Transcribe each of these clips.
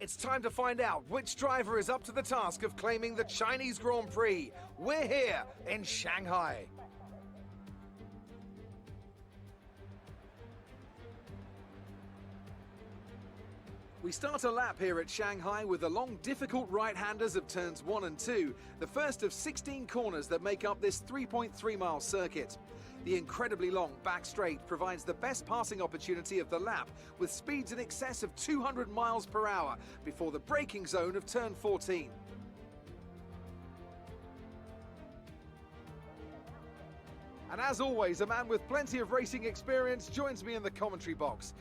It's time to find out which driver is up to the task of claiming the Chinese Grand Prix. We're here in Shanghai. We start a lap here at Shanghai with the long, difficult right-handers of turns 1 and 2, the first of 16 corners that make up this 3.3-mile circuit. The incredibly long back straight provides the best passing opportunity of the lap, with speeds in excess of 200 miles per hour before the braking zone of turn 14. And as always, a man with plenty of racing experience joins me in the commentary box.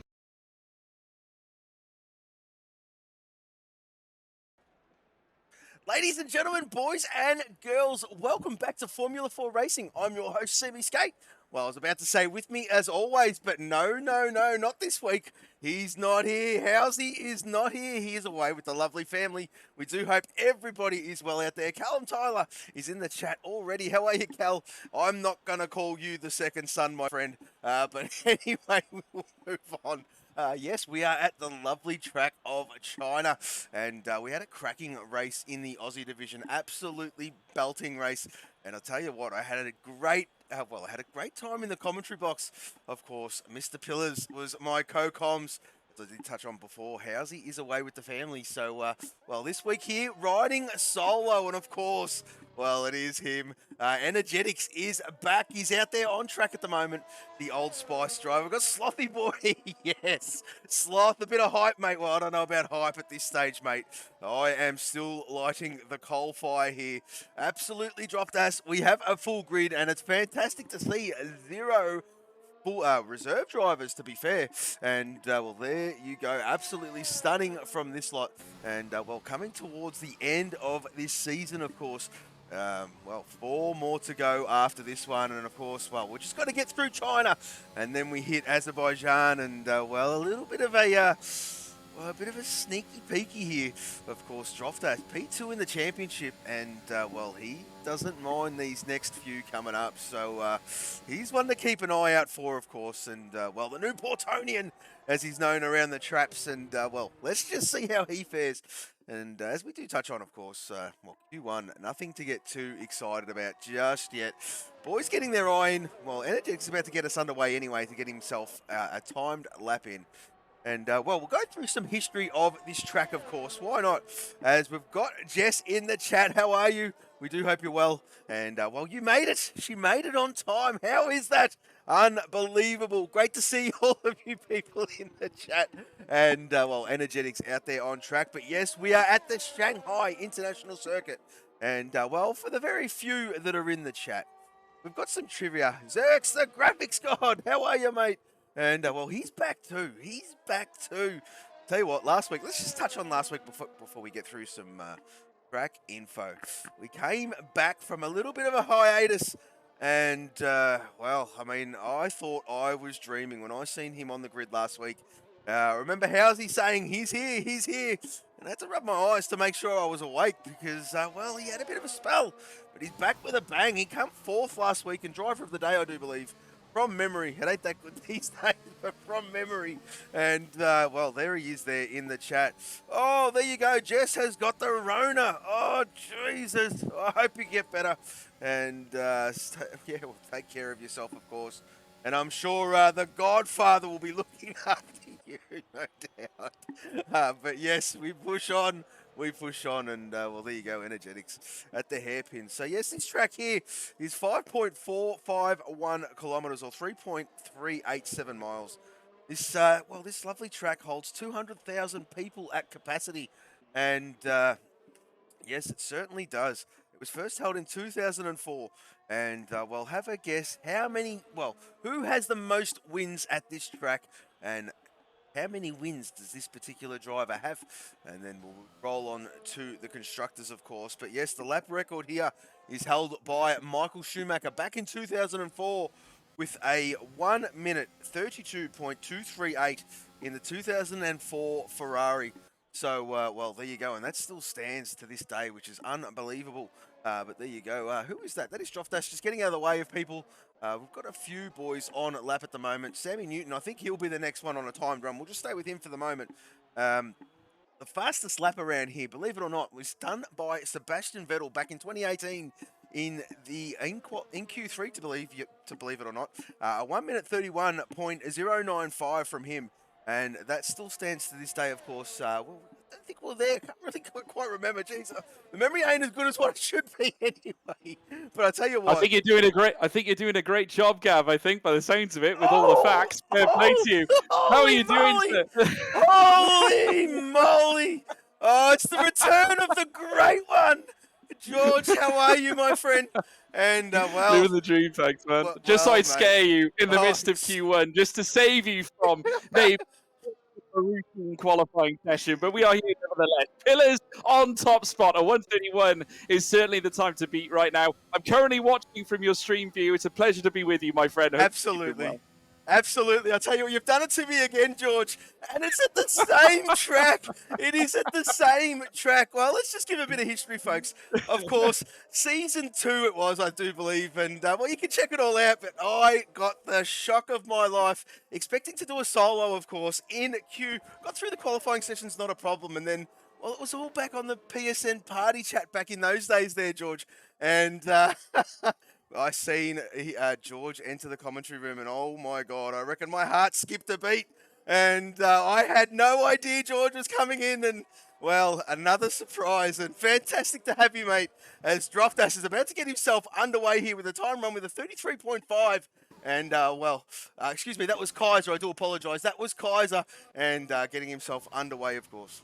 Ladies and gentlemen, boys and girls, welcome back to Formula 4 Racing. I'm your host, CB Skate. Well, I was about to say with me as always, but no, not this week. He's not here. Housey is not here. He is away with the lovely family. We do hope everybody is well out there. Callum Tyler is in the chat already. How are you, Cal? I'm not going to call you the second son, my friend. But anyway, we'll move on. Yes, we are at the lovely track of China, and we had a cracking race in the Aussie division, absolutely belting race. And I'll tell you what, I had a great time in the commentary box. Of course, Mr. Pillars was my co-coms. As I did touch on before, Housey is away with the family. So, well, this week here, riding solo, and of course, well, it is him. Energetics is back. He's out there on track at the moment. The Old Spice driver. We've got Slothy Boy. Yes, Sloth, a bit of hype, mate. Well, I don't know about hype at this stage, mate. I am still lighting the coal fire here. Absolutely dropped us. We have a full grid, and it's fantastic to see zero full reserve drivers, to be fair. And, well, there you go. Absolutely stunning from this lot. And, well, coming towards the end of this season, of course. Well, 4 more to go after this one. And, of course, well, we're just got to get through China. And then we hit Azerbaijan. And, well, a little bit of a sneaky peeky here. Of course, Droftas, P2 in the championship. And, well, he doesn't mind these next few coming up. So he's one to keep an eye out for, of course. And, well, the new Portonian, as he's known around the traps. And, well, let's just see how he fares. And as we do touch on, of course, well, Q1, nothing to get too excited about just yet. Boys getting their eye in. Well, Energetic's about to get us underway anyway to get himself a timed lap in. And, well, we'll go through some history of this track, of course. Why not? As we've got Jess in the chat. How are you? We do hope you're well. And, well, you made it. She made it on time. How is that? Unbelievable. Great to see all of you people in the chat. And, well, Energetics out there on track. But, yes, we are at the Shanghai International Circuit. And, well, for the very few that are in the chat, we've got some trivia. Zerx, the graphics god. How are you, mate? And, well, he's back too. He's back too. Tell you what, last week, let's just touch on last week before we get through some track info. We came back from a little bit of a hiatus. And, well, I mean, I thought I was dreaming when I seen him on the grid last week. Remember Housey saying, he's here. And I had to rub my eyes to make sure I was awake because, well, he had a bit of a spell. But he's back with a bang. He came 4th last week and driver of the day, I do believe. From memory. It ain't that good these days, but from memory. And, well, there he is there in the chat. Oh, there you go. Jess has got the Rona. Oh, Jesus. I hope you get better. And, yeah, well, take care of yourself, of course. And I'm sure the Godfather will be looking after you, no doubt. But, yes, we push on. We push on, and, well, there you go, Energetics at the hairpin. So, yes, this track here is 5.451 kilometres, or 3.387 miles. This, well, this lovely track holds 200,000 people at capacity, and, yes, it certainly does. It was first held in 2004, and, well, have a guess who has the most wins at this track, and how many wins does this particular driver have? And then we'll roll on to the constructors, of course. But yes, the lap record here is held by Michael Schumacher back in 2004 with a 1 minute 32.238 in the 2004 Ferrari. So, well, there you go. And that still stands to this day, which is unbelievable. But there you go. Who is that? That is Droftas, just getting out of the way of people. We've got a few boys on lap at the moment. Sammy Newton, I think he'll be the next one on a timed run. We'll just stay with him for the moment. The fastest lap around here, believe it or not, was done by Sebastian Vettel back in 2018 in Q3, to believe it or not. 1 minute 31.095 from him, and that still stands to this day. Of course, well, I don't think we're there. Can't really quite remember. Jeez, the memory ain't as good as what it should be anyway. But I tell you what, I think you're doing a great. I think you're doing a great job, Gav. I think by the sounds of it, with all the facts. Fair play to you. How are you doing, sir? Holy moly! Oh, it's the return of the great one, George. How are you, my friend? And well, living the dream, thanks, man. well, Just so I mate. scare you in the Oh, midst of Q1, just to save you from maybe a routine qualifying session. But we are here nevertheless. Pillars on top spot. A 131 is certainly the time to beat right now. I'm currently watching from your stream view. It's a pleasure to be with you, my friend. Absolutely. Well. Absolutely. I tell you what, you've done it to me again, George. And it's at the same track. It is at the same track. Well, let's just give a bit of history, folks. Of course, season 2 it was, I do believe. And, well, you can check it all out. But I got the shock of my life, expecting to do a solo, of course, in Q. Got through the qualifying sessions, not a problem. And then, well, it was all back on the PSN party chat back in those days there, George. And I seen George enter the commentary room, and oh my God, I reckon my heart skipped a beat. And I had no idea George was coming in, and well, another surprise, and fantastic to have you, mate, as Droftash is about to get himself underway here with a time run with a 33.5. And, well, excuse me, that was Kaiser. I do apologise. That was Kaiser, and getting himself underway, of course.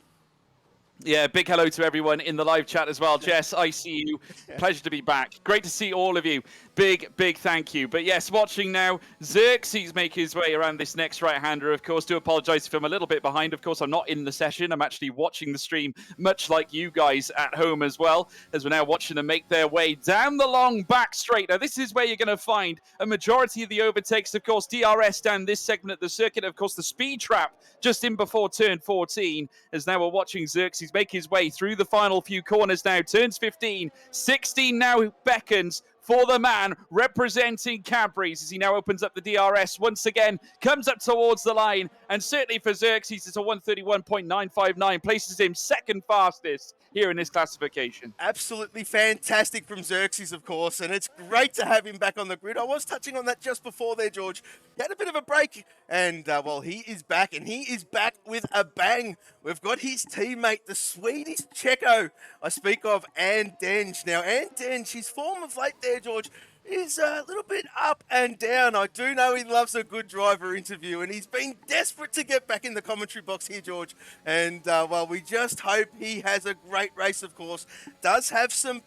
Yeah, big hello to everyone in the live chat as well. Jess, I see you. Pleasure to be back. Great to see all of you. Big thank you. But yes, watching now, Xerxes make his way around this next right-hander. Of course, do apologize if I'm a little bit behind. Of course, I'm not in the session. I'm actually watching the stream, much like you guys at home as well, as we're now watching them make their way down the long back straight. Now, this is where you're going to find a majority of the overtakes. Of course, DRS down this segment of the circuit. Of course, the speed trap just in before turn 14, as now we're watching Xerxes make his way through the final few corners now. Turns 15, 16 now beckons for the man representing Cadbury's as he now opens up the DRS once again, comes up towards the line, and certainly for Xerxes, it's a 131.959, places him second fastest here in this classification. Absolutely fantastic from Xerxes, of course, and it's great to have him back on the grid. I was touching on that just before there, George. He had a bit of a break, and, well, he is back, and he is back with a bang. We've got his teammate, the Swedish Checo. I speak of Ann Denge. Now, Ann Denge, his form of late there, George, is a little bit up and down. I do know he loves a good driver interview, and he's been desperate to get back in the commentary box here, George. And well, we just hope he has a great race. Of course, does have some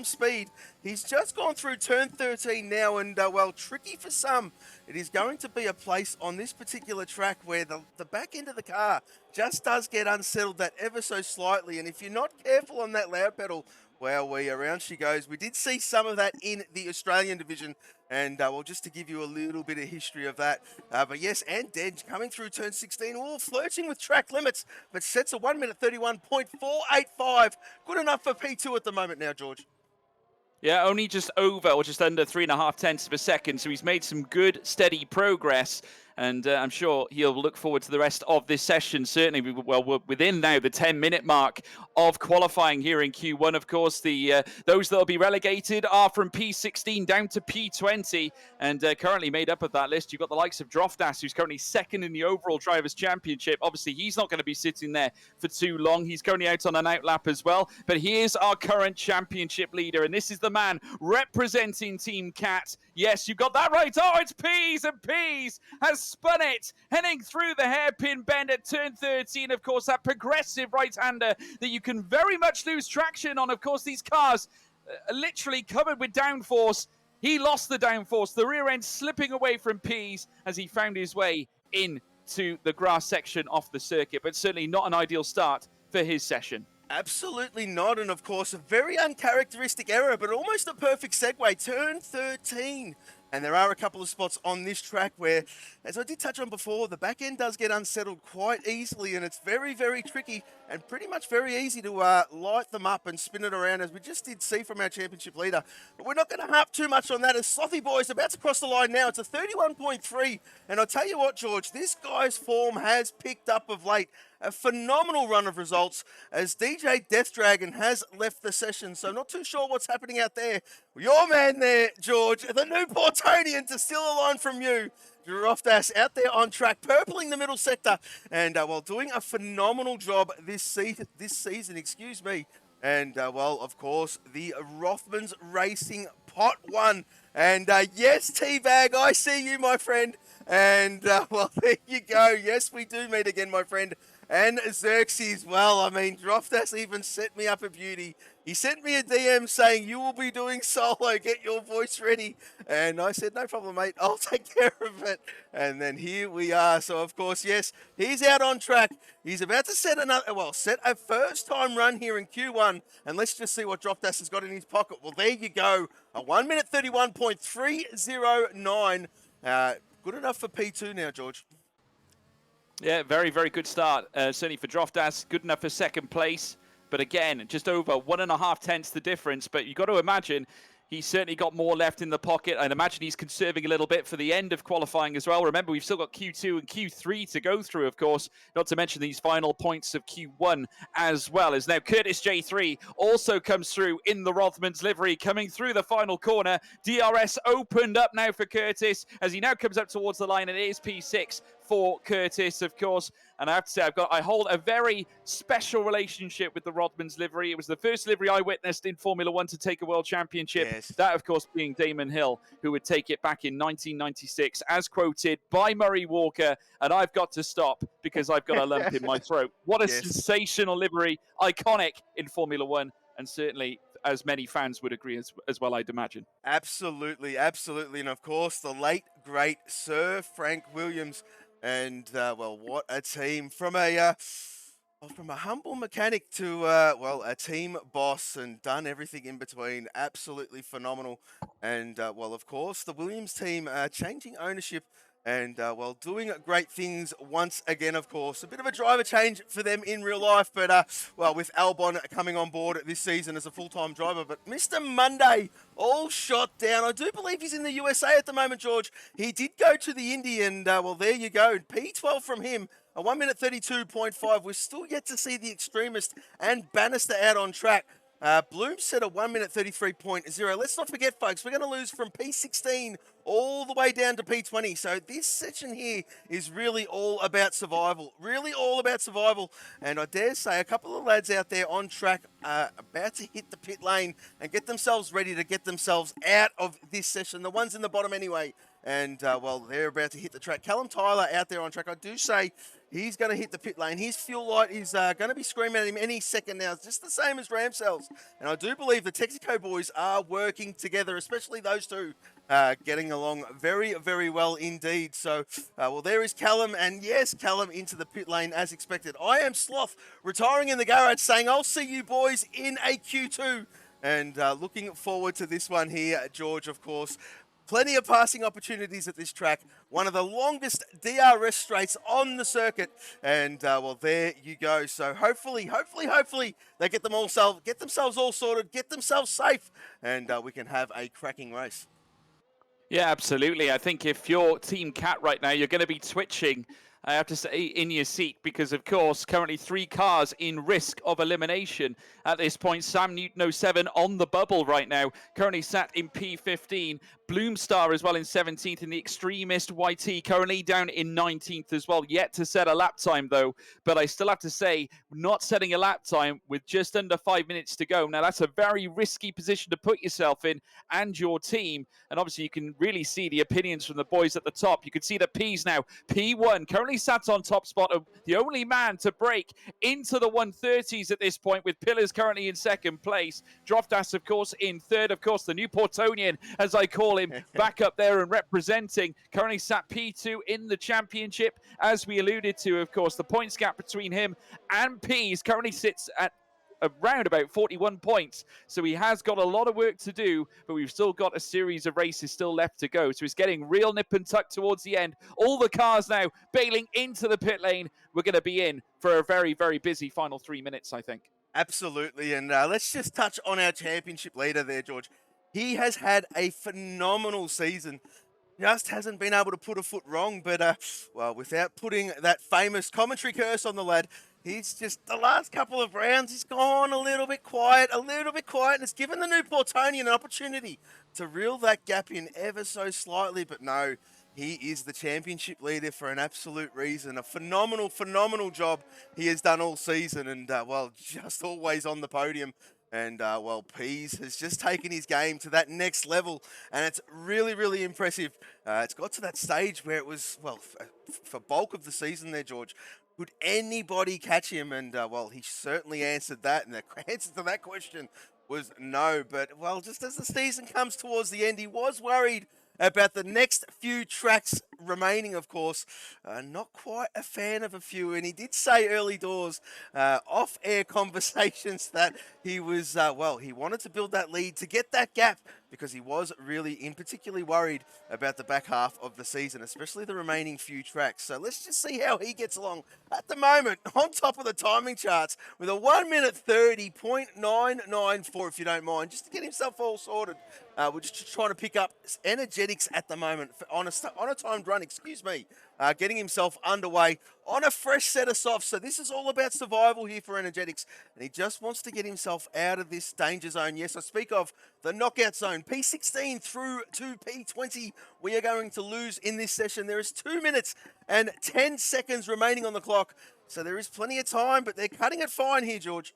speed. He's just gone through turn 13 now, and well, tricky for some. It is going to be a place on this particular track where the back end of the car just does get unsettled that ever so slightly, and if you're not careful on that loud pedal, well, around she goes. We did see some of that in the Australian division, and well, just to give you a little bit of history of that. But yes, Ann Denge coming through turn 16, all flirting with track limits, but sets a 1 minute 31.485. Good enough for P2 at the moment now, George. Yeah, only just over or just under 3.5 tenths of a second. So he's made some good, steady progress. And I'm sure he'll look forward to the rest of this session. Certainly, well, we're within now the 10-minute mark of qualifying here in Q1. Of course, those that will be relegated are from P16 down to P20. And currently made up of that list, you've got the likes of Droftash, who's currently second in the overall Drivers' Championship. Obviously, he's not going to be sitting there for too long. He's currently out on an outlap as well. But here's our current championship leader. And this is the man representing Team Cat. Yes, you got that right. Oh, it's Peas, and Peas has spun it, heading through the hairpin bend at turn 13. Of course, that progressive right-hander that you can very much lose traction on. Of course, these cars are literally covered with downforce. He lost the downforce, the rear end slipping away from Peas as he found his way into the grass section off the circuit, but certainly not an ideal start for his session. Absolutely not, and of course a very uncharacteristic error, but almost a perfect segue. Turn 13. And there are a couple of spots on this track where, as I did touch on before, the back end does get unsettled quite easily, and it's very, very tricky and pretty much very easy to light them up and spin it around, as we just did see from our championship leader. But we're not going to harp too much on that, as Slothy Boy's about to cross the line now. It's a 31.3, and I'll tell you what, George, this guy's form has picked up of late. A phenomenal run of results as DJ Death Dragon has left the session, so not too sure what's happening out there. Your man there, George, the new Portonian, to steal a line from you. Droftas out there on track, purpling the middle sector, and while doing a phenomenal job this season, excuse me. And well, of course, the Rothmans Racing Pot 1. And yes, T-Bag, I see you, my friend. And well, there you go. Yes, we do meet again, my friend. And Xerxes, well, I mean, Droftas even set me up a beauty. He sent me a DM saying, you will be doing solo, get your voice ready. And I said, no problem, mate, I'll take care of it. And then here we are. So, of course, yes, he's out on track. He's about to set a first-time run here in Q1. And let's just see what Droftas has got in his pocket. Well, there you go. A 1 minute 31.309. Good enough for P2 now, George. Yeah, very, very good start. Certainly for Droftas, good enough for second place. But again, just over 1.5 tenths the difference. But you've got to imagine he's certainly got more left in the pocket. I'd imagine he's conserving a little bit for the end of qualifying as well. Remember, we've still got Q2 and Q3 to go through, of course, not to mention these final points of Q1 as well. As now Curtis J3 also comes through in the Rothmans livery, coming through the final corner. DRS opened up now for Curtis as he now comes up towards the line, and it is P6 for Curtis, of course. And I have to say, I hold a very special relationship with the Rothmans livery. It was the first livery I witnessed in Formula One to take a world championship. Yes. That, of course, being Damon Hill, who would take it back in 1996, as quoted by Murray Walker. And I've got to stop because I've got a lump in my throat. What a sensational livery, iconic in Formula One, and certainly as many fans would agree as well, I'd imagine. Absolutely, absolutely. And of course, the late, great Sir Frank Williams. And, well, what a team. From a humble mechanic to, well, a team boss, and done everything in between. Absolutely phenomenal. And, well, of course, the Williams team changing ownership and, well, doing great things once again, of course. A bit of a driver change for them in real life, but, well, with Albon coming on board this season as a full-time driver. But Mr. Monday, all shot down. I do believe he's in the USA at the moment, George. He did go to the Indy, and, well, there you go. P12 from him. A 1 minute 32.5. We're still yet to see the Extremist and Bannister out on track. Bloom set a 1 minute 33.0. Let's not forget, folks, we're going to lose from P16 all the way down to P20. So this section here is really all about survival. Really all about survival. And I dare say a couple of lads out there on track are about to hit the pit lane and get themselves ready to get themselves out of this session. The ones in the bottom anyway. And, well, they're about to hit the track. Callum Tyler out there on track. I do say he's going to hit the pit lane. His fuel light is going to be screaming at him any second now. It's just the same as Ramsell's. And I do believe the Texaco boys are working together, especially those two, getting along very, very well indeed. So, well, there is Callum. And, yes, Callum into the pit lane as expected. I am Sloth, retiring in the garage, saying I'll see you boys in a Q2. And looking forward to this one here, George, of course. Plenty of passing opportunities at this track. One of the longest DRS straights on the circuit. And, well, there you go. So hopefully, they get themselves all sorted, get themselves safe, and we can have a cracking race. Yeah, absolutely. I think if you're Team Cat right now, you're going to be twitching, I have to say, in your seat, because, of course, currently 3 cars in risk of elimination at this point. Sam Newton 07 on the bubble right now, currently sat in P15. Bloomstar as well in 17th, in the Extremist YT currently down in 19th as well. Yet to set a lap time, though. But I still have to say, not setting a lap time with just under 5 minutes to go. Now, that's a very risky position to put yourself in and your team. And obviously, you can really see the opinions from the boys at the top. You can see the Ps now. P1 currently sat on top spot, the only man to break into the 130s at this point, with Pillars currently in second place. Droftas, of course, in third. Of course, the new Portonian, as I call him, back up there and representing. Currently sat P2 in the championship. As we alluded to, of course, the points gap between him and Ps currently sits at around about 41 points. So he has got a lot of work to do, but we've still got a series of races still left to go. So it's getting real nip and tuck towards the end. All the cars now bailing into the pit lane. We're going to be in for a very, very busy final 3 minutes, I think. Absolutely, and let's just touch on our championship leader there, George. He has had a phenomenal season. Just hasn't been able to put a foot wrong, but, well, without putting that famous commentary curse on the lad, he's just, the last couple of rounds, he's gone a little bit quiet, and it's given the new Portonian an opportunity to reel that gap in ever so slightly, but no, he is the championship leader for an absolute reason. A phenomenal, phenomenal job he has done all season, and, well, just always on the podium. And, well, Pease has just taken his game to that next level, and it's really, really impressive. It's got to that stage where it was, well, for bulk of the season there, George, could anybody catch him? And, well, he certainly answered that, and the answer to that question was no. But, well, just as the season comes towards the end, he was worried about the next few tracks remaining, of course. Not quite a fan of a few, and he did say early doors, off-air conversations, that he was, well, he wanted to build that lead to get that gap, because he was really particularly worried about the back half of the season, especially the remaining few tracks. So let's just see how he gets along at the moment, on top of the timing charts, with a 1 minute 30.994, if you don't mind, just to get himself all sorted. We're just trying to pick up energetics at the moment on a timed run, getting himself underway on a fresh set of softs. So this is all about survival here for energetics, and he just wants to get himself out of this danger zone. Yes, I speak of the knockout zone, P16 through to P20. We are going to lose in this session. There is 2 minutes and 10 seconds remaining on the clock, so there is plenty of time, but they're cutting it fine here, George.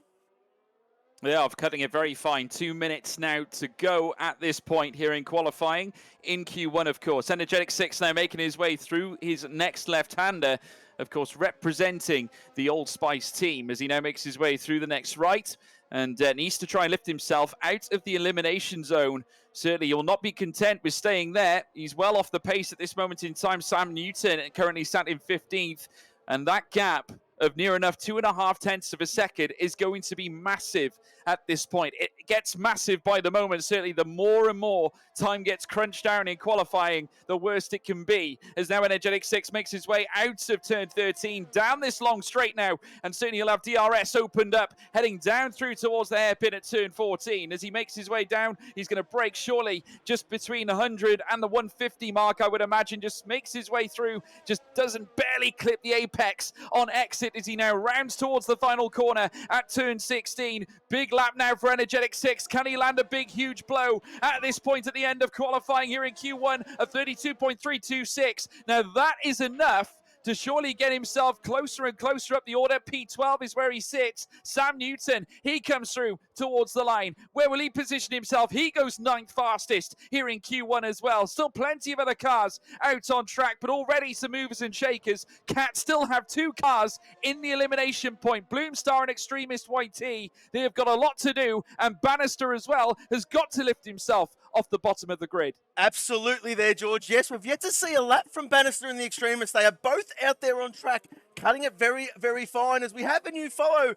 Yeah, I'm cutting it very fine. 2 minutes now to go at this point here in qualifying in Q1, of course. Energetic 6 now making his way through his next left-hander, of course, representing the Old Spice team as he now makes his way through the next right and needs to try and lift himself out of the elimination zone. Certainly, he will not be content with staying there. He's well off the pace at this moment in time. Sam Newton currently sat in 15th, and that gap of near enough 2.5 tenths of a second is going to be massive at this point. It gets massive by the moment. Certainly, the more and more time gets crunched down in qualifying, the worse it can be. As now Energetic 6 makes his way out of turn 13, down this long straight now, and certainly he'll have DRS opened up, heading down through towards the hairpin at turn 14. As he makes his way down, he's going to break surely just between 100 and the 150 mark, I would imagine. Just makes his way through, just doesn't barely clip the apex on exit as he now rounds towards the final corner at turn 16. Big lap now for Energetic 6. Can he land a big, huge blow at this point at the end of qualifying here in Q1 of 32.326? Now that is enough to surely get himself closer and closer up the order. P12 is where he sits. Sam Newton, he comes through towards the line. Where will he position himself? He goes 9th fastest here in Q1 as well. Still plenty of other cars out on track, but already some movers and shakers. Cat still have 2 cars in the elimination point. Bloomstar and Extremist YT, they have got a lot to do, and Bannister as well has got to lift himself off the bottom of the grid. Absolutely there, George. Yes, we've yet to see a lap from Bannister and the Extremists. They are both out there on track, cutting it very, very fine. As we have a new follow,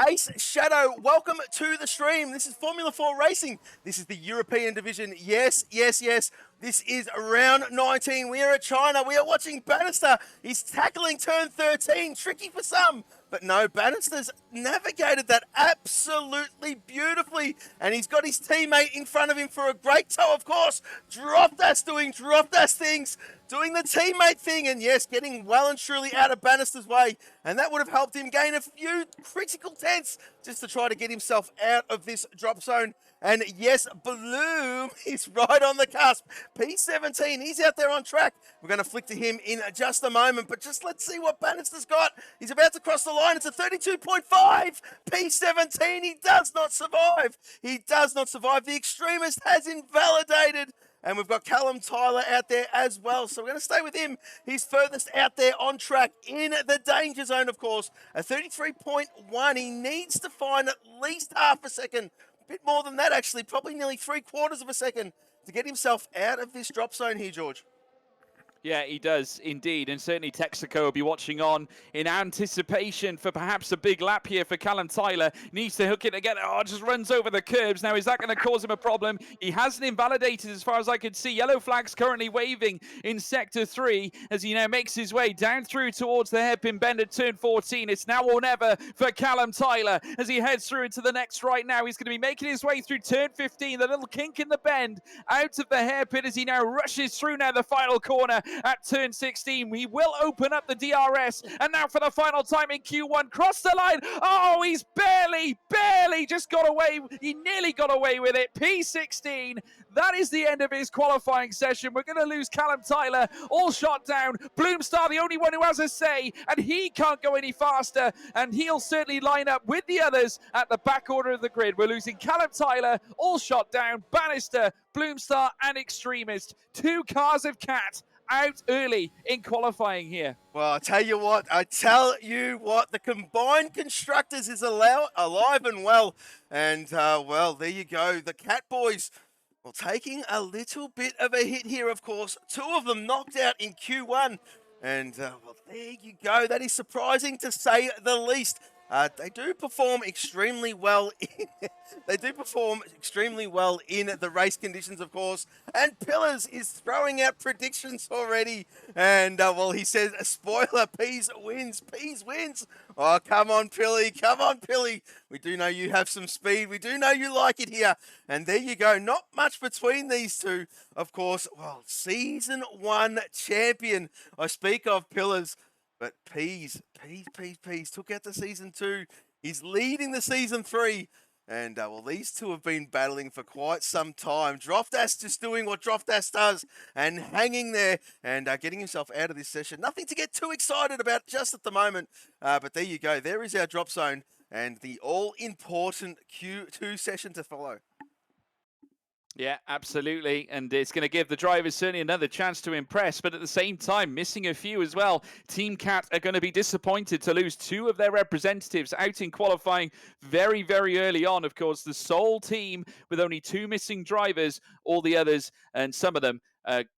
Ace Shadow, welcome to the stream. This is Formula 4 Racing. This is the European division. Yes, yes, yes. This is round 19. We are at China. We are watching Bannister. He's tackling turn 13. Tricky for some. But no, Bannister's navigated that absolutely beautifully. And he's got his teammate in front of him for a great tow, of course. Drop Dash doing Drop Dash things. Doing the teammate thing. And yes, getting well and truly out of Bannister's way. And that would have helped him gain a few critical tenths just to try to get himself out of this drop zone. And yes, Bloom is right on the cusp. P17, he's out there on track. We're going to flick to him in just a moment, but just let's see what Bannister's got. He's about to cross the line. It's a 32.5. P17, he does not survive. He does not survive. The Extremist has invalidated. And we've got Callum Tyler out there as well. So we're going to stay with him. He's furthest out there on track in the danger zone, of course. A 33.1. He needs to find at least half a second. A bit more than that, actually. Probably nearly 3/4 of a second to get himself out of this drop zone here, George. Yeah, he does indeed, and certainly Texaco will be watching on in anticipation for perhaps a big lap here for Callum Tyler. Needs to hook it again. Oh, just runs over the curbs. Now, is that going to cause him a problem? He hasn't invalidated as far as I could see. Yellow flag's currently waving in Sector 3 as he now makes his way down through towards the hairpin bend at turn 14. It's now or never for Callum Tyler as he heads through into the next right now. He's going to be making his way through turn 15, the little kink in the bend, out of the hairpin as he now rushes through now the final corner at turn 16. He will open up the DRS, and now for the final time in Q1, cross the line. Oh, he's barely just got away. He nearly got away with it. P16. That is the end of his qualifying session. We're going to lose Callum Tyler, all shot down. Bloomstar, the only one who has a say, and he can't go any faster, and he'll certainly line up with the others at the back order of the grid. We're losing Callum Tyler, all shot down, Bannister, Bloomstar, and Extremist. 2 cars of Cat out early in qualifying here. Well, I tell you what, the combined constructors is alive and well. And, well, there you go. The Cat Boys, well, taking a little bit of a hit here, of course. 2 of them knocked out in Q1. And, well, there you go. That is surprising to say the least. They do perform extremely well in the race conditions, of course. And Pillars is throwing out predictions already. And, well, he says, spoiler, Peas wins. Oh, come on, Pilly. We do know you have some speed. We do know you like it here. And there you go. Not much between these two, of course. Well, Season 1 champion. I speak of Pillars. But Peas took out the Season 2. He's leading the Season 3. And, well, these two have been battling for quite some time. Droftas just doing what Droftas does and hanging there and getting himself out of this session. Nothing to get too excited about just at the moment. But there you go. There is our drop zone and the all-important Q2 session to follow. Yeah, absolutely. And it's going to give the drivers certainly another chance to impress, but at the same time, missing a few as well. Team Cat are going to be disappointed to lose 2 of their representatives out in qualifying very, very early on. Of course, the sole team with only 2 missing drivers, all the others, and some of them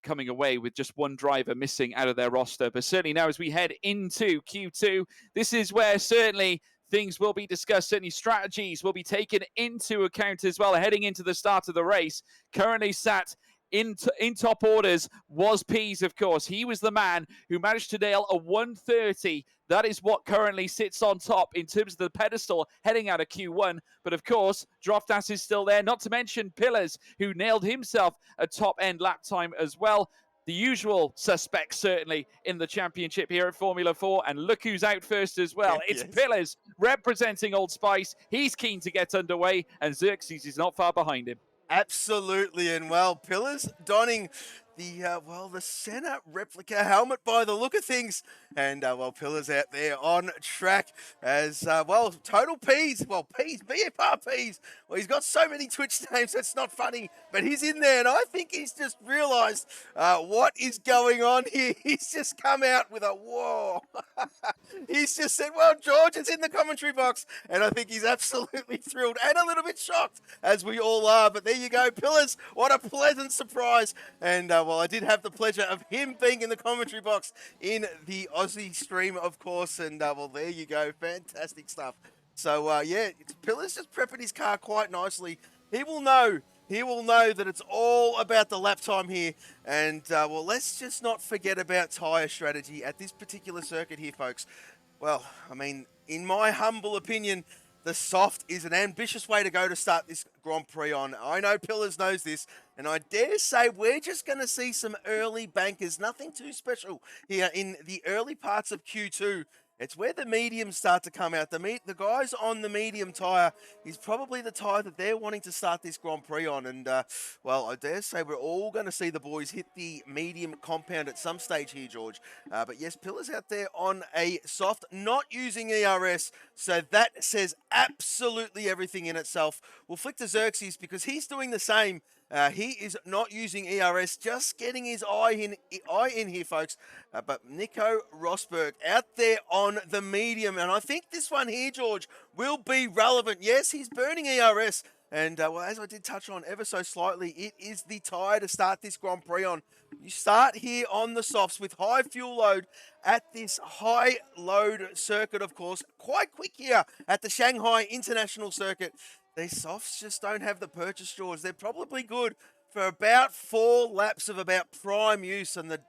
coming away with just 1 driver missing out of their roster. But certainly now as we head into Q2, this is where certainly things will be discussed. Certainly strategies will be taken into account as well heading into the start of the race. Currently sat in top orders was Peas, of course. He was the man who managed to nail a 130. That is what currently sits on top in terms of the pedestal heading out of Q1. But of course, Droftas is still there, not to mention Pillars, who nailed himself a top-end lap time as well. The usual suspects, certainly, in the championship here at Formula 4. And look who's out first as well. It's Pillars representing Old Spice. He's keen to get underway, and Xerxes is not far behind him. Absolutely. And, well, Pillars donning the Senna replica helmet by the look of things. And, well, Pillars out there on track as, Total Peas. Well, Peas, BFR Peas. Well, he's got so many Twitch names, that's not funny. But he's in there, and I think he's just realised what is going on here. He's just come out with a, whoa. He's just said, well, George is in the commentary box. And I think he's absolutely thrilled and a little bit shocked, as we all are. But there you go, Pillars. What a pleasant surprise. And, well, I did have the pleasure of him being in the commentary box in the Aussie stream, of course. And, well, there you go. Fantastic stuff. So, yeah, Pillars just prepping his car quite nicely. He will know that it's all about the lap time here. And, well, let's just not forget about tyre strategy at this particular circuit here, folks. Well, I mean, in my humble opinion, the soft is an ambitious way to go to start this Grand Prix on. I know Pillars knows this, and I dare say we're just going to see some early bankers. Nothing too special here in the early parts of Q2. It's where the mediums start to come out. The guys on the medium tyre is probably the tyre that they're wanting to start this Grand Prix on. And, well, I dare say we're all going to see the boys hit the medium compound at some stage here, George. But, yes, Pillars out there on a soft, not using ERS. So that says absolutely everything in itself. We'll flick to Xerxes because he's doing the same. He is not using ERS, just getting his eye in here, folks. But Nico Rosberg out there on the medium. And I think this one here, George, will be relevant. Yes, he's burning ERS, And well, as I did touch on ever so slightly, it is the tyre to start this Grand Prix on. You start here on the softs with high fuel load at this high load circuit, of course. Quite quick here at the Shanghai International Circuit. These softs just don't have the purchase jaws. They're probably good for about 4 laps of about prime use, and the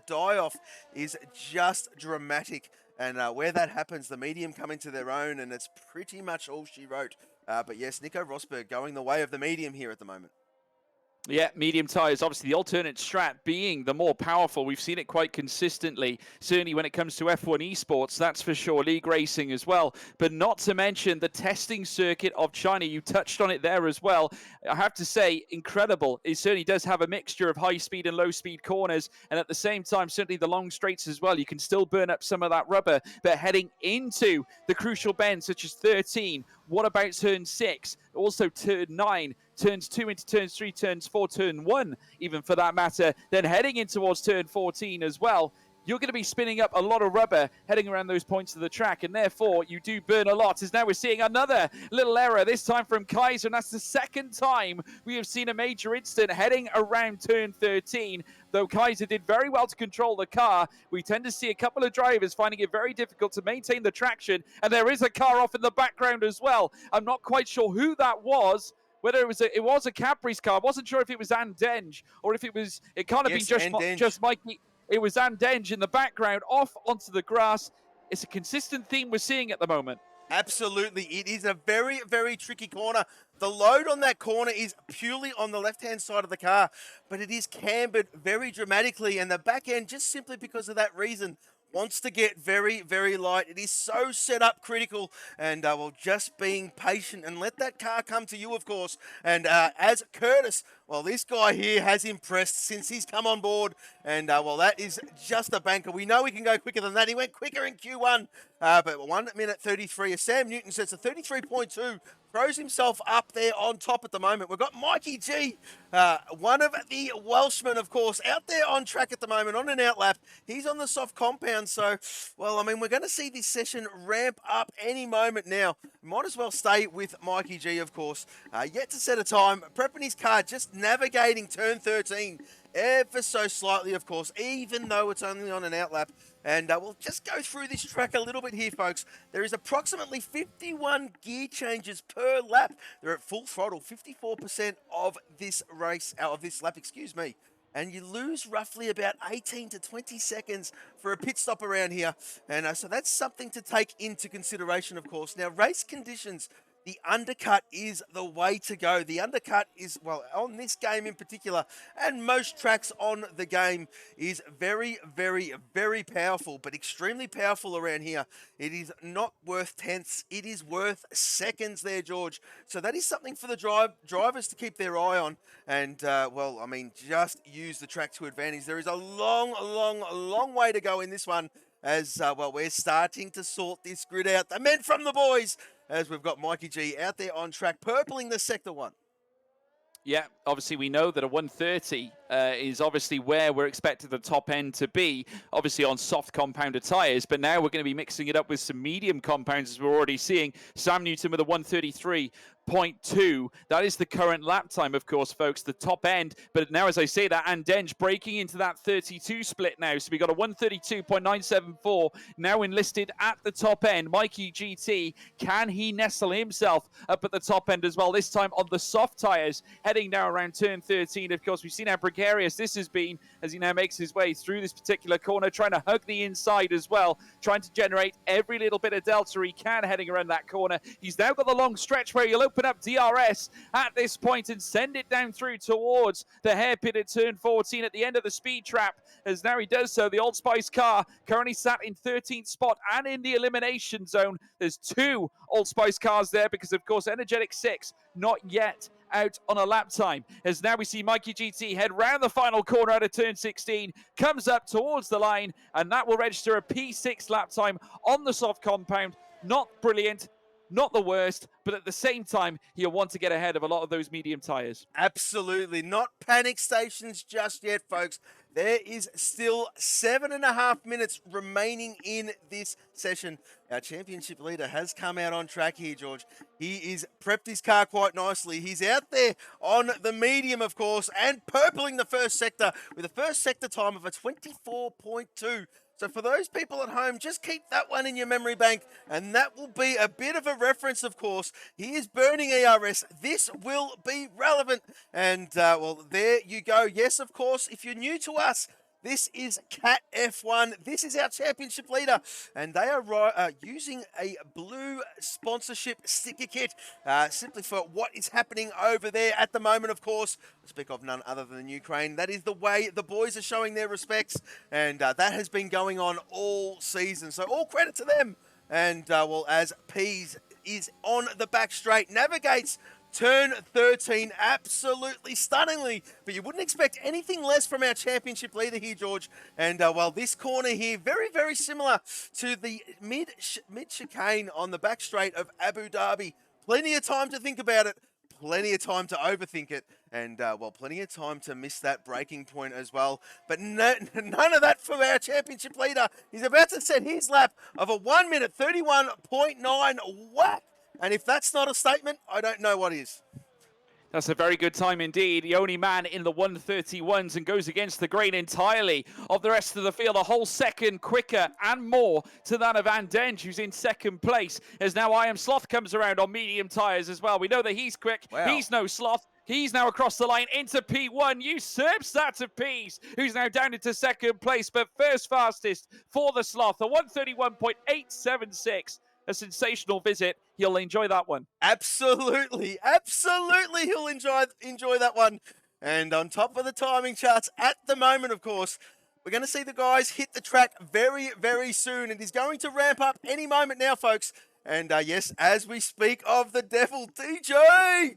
die-off is just dramatic. And where that happens, the medium come into their own, and it's pretty much all she wrote. But yes, Nico Rosberg going the way of the medium here at the moment. Yeah, medium tyres, obviously the alternate strat being the more powerful. We've seen it quite consistently, certainly when it comes to F1 Esports, that's for sure, league racing as well. But not to mention the testing circuit of China. You touched on it there as well. I have to say, incredible. It certainly does have a mixture of high speed and low speed corners. And at the same time, certainly the long straights as well. You can still burn up some of that rubber. But heading into the crucial bends, such as 13, what about turn 6? Also turn 9, turns 2 into turns 3, turns 4, turn 1, even for that matter. Then heading in towards turn 14 as well. You're going to be spinning up a lot of rubber heading around those points of the track, and therefore you do burn a lot. As now we're seeing another little error, this time from Kaiser, and that's the second time we have seen a major incident heading around turn 13. Though Kaiser did very well to control the car, we tend to see a couple of drivers finding it very difficult to maintain the traction, and there is a car off in the background as well. I'm not quite sure who that was. Whether it was a Capri's car. I wasn't sure if it was Andenge or if it can't have been just Mikey. It was Andenge in the background, off onto the grass. It's a consistent theme we're seeing at the moment. Absolutely. It is a very, very tricky corner. The load on that corner is purely on the left-hand side of the car, but it is cambered very dramatically, and the back end, just simply because of that reason, wants to get very, very light. It is so set up critical, and well, just being patient and let that car come to you, of course. And as Curtis, well, this guy here has impressed since he's come on board, and well, that is just a banker. We know he can go quicker than that. He went quicker in Q1, but 1 minute 33. As Sam Newton says, a 33.2. Throws himself up there on top at the moment. We've got Mikey G, one of the Welshmen, of course, out there on track at the moment on an outlap. He's on the soft compound, so, well, I mean, we're going to see this session ramp up any moment now. Might as well stay with Mikey G, of course. Yet to set a time, prepping his car, just navigating turn 13 ever so slightly, of course, even though it's only on an outlap. And we'll just go through this track a little bit here, folks. There is approximately 51 gear changes per lap. They're at full throttle, 54% of this race, of this lap, excuse me. And you lose roughly about 18 to 20 seconds for a pit stop around here. And so that's something to take into consideration, of course. Now, race conditions, the undercut is the way to go. The undercut is, well, on this game in particular, and most tracks on the game, is very, very, very powerful, but extremely powerful around here. It is not worth tenths. It is worth seconds there, George. So that is something for the drivers to keep their eye on. And, well, I mean, just use the track to advantage. There is a long way to go in this one. As, well, we're starting to sort this grid out. The men from the boys, as we've got Mikey G out there on track, purpling the Sector 1. Yeah, obviously we know that a 130 is obviously where we're expected the top end to be, obviously on soft compounded tyres, but now we're going to be mixing it up with some medium compounds, as we're already seeing. Sam Newton with a 133.2. That is the current lap time, of course, folks, the top end. But now, as I say that, Andenge breaking into that 32 split now. So we got a 132.974 now enlisted at the top end. Mikey GT, can he nestle himself up at the top end as well, this time on the soft tyres, heading now around turn 13. Of course, we've seen how precarious this has been as he now makes his way through this particular corner, trying to hug the inside as well, trying to generate every little bit of delta he can heading around that corner. He's now got the long stretch where he'll open up DRS at this point and send it down through towards the hairpin at turn 14 at the end of the speed trap. As now he does so, the Old Spice car currently sat in 13th spot and in the elimination zone. There's 2 Old Spice cars there because, of course, Energetic 6 not yet out on a lap time. As now we see Mikey GT head round the final corner out of turn 16, comes up towards the line, and that will register a P6 lap time on the soft compound. Not brilliant. not the worst, but at the same time, he'll want to get ahead of a lot of those medium tyres. Absolutely. Not panic stations just yet, folks. There is still 7.5 minutes remaining in this session. Our championship leader has come out on track here, George. He is prepped his car quite nicely. He's out there on the medium, of course, and purpling the first sector with a first sector time of a 24.2. So for those people at home, just keep that one in your memory bank, and that will be a bit of a reference, of course. He is burning ERS. This will be relevant. And, well, there you go. Yes, of course, if you're new to us, this is Cat F1. This is our championship leader, and they are using a blue sponsorship sticker kit simply for what is happening over there at the moment, of course. I speak of none other than Ukraine. That is the way the boys are showing their respects, and that has been going on all season. So all credit to them. And, well, as Pease is on the back straight, navigates turn 13 absolutely stunningly, but you wouldn't expect anything less from our championship leader here, George. And well, this corner here, very, very similar to the mid chicane on the back straight of Abu Dhabi. Plenty of time to think about it, plenty of time to overthink it, and well, plenty of time to miss that breaking point as well. But none of that from our championship leader. He's about to set his lap of a 1 minute 31.9 whack. And if that's not a statement, I don't know what is. That's a very good time indeed. The only man in the 131s and goes against the grain entirely of the rest of the field. A whole second quicker and more to that of Van Denge, who's in second place. As now I Am Sloth comes around on medium tyres as well. We know that he's quick. Wow. He's no sloth. He's now across the line into P1, usurps that of Pease, who's now down into second place, but first fastest for the Sloth, a 131.876. A sensational visit. He'll enjoy that one. Absolutely. Absolutely he'll enjoy that one. And on top of the timing charts at the moment, of course, we're going to see the guys hit the track very, very soon. And he's going to ramp up any moment now, folks. And yes, as we speak of the devil, DJ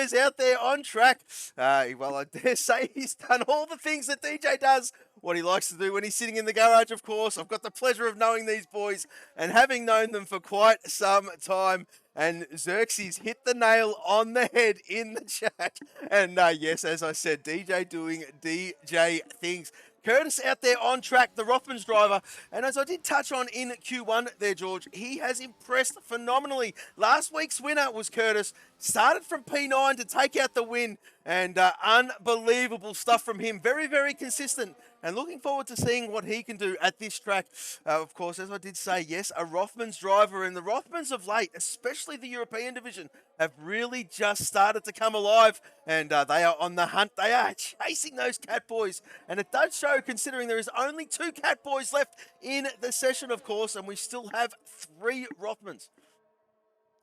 is out there on track. Well, I dare say he's done all the things that DJ does, what he likes to do when he's sitting in the garage, of course. I've got the pleasure of knowing these boys and having known them for quite some time. And Xerxes hit the nail on the head in the chat. And yes, as I said, DJ doing DJ things. Curtis out there on track, the Rothmans driver. And as I did touch on in Q1 there, George, he has impressed phenomenally. Last week's winner was Curtis. Started from P9 to take out the win. And unbelievable stuff from him. Very, very consistent. And looking forward to seeing what he can do at this track. Of course, as I did say, yes, a Rothmans driver. And the Rothmans of late, especially the European division, have really just started to come alive. And they are on the hunt. They are chasing those Cat Boys. And it does show, considering there is only 2 Cat Boys left in the session, of course. And we still have 3 Rothmans.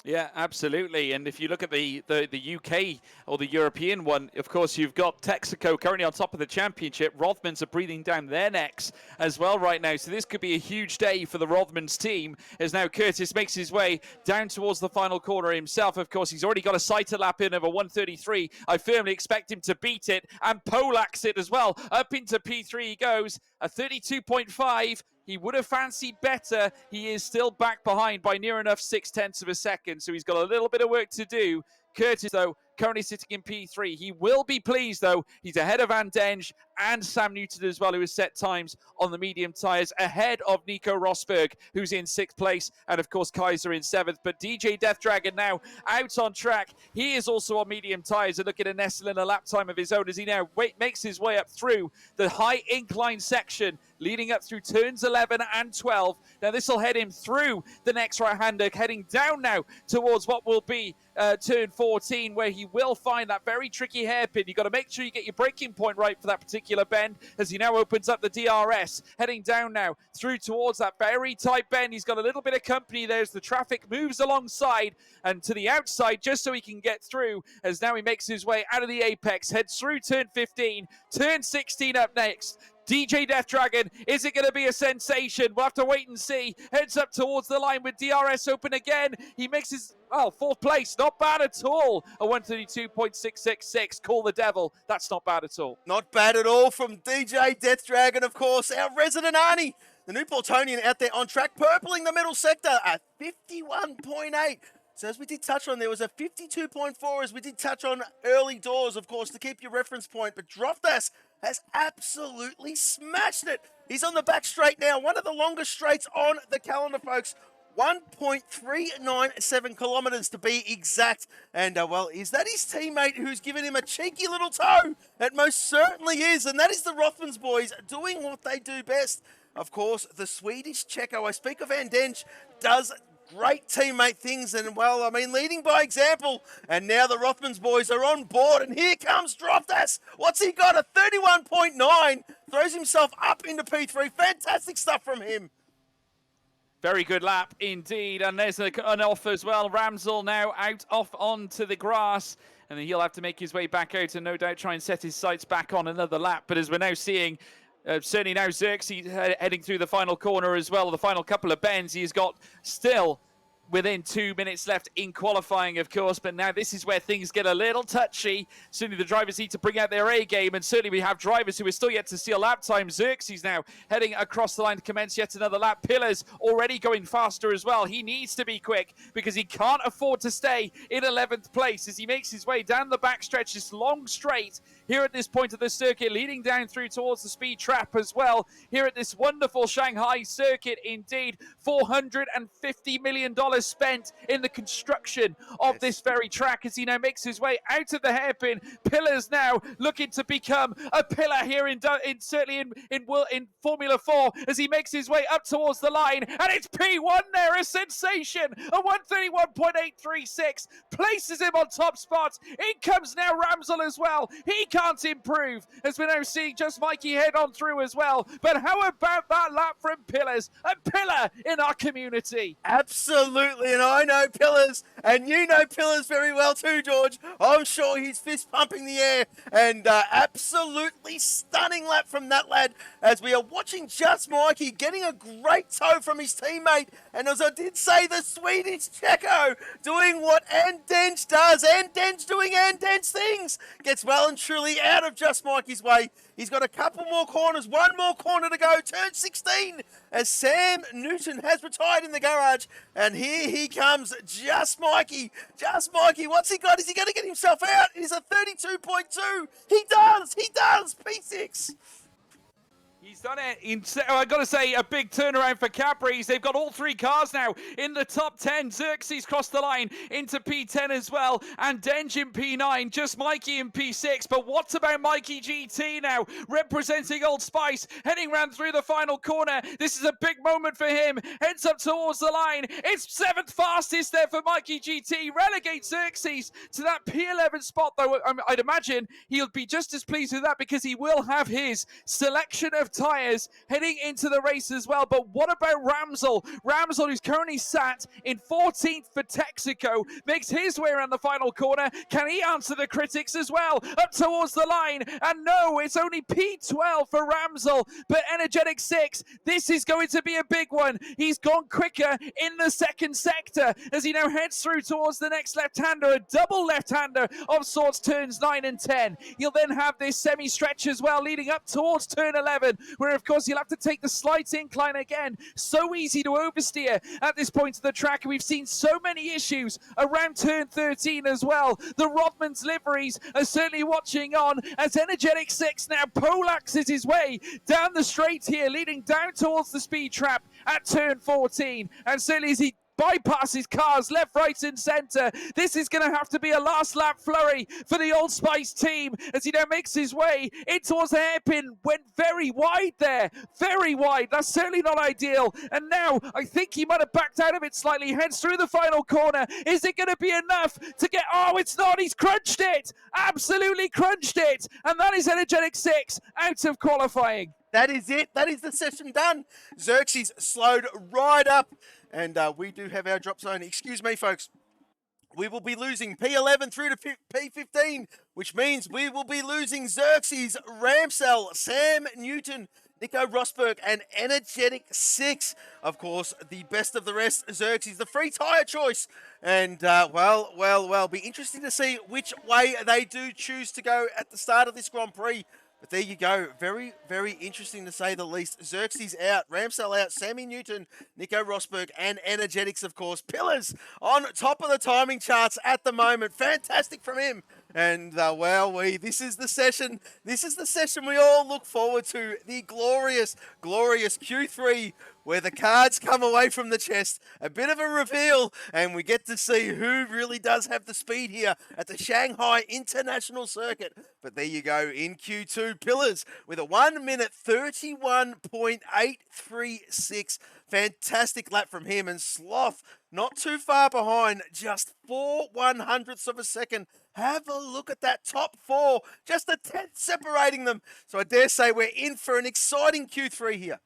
Yeah, absolutely. And if you look at the UK or the European one, of course, you've got Texaco currently on top of the championship. Rothmans are breathing down their necks as well right now. So this could be a huge day for the Rothmans team as now Curtis makes his way down towards the final corner himself. Of course, he's already got a sighter lap in of a 133. I firmly expect him to beat it and poleaxe it as well. Up into P3 he goes, a 32.5. He would have fancied better. He is still back behind by near enough 0.6 of a second. So he's got a little bit of work to do. Curtis, though, currently sitting in P3. He will be pleased, though. He's ahead of Van Denge and Sam Newton as well, who has set times on the medium tyres, ahead of Nico Rosberg, who's in 6th place, and, of course, Kaiser in 7th. But DJ Death Dragon now out on track. He is also on medium tyres and looking to nestle in a lap time of his own as he now makes his way up through the high incline section, leading up through turns 11 and 12. Now, this will head him through the next right-hander, heading down now towards what will be turn 14, where he will find that very tricky hairpin. You've got to make sure you get your braking point right for that particular bend as he now opens up the DRS, heading down now through towards that very tight bend. He's got a little bit of company there as the traffic moves alongside and to the outside just so he can get through, as now he makes his way out of the apex, heads through turn 15, turn 16 up next. DJ Death Dragon, is it going to be a sensation? We'll have to wait and see. Heads up towards the line with DRS open again. He makes his, 4th place. Not bad at all. A 132.666. Call the devil. That's not bad at all. Not bad at all from DJ Death Dragon, of course. Our resident Arnie. The new Portonian out there on track, purpling the middle sector at 51.8. So as we did touch on, there was a 52.4 as we did touch on early doors, of course, to keep your reference point. But Droftas has absolutely smashed it. He's on the back straight now, one of the longest straights on the calendar, folks. 1.397 kilometers to be exact. And, well, is that his teammate who's given him a cheeky little toe? It most certainly is. And that is the Rothmans boys doing what they do best. Of course, the Swedish Checo, I speak of Van Dench, does great teammate things. And, well, I mean, leading by example. And now the Rothmans boys are on board. And here comes Droftas. What's he got? A 31.9. Throws himself up into P3. Fantastic stuff from him. Very good lap indeed, and there's an off as well. Ramsel now out off onto the grass, and then he'll have to make his way back out and no doubt try and set his sights back on another lap. But as we're now seeing, certainly now Xerxes heading through the final corner as well, the final couple of bends, he's got still within 2 minutes left in qualifying, of course, but now this is where things get a little touchy. Certainly the drivers need to bring out their A game, and certainly we have drivers who are still yet to steal lap time. Xerxes now heading across the line to commence yet another lap. Pillars already going faster as well. He needs to be quick because he can't afford to stay in 11th place as he makes his way down the backstretch, this long straight here at this point of the circuit, leading down through towards the speed trap as well. Here at this wonderful Shanghai circuit, indeed, $450 million spent in the construction of this very track as he now makes his way out of the hairpin. Pillars now looking to become a pillar here in Formula 4 as he makes his way up towards the line, and it's P1 there, a sensation, a 131.836 places him on top spot. In comes now Ramsel as well. He can't improve as we're now seeing just Mikey head on through as well. But how about that lap from Pillars, a pillar in our community? Absolutely. And I know Pillars, and you know Pillars very well too, George. I'm sure he's fist pumping the air, and absolutely stunning lap from that lad as we are watching Just Mikey getting a great toe from his teammate. And as I did say, the Swedish Checo doing what Dench does. Dench doing Dench things. Gets well and truly out of Just Mikey's way. He's got a couple more corners, one more corner to go, turn 16, as Sam Newton has retired in the garage. And here he comes, Just Mikey. Just Mikey, what's he got? Is he going to get himself out? It is a 32.2. He does, P6. He's done it. I've got to say, a big turnaround for Capri's. They've got all three cars now in the top 10. Xerxes crossed the line into P10 as well. And Dench in P9. Just Mikey in P6. But what about Mikey GT now? Representing Old Spice. Heading round through the final corner. This is a big moment for him. Heads up towards the line. It's 7th fastest there for Mikey GT. Relegates Xerxes to that P11 spot, though. I'd imagine he'll be just as pleased with that because he will have his selection of tyres heading into the race as well. But what about Ramsel? Ramsel, who's currently sat in 14th for Texaco, makes his way around the final corner. Can he answer the critics as well? Up towards the line, and no, it's only P12 for Ramsel, but Energetic 6, this is going to be a big one. He's gone quicker in the second sector as he now heads through towards the next left-hander, a double left-hander of sorts, turns 9 and 10. He'll then have this semi-stretch as well, leading up towards turn 11, where of course you'll have to take the slight incline again. So easy to oversteer at this point of the track. We've seen so many issues around turn 13 as well. The Rodman's liveries are certainly watching on as Energetic 6 now poleaxes his way down the straight here, leading down towards the speed trap at turn 14. And certainly as he bypasses cars left, right and centre. This is going to have to be a last lap flurry for the Old Spice team as he now makes his way in towards the hairpin. Went very wide there, very wide. That's certainly not ideal. And now I think he might have backed out of it slightly. Heads through the final corner. Is it going to be enough to get... Oh, it's not. He's crunched it. Absolutely crunched it. And that is Energetic 6 out of qualifying. That is it. That is the session done. Xerxes slowed right up. And we do have our drop zone. Excuse me, folks. We will be losing P11 through to P15, which means we will be losing Xerxes, Ramsel, Sam Newton, Nico Rosberg, and Energetic 6. Of course, the best of the rest, Xerxes, the free tyre choice. And, well, be interesting to see which way they do choose to go at the start of this Grand Prix. But there you go. Very, very interesting to say the least. Xerxes out, Ramsell out, Sammy Newton, Nico Rosberg, and Energetics, of course. Pillars on top of the timing charts at the moment. Fantastic from him. And this is the session. This is the session we all look forward to. The glorious, glorious Q3, where the cards come away from the chest. A bit of a reveal, and we get to see who really does have the speed here at the Shanghai International Circuit. But there you go, in Q2, Pillars with a 1 minute 31.836. Fantastic lap from him, and Sloth not too far behind, just 4/100ths of a second. Have a look at that top four, just a tenth separating them. So I dare say we're in for an exciting Q3 here.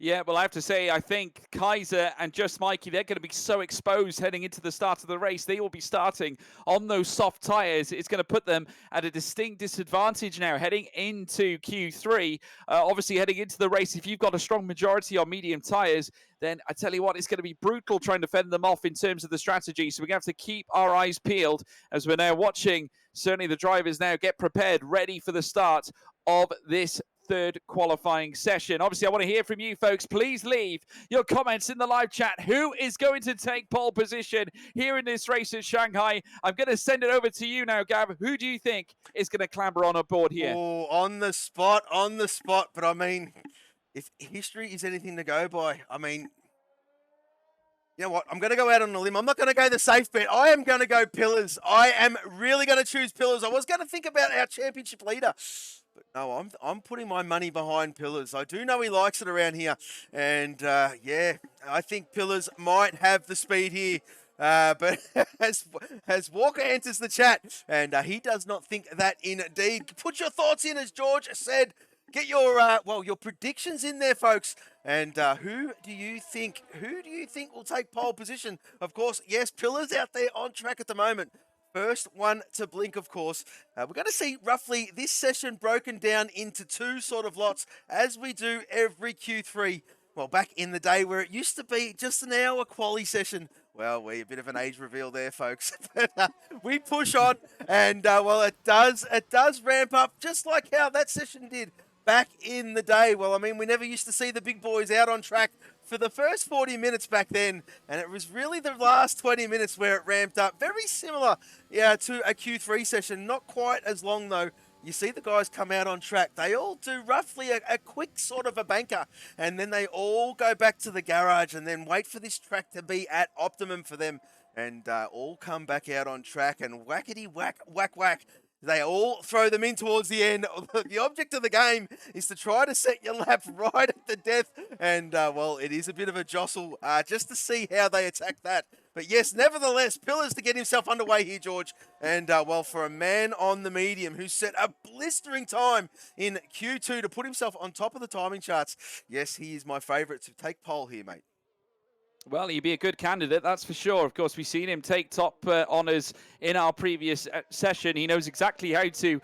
Yeah, well, I have to say, I think Kaiser and Just Mikey, they're going to be so exposed heading into the start of the race. They will be starting on those soft tyres. It's going to put them at a distinct disadvantage now heading into Q3. Obviously, heading into the race, if you've got a strong majority on medium tyres, then I tell you what, it's going to be brutal trying to fend them off in terms of the strategy. So we're going to have to keep our eyes peeled as we're now watching, certainly the drivers now get prepared, ready for the start of this third qualifying session. Obviously, I want to hear from you folks. Please leave your comments in the live chat. Who is going to take pole position here in this race at Shanghai? I'm going to send it over to you now, Gav. Who do you think is going to clamber on board here? Oh, on the spot. But I mean, if history is anything to go by, I mean, you know what? I'm going to go out on a limb. I'm not going to go the safe bet. I am going to go Pillars. I am really going to choose Pillars. I was going to think about our championship leader, but no, I'm putting my money behind Pillars. I do know he likes it around here. And, yeah, I think Pillars might have the speed here. But as Walker enters the chat, and he does not think that indeed. Put your thoughts in, as George said. Get your your predictions in there, folks. And who do you think will take pole position? Of course, yes, Pillars out there on track at the moment. First one to blink, of course. We're going to see roughly this session broken down into two sort of lots, as we do every Q3. Well, back in the day where it used to be just an hour quali session. Well, we're a bit of an age reveal there, folks. But we push on, and it does ramp up just like how that session did back in the day. Well, I mean, we never used to see the big boys out on track for the first 40 minutes back then, and it was really the last 20 minutes where it ramped up. Very similar, to a Q3 session. Not quite as long, though. You see the guys come out on track. They all do roughly a quick sort of a banker, and then they all go back to the garage and then wait for this track to be at optimum for them, and all come back out on track, and whackety whack, whack, whack. They all throw them in towards the end. The object of the game is to try to set your lap right at the death. And, it is a bit of a jostle just to see how they attack that. But yes, nevertheless, Pillars to get himself underway here, George. And, for a man on the medium who set a blistering time in Q2 to put himself on top of the timing charts, yes, he is my favourite to take pole here, mate. Well, he'd be a good candidate, that's for sure. Of course, we've seen him take top honours in our previous session. He knows exactly how to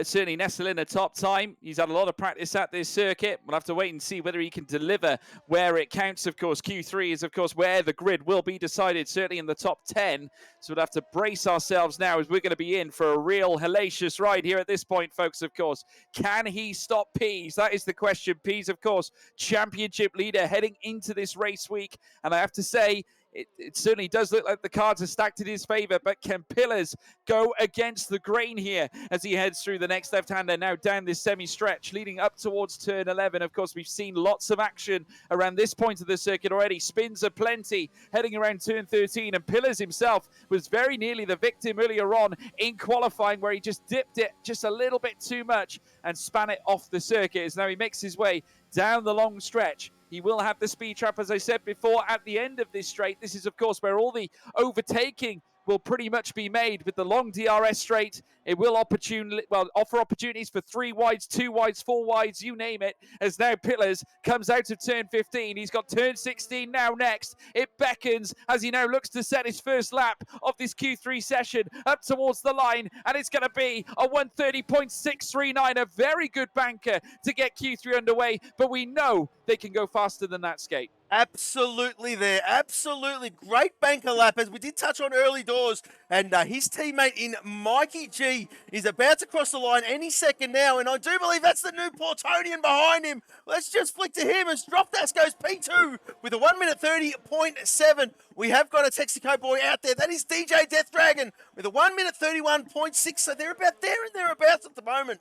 certainly nestle in a top time. He's had a lot of practice at this circuit. We'll have to wait and see whether he can deliver where it counts. Of course, Q3 is, of course, where the grid will be decided, certainly in the top 10. So we'll have to brace ourselves now as we're going to be in for a real hellacious ride here at this point, folks, of course. Can he stop Pease? That is the question. Pease, of course, championship leader heading into this race week. And I have to say, it certainly does look like the cards are stacked in his favour, but can Pillars go against the grain here as he heads through the next left-hander now down this semi-stretch leading up towards turn 11? Of course, we've seen lots of action around this point of the circuit already. Spins are plenty heading around turn 13, and Pillars himself was very nearly the victim earlier on in qualifying where he just dipped it just a little bit too much and span it off the circuit as now he makes his way down the long stretch. He will have the speed trap, as I said before, at the end of this straight. This is, of course, where all the overtaking will pretty much be made with the long DRS straight. It will offer opportunities for 3 wides, 2 wides, 4 wides, you name it, as now Pillars comes out of turn 15. He's got turn 16 now next. It beckons as he now looks to set his first lap of this Q3 session up towards the line, and it's going to be a 1:30.639, a very good banker to get Q3 underway, but we know they can go faster than that, Skate. Absolutely there. Absolutely. Great banker lap, as we did touch on early doors. And his teammate in Mikey G is about to cross the line any second now. And I do believe that's the new Portonian behind him. Let's just flick to him as Dropdash goes P2 with a 1 minute 30.7. We have got a Texaco boy out there. That is DJ Death Dragon with a 1 minute 31.6. So they're about there and thereabouts at the moment.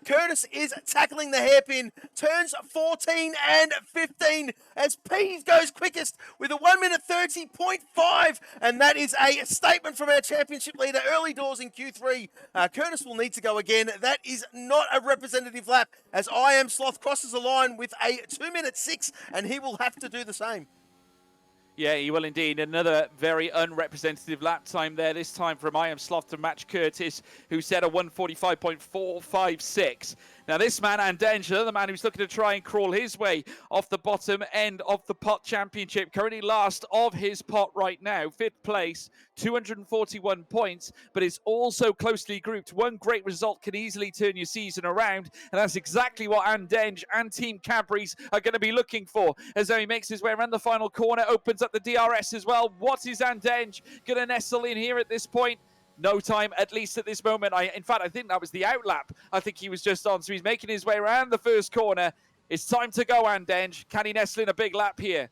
Curtis is tackling the hairpin. Turns 14 and 15 as Pease goes quickest with a 1 minute 30.5. And that is a statement from our championship leader early doors in Q3. Curtis will need to go again. That is not a representative lap as I Am Sloth crosses the line with a 2 minute 6, and he will have to do the same. Yeah, he will indeed. Another very unrepresentative lap time there, this time from I Am Sloth to match Curtis, who set a 1:45.456. Now, this man, Andenge, another man who's looking to try and crawl his way off the bottom end of the pot championship, currently last of his pot right now, 5th place, 241 points, but is also closely grouped. One great result can easily turn your season around, and that's exactly what Andenge and Team Cadbury's are going to be looking for. As he makes his way around the final corner, opens up the DRS as well. What is Andenge going to nestle in here at this point? No time, at least at this moment. In fact, I think that was the outlap I think he was just on. So he's making his way around the first corner. It's time to go, Andenge. Can he nestle in a big lap here?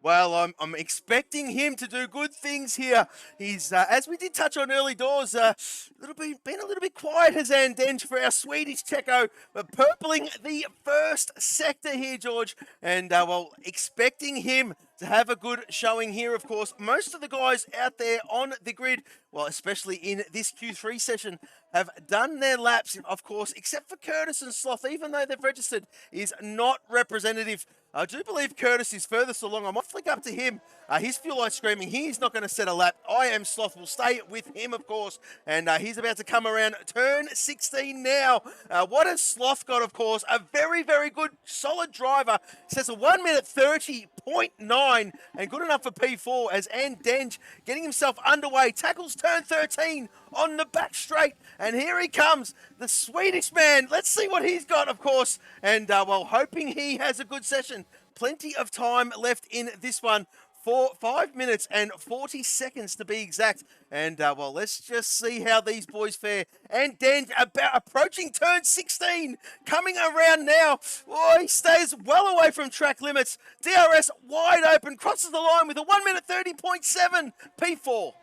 Well, I'm expecting him to do good things here. He's, as we did touch on early doors, been a little bit quiet has Andenge for our Swedish Checo, but purpling the first sector here, George. And, well, expecting him to have a good showing here, of course. Most of the guys out there on the grid, well, especially in this Q3 session, have done their laps, of course, except for Curtis and Sloth, even though they've registered, is not representative. I do believe Curtis is furthest along. I might flick up to him. His fuel light screaming. He's not going to set a lap. I Am Sloth will stay with him, of course. And he's about to come around turn 16 now. What has Sloth got, of course? A very, very good, solid driver. Says a 1 minute 30.9 and good enough for P4 as Andenge getting himself underway. Tackles turn 13 on the back straight. And here he comes, the Swedish man. Let's see what he's got, of course. And, well, hoping he has a good session. Plenty of time left in this one. For 5 minutes and 40 seconds to be exact. And, well, let's just see how these boys fare. And Dan about approaching turn 16, coming around now. Oh, he stays well away from track limits. DRS wide open, crosses the line with a 1 minute 30.7 P4.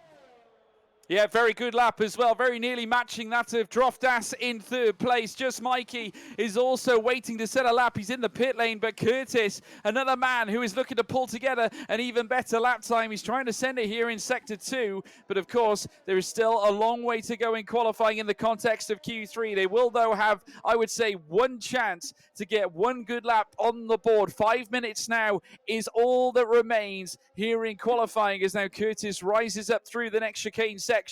Yeah, very good lap as well. Very nearly matching that of Drofdas in 3rd place. Just Mikey is also waiting to set a lap. He's in the pit lane, but Curtis, another man who is looking to pull together an even better lap time. He's trying to send it here in Sector 2, but of course, there is still a long way to go in qualifying in the context of Q3. They will, though, have, I would say, one chance to get one good lap on the board. 5 minutes now is all that remains here in qualifying as now Curtis rises up through the next chicane section.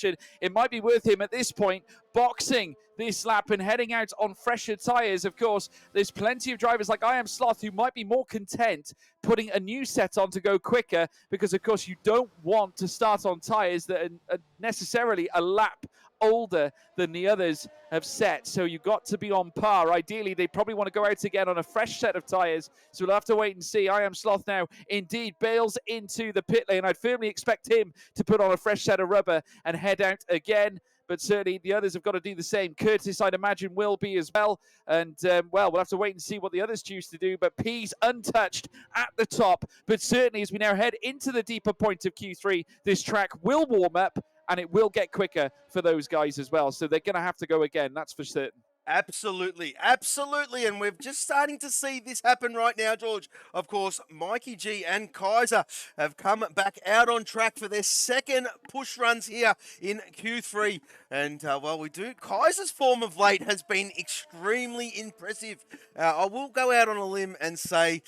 It might be worth him at this point boxing this lap and heading out on fresher tyres. Of course, there's plenty of drivers like I Am Sloth who might be more content putting a new set on to go quicker because, of course, you don't want to start on tyres that are necessarily a lap older than the others have set. So you've got to be on par. Ideally, they probably want to go out again on a fresh set of tyres. So we'll have to wait and see. I Am Sloth now indeed bails into the pit lane. I'd firmly expect him to put on a fresh set of rubber and head out again. But certainly the others have got to do the same. Curtis, I'd imagine, will be as well. And, well, we'll have to wait and see what the others choose to do. But P's untouched at the top. But certainly as we now head into the deeper point of Q3, this track will warm up and it will get quicker for those guys as well. So they're going to have to go again, that's for certain. Absolutely, absolutely. And we're just starting to see this happen right now, George. Of course, Mikey G and Kaiser have come back out on track for their second push runs here in Q3. And, well, Kaiser's form of late has been extremely impressive. I will go out on a limb and say,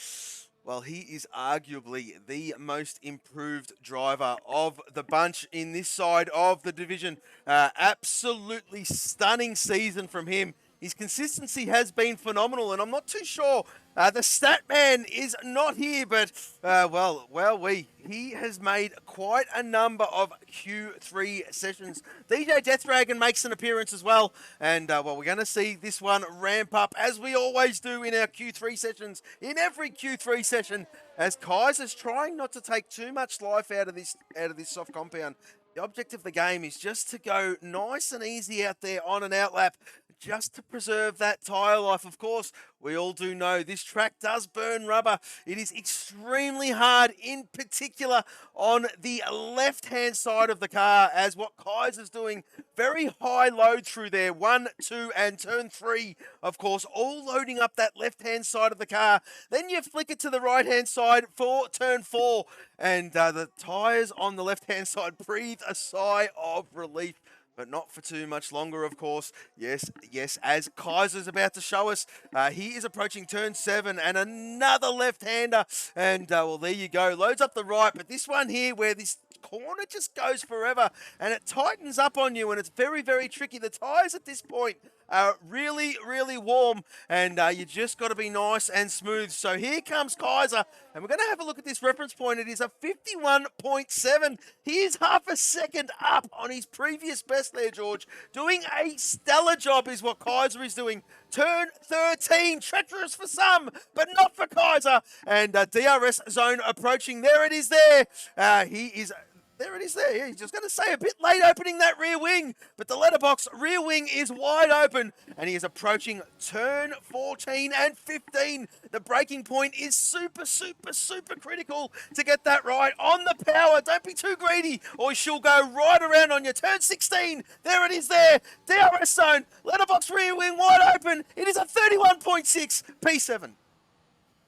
well, he is arguably the most improved driver of the bunch in this side of the division. Absolutely stunning season from him. his consistency has been phenomenal, and I'm not too sure. The stat man is not here, but he has made quite a number of Q3 sessions. DJ Death Dragon makes an appearance as well, and we're going to see this one ramp up as we always do in our Q3 sessions, in every Q3 session, as Kaiser's trying not to take too much life out of this soft compound. The object of the game is just to go nice and easy out there on an outlap, just to preserve that tyre life. Of course, we all do know this track does burn rubber. It is extremely hard, in particular on the left-hand side of the car, as what Kaiser's doing. Very high load through there, 1, 2, and turn 3, of course, all loading up that left-hand side of the car. Then you flick it to the right-hand side for turn 4, and the tyres on the left-hand side breathe a sigh of relief. But not for too much longer, of course. Yes, as Kaiser's about to show us, he is approaching turn 7 and another left-hander. And, well, there you go. Loads up the right, but this one here where this corner just goes forever and it tightens up on you, and it's very, very tricky. The tyres at this point are really, really warm, and you just got to be nice and smooth. So here comes Kaiser, and we're going to have a look at this reference point. It is a 51.7. He is half a second up on his previous best there, George. Doing a stellar job is what Kaiser is doing. Turn 13, treacherous for some, but not for Kaiser. And DRS zone approaching. There it is there. There it is there. Yeah, he's just going to say a bit late opening that rear wing, but the letterbox rear wing is wide open, and he is approaching turn 14 and 15. The braking point is super, super, super critical to get that right on the power. Don't be too greedy, or she'll go right around on you. Turn 16. There it is there. DRS zone. Letterbox rear wing wide open. It is a 31.6 P7.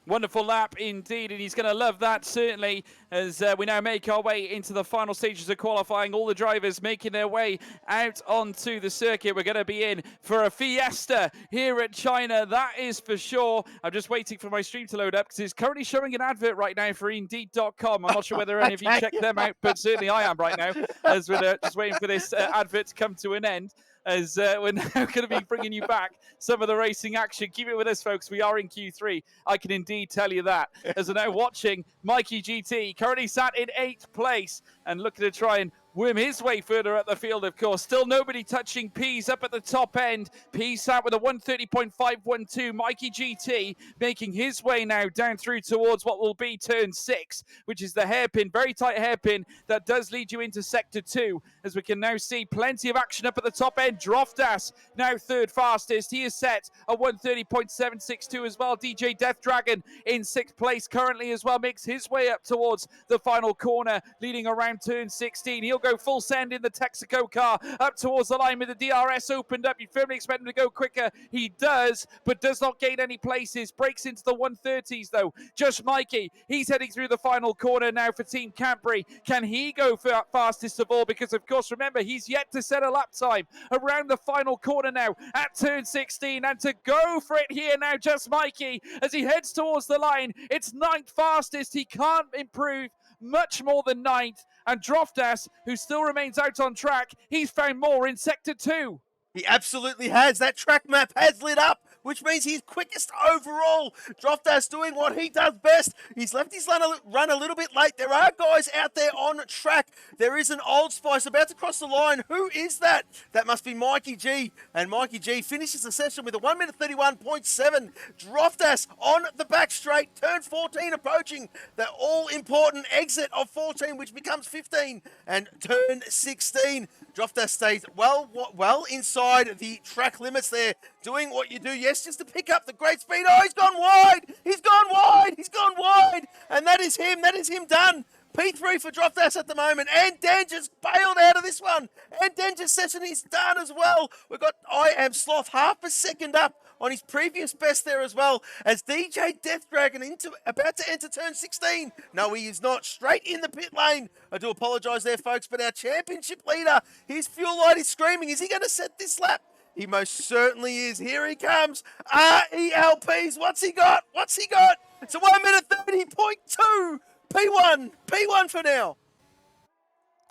Wonderful lap indeed, and he's going to love that, certainly, as we now make our way into the final stages of qualifying. All the drivers making their way out onto the circuit. We're going to be in for a fiesta here at China, that is for sure. I'm just waiting for my stream to load up, because it's currently showing an advert right now for Indeed.com. I'm not sure whether any of you checked them out, but certainly I am right now, as we're just waiting for this advert to come to an end, as we're now going to be bringing you back some of the racing action. Keep it with us, folks. We are in Q3. I can indeed tell you that. As we're now watching Mikey GT, currently sat in 8th place and looking to try and worm his way further up the field, of course. Still nobody touching P's up at the top end. P sat with a 130.512. Mikey GT making his way now down through towards what will be turn 6, which is the hairpin, very tight hairpin that does lead you into sector 2, as we can now see plenty of action up at the top end. Droftas now 3rd fastest. He is set a 130.762 as well. DJ Death Dragon in 6th place currently as well, makes his way up towards the final corner, leading around turn 16. He'll go full send in the Texaco car up towards the line with the DRS opened up. You'd firmly expect him to go quicker. He does, but does not gain any places. Breaks into the 130s though. Just Mikey, he's heading through the final corner now for Team Cadbury. Can he go for fastest of all? Because of course, remember, he's yet to set a lap time around the final corner now at turn 16, and to go for it here now, Just Mikey, as he heads towards the line. It's 9th fastest. He can't improve much more than 9th. And Droftas, who still remains out on track, he's found more in sector 2. He absolutely has. That track map has lit up, which means he's quickest overall. Droftas doing what he does best. He's left his run a little bit late. There are guys out there on track. There is an Old Spice about to cross the line. Who is that? That must be Mikey G. And Mikey G finishes the session with a 1 minute 31.7. Droftas on the back straight. Turn 14 approaching. The all-important exit of 14, which becomes 15. And turn 16. Droftas stays well inside the track limits there, doing what you do, yes, just to pick up the great speed. Oh, he's gone wide! He's gone wide! He's gone wide! And that is him done. P3 for Droftas at the moment, and Danger's bailed out of this one. And Danger's session is done as well. We've got I Am Sloth half a second up on his previous best there as well, as DJ Death Dragon about to enter turn 16. No, he is not. Straight in the pit lane. I do apologise there, folks, but our championship leader, his fuel light is screaming. Is he going to set this lap? He most certainly is. Here he comes. RELPs. What's he got? What's he got? It's a 1 minute 30.2. P1 for now.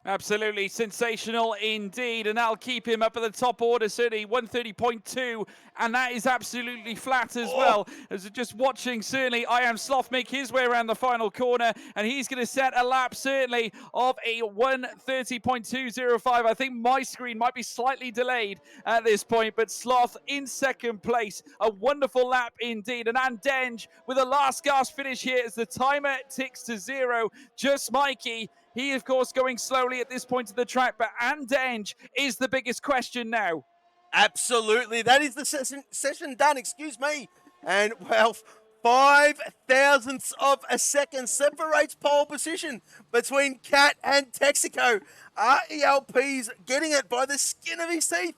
Absolutely sensational indeed, and that'll keep him up at the top order, certainly 130.2, and that is absolutely flat as well. As just watching, certainly, I Am Sloth make his way around the final corner, and he's going to set a lap, certainly, of a 130.205. I think my screen might be slightly delayed at this point, but Sloth in second place. A wonderful lap indeed, and Andenge with a last gasp finish here as the timer ticks to 0. Just Mikey. He, of course, going slowly at this point of the track, but Andenge is the biggest question now. Absolutely. That is the session done, excuse me. And, well, 5 thousandths of a second separates pole position between Cat and Texaco. RELP's getting it by the skin of his teeth.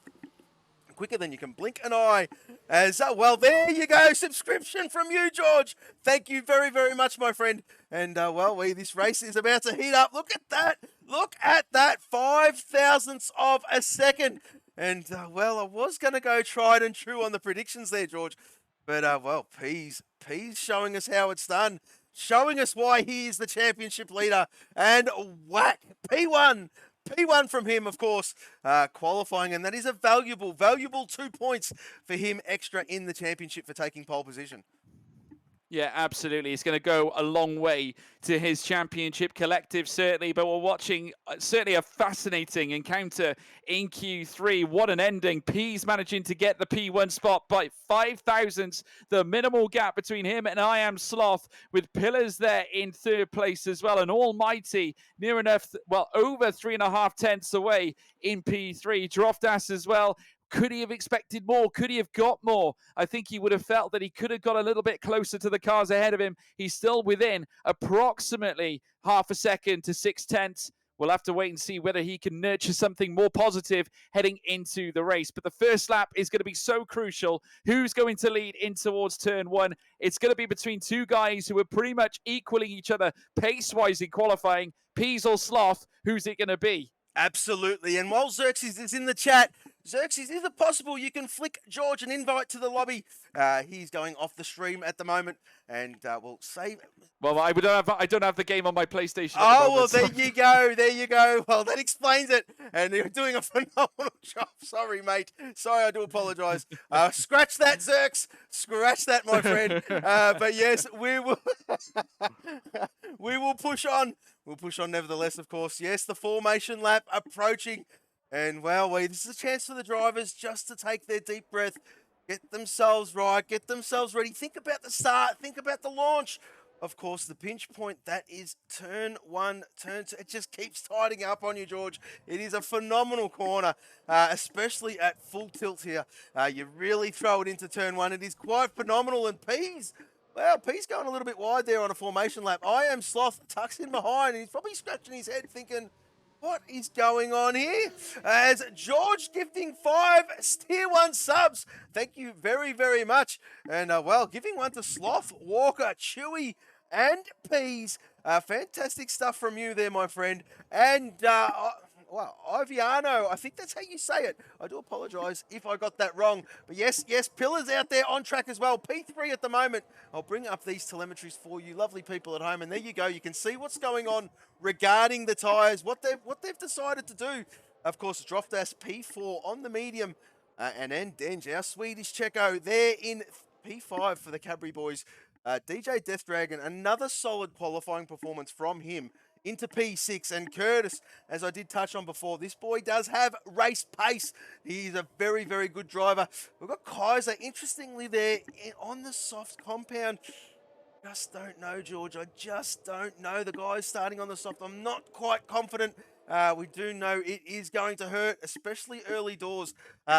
Quicker than you can blink an eye. As well, there you go. Subscription from you, George. Thank you very, very much, my friend. And well, this race is about to heat up. Look at that. Look at that. 5 thousandths of a second. And well, I was going to go tried and true on the predictions there, George. But well, P's showing us how it's done. Showing us why he is the championship leader. And whack. P1 from him, of course, qualifying, and that is a valuable 2 points for him extra in the championship for taking pole position. Yeah, absolutely. It's going to go a long way to his championship collective, certainly. But we're watching certainly a fascinating encounter in Q3. What an ending. P's managing to get the P1 spot by 5 thousandths. The minimal gap between him and I Am Sloth, with Pillars there in third place as well. And Almighty near enough, well, over 3.5 tenths away in P3. Droftas as well. Could he have expected more? Could he have got more? I think he would have felt that he could have got a little bit closer to the cars ahead of him. He's still within approximately half a second to 6 tenths. We'll have to wait and see whether he can nurture something more positive heading into the race. But the first lap is going to be so crucial. Who's going to lead in towards turn 1? It's going to be between two guys who are pretty much equaling each other pace-wise in qualifying. Peas or Sloth, who's it going to be? Absolutely. And while Xerxes is in the chat, Xerxes, is it possible you can flick George an invite to the lobby? He's going off the stream at the moment, and we'll save. Well, I don't have the game on my PlayStation. Well, there you go. Well, that explains it. And you're doing a phenomenal job. Sorry, mate. Sorry, I do apologise. Scratch that, Xerx. Scratch that, my friend. But yes, we will. We will push on. We'll push on nevertheless, of course. Yes, the formation lap approaching. And, well, this is a chance for the drivers just to take their deep breath, get themselves right, get themselves ready. Think about the start. Think about the launch. Of course, the pinch point, that is turn 1, turn 2. It just keeps tightening up on you, George. It is a phenomenal corner, especially at full tilt here. You really throw it into turn 1. It is quite phenomenal. And P's going a little bit wide there on a formation lap. I Am Sloth tucks in behind, and he's probably scratching his head thinking, what is going on here? As George gifting 5 tier 1 subs. Thank you very, very much. And, well, giving one to Sloth, Walker, Chewy, and Peas. Fantastic stuff from you there, my friend. And, well, Iviano, I think that's how you say it. I do apologise if I got that wrong. But yes, Pillars out there on track as well. P3 at the moment. I'll bring up these telemetries for you, lovely people at home. And there you go. You can see what's going on regarding the tyres, what they've decided to do. Of course, Droftas P4 on the medium. And Denge, our Swedish Checo, there in P5 for the Cadbury boys. DJ Death Dragon, another solid qualifying performance from him into P6. And Curtis, as I did touch on before, this boy does have race pace. He's a very, very good driver. We've got Kaiser, interestingly, there on the soft compound. Just don't know, George. I just don't know. The guy's starting on the soft. I'm not quite confident. We do know it is going to hurt, especially early doors.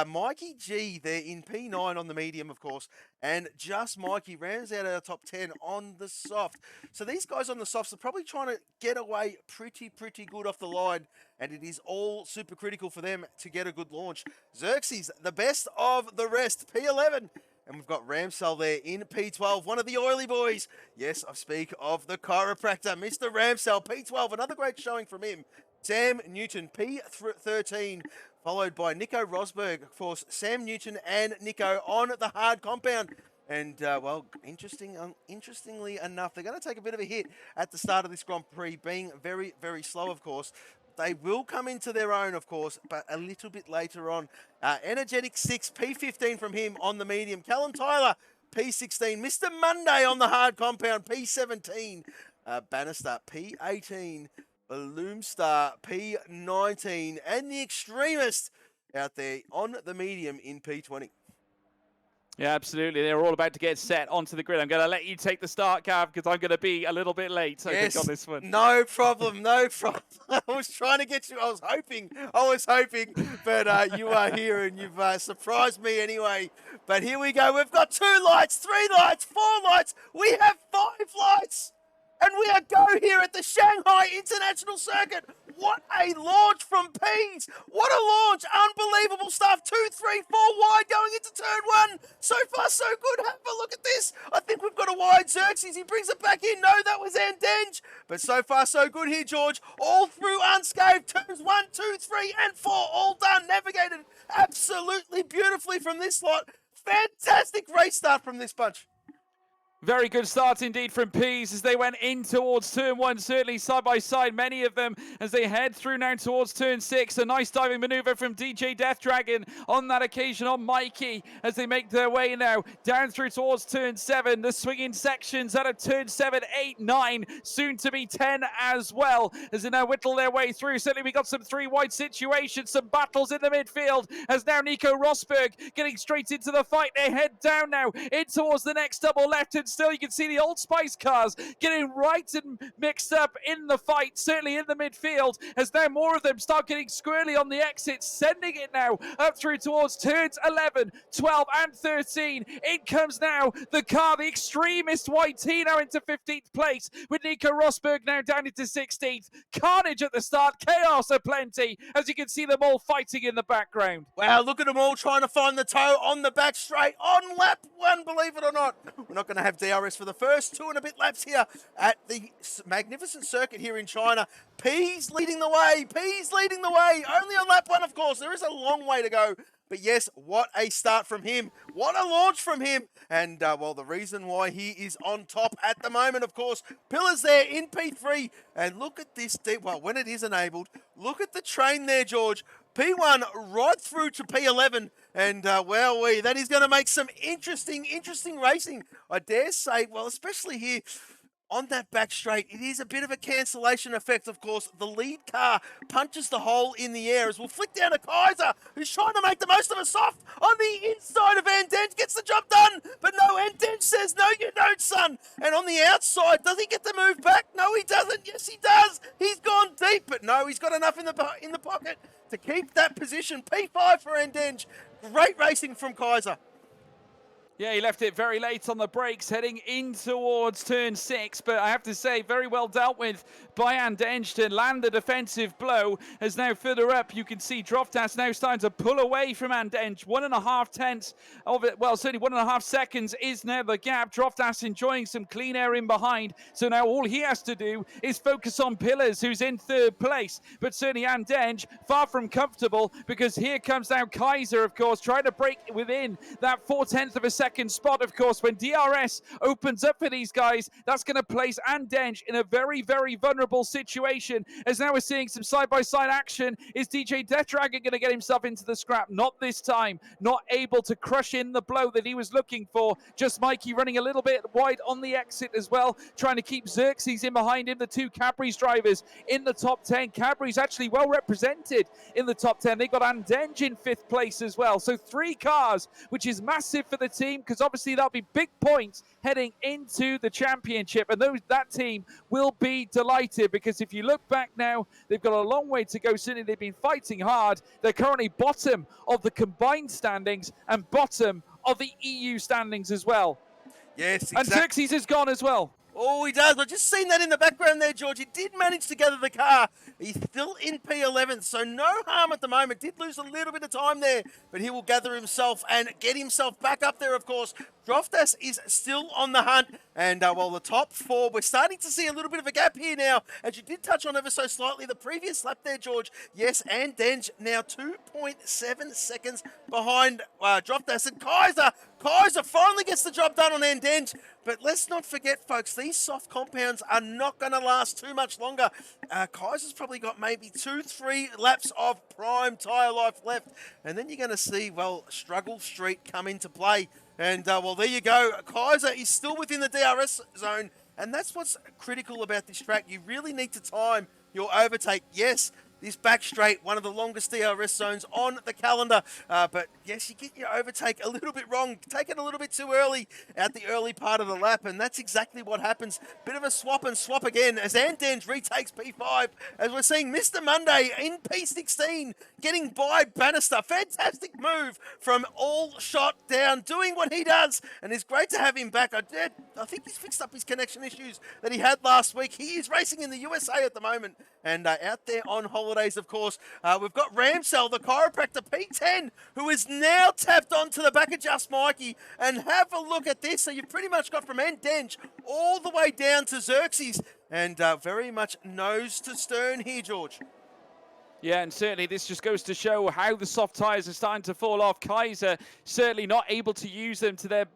Mikey G there in P9 on the medium, of course. And Just Mikey rounds out our top 10 on the soft. So these guys on the softs are probably trying to get away pretty good off the line. And it is all super critical for them to get a good launch. Xerxes, the best of the rest, P11. And we've got Ramsell there in P12, one of the oily boys. Yes, I speak of the chiropractor, Mr. Ramsell, P12. Another great showing from him. Sam Newton, P13, followed by Nico Rosberg. Of course, Sam Newton and Nico on the hard compound. And, well, interestingly enough, they're going to take a bit of a hit at the start of this Grand Prix, being very, very slow, of course. They will come into their own, of course, but a little bit later on. Energetic 6, P15 from him on the medium. Callum Tyler, P16. Mr. Monday on the hard compound, P17. Bannister, P18. Loomstar, P19. And the Extremist out there on the medium in P20. Yeah, absolutely. They're all about to get set onto the grid. I'm going to let you take the start, Gav, because I'm going to be a little bit late, I think, on this one. No problem, no problem. I was trying to get you. I was hoping, but you are here and you've surprised me anyway. But here we go. We've got 2 lights, 3 lights, 4 lights. We have 5 lights. And we are go here at the Shanghai International Circuit. What a launch from Peas. What a launch. Unbelievable stuff. 2, 3, 4 wide going into turn 1. So far, so good. Have a look at this. I think we've got a wide Xerxes. He brings it back in. No, that was Andenge. But so far, so good here, George. All through unscathed. Turns 1, 2, 3, and 4. All done. Navigated absolutely beautifully from this slot. Fantastic race start from this bunch. Very good start indeed from Peas as they went in towards turn 1, certainly side by side, many of them as they head through now towards turn 6. A nice diving maneuver from DJ Death Dragon on that occasion on Mikey as they make their way now down through towards turn 7. The swinging sections out of turn 7, 8, 9, soon to be 10 as well as they now whittle their way through. Certainly we got some 3 wide situations, some battles in the midfield as now Nico Rosberg getting straight into the fight. They head down now in towards the next double left, and still you can see the Old Spice cars getting right and mixed up in the fight, certainly in the midfield, as now more of them start getting squirrely on the exits, sending it now up through towards turns 11, 12 and 13. In comes now the car, the Extremist YT now into 15th place with Nico Rosberg now down into 16th. Carnage at the start, chaos aplenty as you can see them all fighting in the background. Wow, look at them all trying to find the toe on the back straight on lap 1, believe it or not. We're not going to have DRS for the first 2 and a bit laps here at the magnificent circuit here in China. Peas leading the way. Peas leading the way. Only on lap 1, of course. There is a long way to go. But yes, what a start from him. What a launch from him. And, well, the reason why he is on top at the moment, of course, Pillars there in P3. And look at this deep. Well, when it is enabled, look at the train there, George. P1 right through to P11. And, well, that is going to make some interesting racing. I dare say, well, especially here on that back straight, it is a bit of a cancellation effect, of course. The lead car punches the hole in the air as we'll flick down to Kaiser, who's trying to make the most of a soft on the inside of Andenge. Gets the job done, but no, Andenge says, no, you don't, son. And on the outside, does he get the move back? No, he doesn't. Yes, he does. He's gone deep, but no, he's got enough in the pocket to keep that position. P5 for Andenge. Great racing from Kaiser. Yeah, he left it very late on the brakes, heading in towards turn 6. But I have to say, very well dealt with by Andenge to land the defensive blow. As now further up, you can see Droftas now starting to pull away from Andenge. 1.5 tenths of it, well, certainly 1.5 seconds is now the gap. Droftas enjoying some clean air in behind. So now all he has to do is focus on Pillars, who's in 3rd place. But certainly Andenge, far from comfortable, because here comes now Kaiser, of course, trying to break within that 4/10 of a second spot. Of course, when DRS opens up for these guys, that's going to place Andenge in a very, very vulnerable situation. As now we're seeing some side-by-side action. Is DJ Death Dragon going to get himself into the scrap? Not this time. Not able to crush in the blow that he was looking for. Just Mikey running a little bit wide on the exit as well, trying to keep Xerxes in behind him. The 2 Cadbury's drivers in the top 10. Cadbury's actually well represented in the top 10. They got Andenge in 5th place as well. So 3 cars, which is massive for the team, because obviously that'll be big points heading into the championship, and that team will be delighted, because if you look back now, they've got a long way to go. Certainly they've been fighting hard. They're currently bottom of the combined standings and bottom of the EU standings as well. Yes, exactly. And Xerxes is gone as well. Oh, he does. I've just seen that in the background there, George. He did manage to gather the car. He's still in P11, so no harm at the moment. Did lose a little bit of time there, but he will gather himself and get himself back up there, of course. Droftas is still on the hunt, and well, the top 4, we're starting to see a little bit of a gap here now, as you did touch on ever so slightly the previous lap there, George. Yes, and Andenge now 2.7 seconds behind Droftas, and Kaiser finally gets the job done on Andenge. But let's not forget, folks, these soft compounds are not going to last too much longer. Kaiser's probably got maybe 2-3 laps of prime tyre life left. And then you're going to see, well, Struggle Street come into play. And, well, there you go. Kaiser is still within the DRS zone. And that's what's critical about this track. You really need to time your overtake. Yes, this back straight, one of the longest DRS zones on the calendar. But yes, you get your overtake a little bit wrong. Take it a little bit too early at the early part of the lap, and that's exactly what happens. Bit of a swap and swap again as Andenge retakes P5, as we're seeing Mr. Monday in P16 getting by Bannister. Fantastic move from all shot down, doing what he does, and it's great to have him back. I think he's fixed up his connection issues that he had last week. He is racing in the USA at the moment, and out there on holidays, of course. We've got Ramsell, the chiropractor, P10, who is now tapped onto the back of Just Mikey. And have a look at this. So you've pretty much got from Andenge all the way down to Xerxes. And very much nose to stern here, George. Yeah, and certainly this just goes to show how the soft tyres are starting to fall off. Kaiser certainly not able to use them to their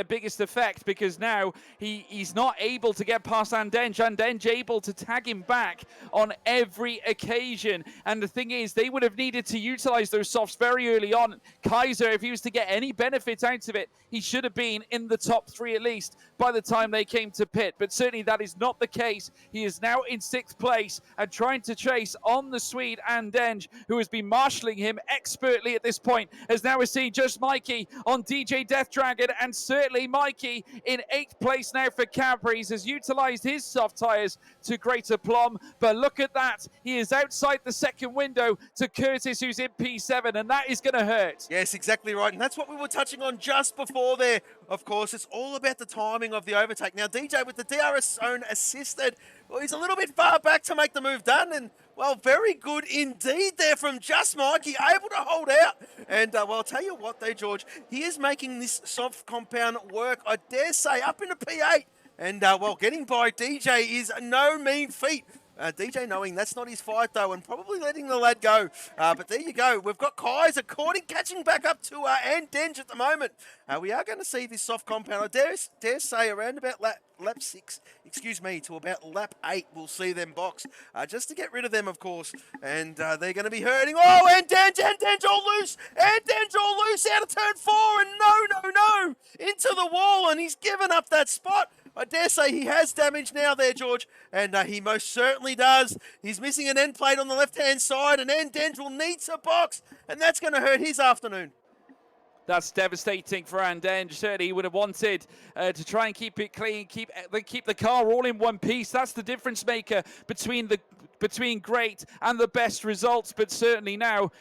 biggest effect, because now he's not able to get past Andenge. Andenge able to tag him back on every occasion. And the thing is, they would have needed to utilize those softs very early on. Kaiser, if he was to get any benefit out of it, he should have been in the top 3 at least by the time they came to pit. But certainly that is not the case. He is now in 6th place and trying to chase on the Swede Andenge, who has been marshalling him expertly at this point. As now we're seeing just Mikey on DJ Death Dragon, and certainly Mikey in 8th place now for Cadbury's, has utilised his soft tyres to great aplomb. But look at that, he is outside the second window to Curtis, who's in P7, and that is going to hurt. Yes, exactly right, and that's what we were touching on just before there. Of course, it's all about the timing of the overtake. Now, DJ with the DRS zone assisted, well, he's a little bit far back to make the move done, and well, very good indeed there from Just Mikey, able to hold out. And, well, I'll tell you what though, George, he is making this soft compound work, I dare say, up into P8. And, well, getting by DJ is no mean feat. DJ knowing that's not his fight, though, and probably letting the lad go. But there you go. We've got Kaiser catching back up to Andenge at the moment. We are going to see this soft compound, I dare say, around about lap 6, to about lap 8, we'll see them box, just to get rid of them, of course. And they're going to be hurting. Oh, Andenge all loose. Andenge all loose out of turn 4, and no, into the wall, and he's given up that spot. I dare say he has damage now there, George, and he most certainly does. He's missing an end plate on the left-hand side, and Andenge will need to box, and that's going to hurt his afternoon. That's devastating for Andenge. Certainly he would have wanted to try and keep it clean, keep the car all in one piece. That's the difference maker between great and the best results. But certainly now,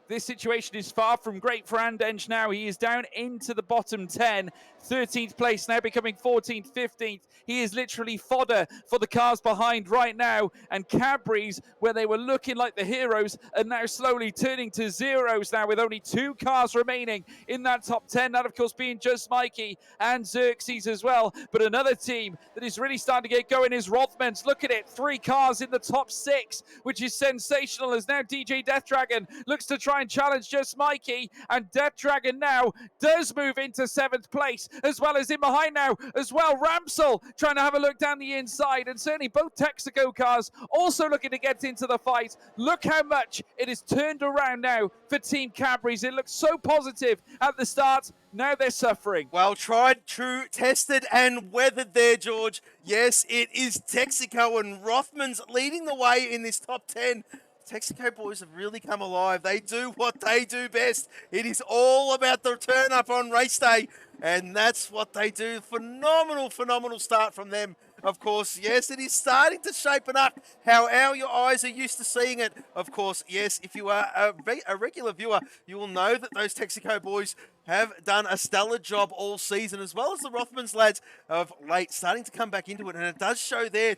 this situation is far from great for Andenge now. He is down into the bottom 10, 13th place now, becoming 14th, 15th. He is literally fodder for the cars behind right now. And Cadbury's, where they were looking like the heroes, are now slowly turning to zeros now, with only 2 cars remaining in that top 10. That, of course, being just Mikey and Xerxes as well. But another team that is really starting to get going is Rothmans. Look at it, 3 cars in the top 6, which is sensational, as now DJ Death Dragon looks to try and challenge just Mikey. And Death Dragon now does move into 7th place, as well as in behind now as well. Ramsell trying to have a look down the inside, and certainly both Texaco cars also looking to get into the fight. Look how much it has turned around now for Team Cadbury's. It looked so positive at the start. Now they're suffering. Well, tried, true, tested, and weathered there, George. Yes, it is Texaco and Rothmans leading the way in this top 10. Texaco boys have really come alive. They do what they do best. It is all about the turn up on race day, and that's what they do. Phenomenal start from them. Of course, yes, it is starting to shape up how your eyes are used to seeing it. Of course, yes, if you are a regular viewer, you will know that those Texaco boys have done a stellar job all season, as well as the Rothmans lads of late starting to come back into it. And it does show there,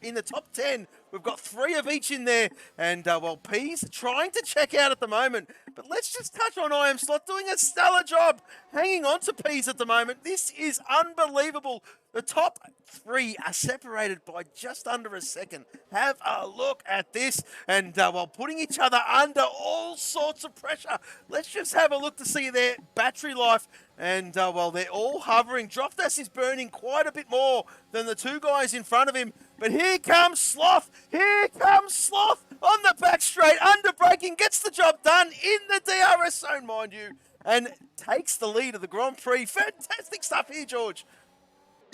in the top 10, we've got 3 of each in there. And, well, P's trying to check out at the moment. But let's just touch on IM Slot doing a stellar job hanging on to P's at the moment. This is unbelievable. The top three are separated by just under a second. Have a look at this. And while putting each other under all sorts of pressure, let's just have a look to see their battery life. And while they're all hovering, Droftas is burning quite a bit more than the two guys in front of him. But here comes Sloth. Here comes Sloth on the back straight, under braking, gets the job done in the DRS zone, mind you, and takes the lead of the Grand Prix. Fantastic stuff here, George.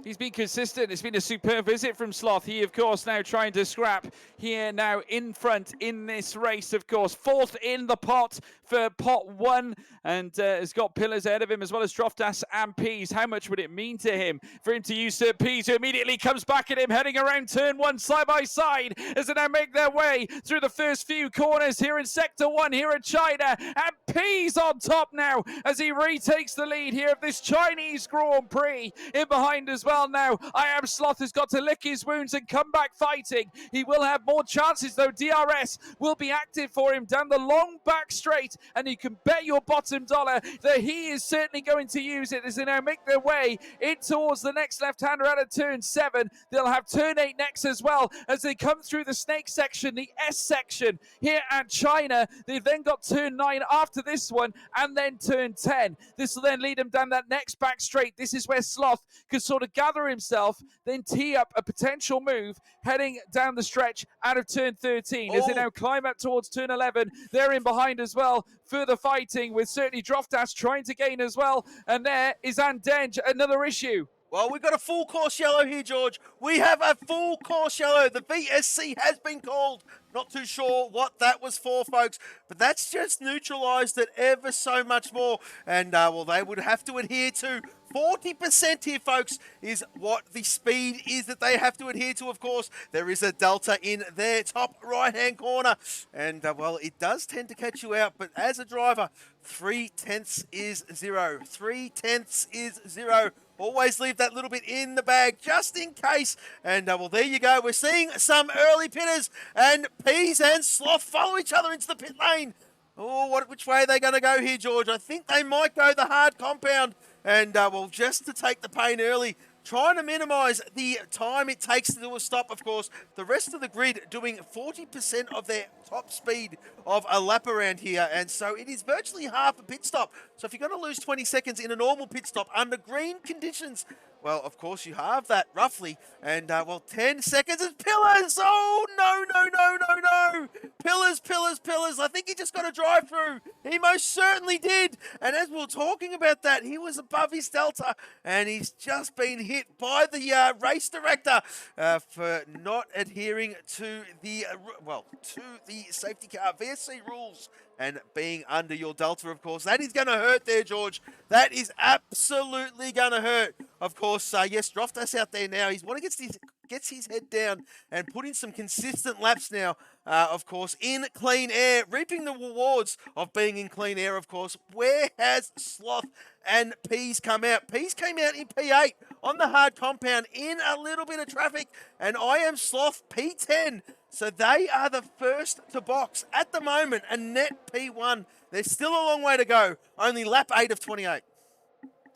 He's been consistent. It's been a superb visit from Sloth. He, of course, now trying to scrap here now in front in this race, of course. Fourth in the pot for pot one, and has got Pillars ahead of him, as well as Droftas and Peas. How much would it mean to him for him to usurp Peas, who immediately comes back at him, heading around turn one side by side, as they now make their way through the first few corners here in Sector 1 here at China. And Peas on top now as he retakes the lead here of this Chinese Grand Prix. In behind as well now, I Am Sloth has got to lick his wounds and come back fighting. He will have more chances though. DRS will be active for him down the long back straight, and you can bet your bottom dollar that he is certainly going to use it as they now make their way in towards the next left-hander out of turn 7. They'll have turn 8 next as well as they come through the snake section, the S section here at China. They've then got turn 9 after this one, and then turn 10. This will then lead them down that next back straight. This is where Sloth can sort of gather himself, then tee up a potential move heading down the stretch out of turn 13 as they now climb up towards turn 11. They're in behind as well. Further fighting with certainly Droftas trying to gain as well. And there is Andenge, another issue. Well, we've got a full course yellow here, George. We have a full course yellow. The VSC has been called. Not too sure what that was for, folks, but that's just neutralised it ever so much more. And, well, they would have to adhere to 40% here, folks, is what the speed is that they have to adhere to, of course. There is a delta in their top right-hand corner. And, well, it does tend to catch you out, but as a driver, 3/10 is 0. 3/10 is 0. Always leave that little bit in the bag just in case. And, well, there you go. We're seeing some early pitters, and Peas and Sloth follow each other into the pit lane. Oh, which way are they going to go here, George? I think they might go the hard compound. And, well, just to take the pain early, trying to minimise the time it takes to do a stop, of course. The rest of the grid doing 40% of their top speed of a lap around here. And so it is virtually half a pit stop. So if you're going to lose 20 seconds in a normal pit stop under green conditions, well, of course, you have that roughly. And, well, 10 seconds is Pillars. Oh, no, no, no, no, no. Pillars, Pillars, Pillars. I think he just got a drive through. He most certainly did. And as we were talking about that, he was above his delta. And he's just been hit by the race director for not adhering to the, to the safety car VSC rules. And being under your delta, of course. That is going to hurt there, George. That is absolutely going to hurt. Of course, yes, Droftas out there now. He's want to gets his head down and put in some consistent laps now, of course, in clean air, reaping the rewards of being in clean air, of course. Where has Sloth and Peas come out? Peas came out in P8 on the hard compound in a little bit of traffic, and I Am Sloth P10. So they are the first to box at the moment, a net P1. There's still a long way to go. Only lap 8 of 28.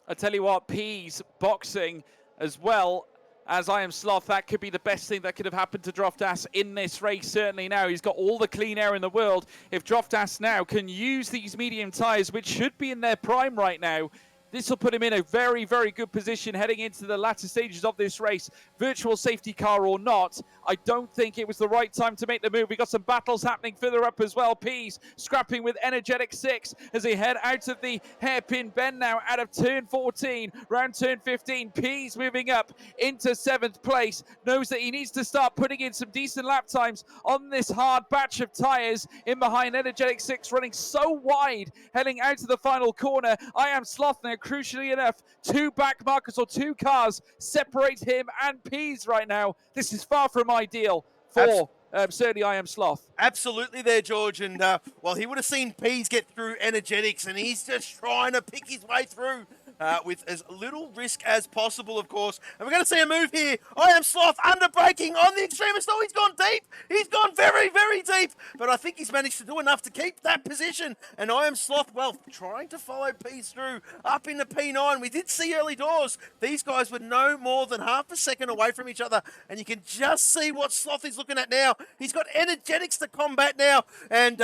I tell you what, Peas boxing as well as I Am Sloth. That could be the best thing that could have happened to Droftas in this race. Certainly now he's got all the clean air in the world. If Droftas now can use these medium tyres, which should be in their prime right now, this will put him in a very, very good position heading into the latter stages of this race. Virtual safety car or not, I don't think it was the right time to make the move. We got some battles happening further up as well. Peas scrapping with Energetic 6 as they head out of the hairpin bend now out of turn 14, round turn 15. Peas moving up into 7th place. Knows that he needs to start putting in some decent lap times on this hard batch of tyres. In behind, Energetic 6 running so wide, heading out to the final corner. I Am Sloth now, crucially enough, 2 back markers or 2 cars separate him and Peas right now. This is far from ideal for certainly I Am Sloth. Absolutely there, George. And, well, he would have seen Peas get through Energetics, and he's just trying to pick his way through. with as little risk as possible, of course. And we're going to see a move here. I Am Sloth under braking on the extremist. Oh, he's gone deep. He's gone very, very deep. But I think he's managed to do enough to keep that position. And I Am Sloth, well, trying to follow Peas through up into P9. We did see early doors. These guys were no more than half a second away from each other. And you can just see what Sloth is looking at now. He's got energetics to combat now. And,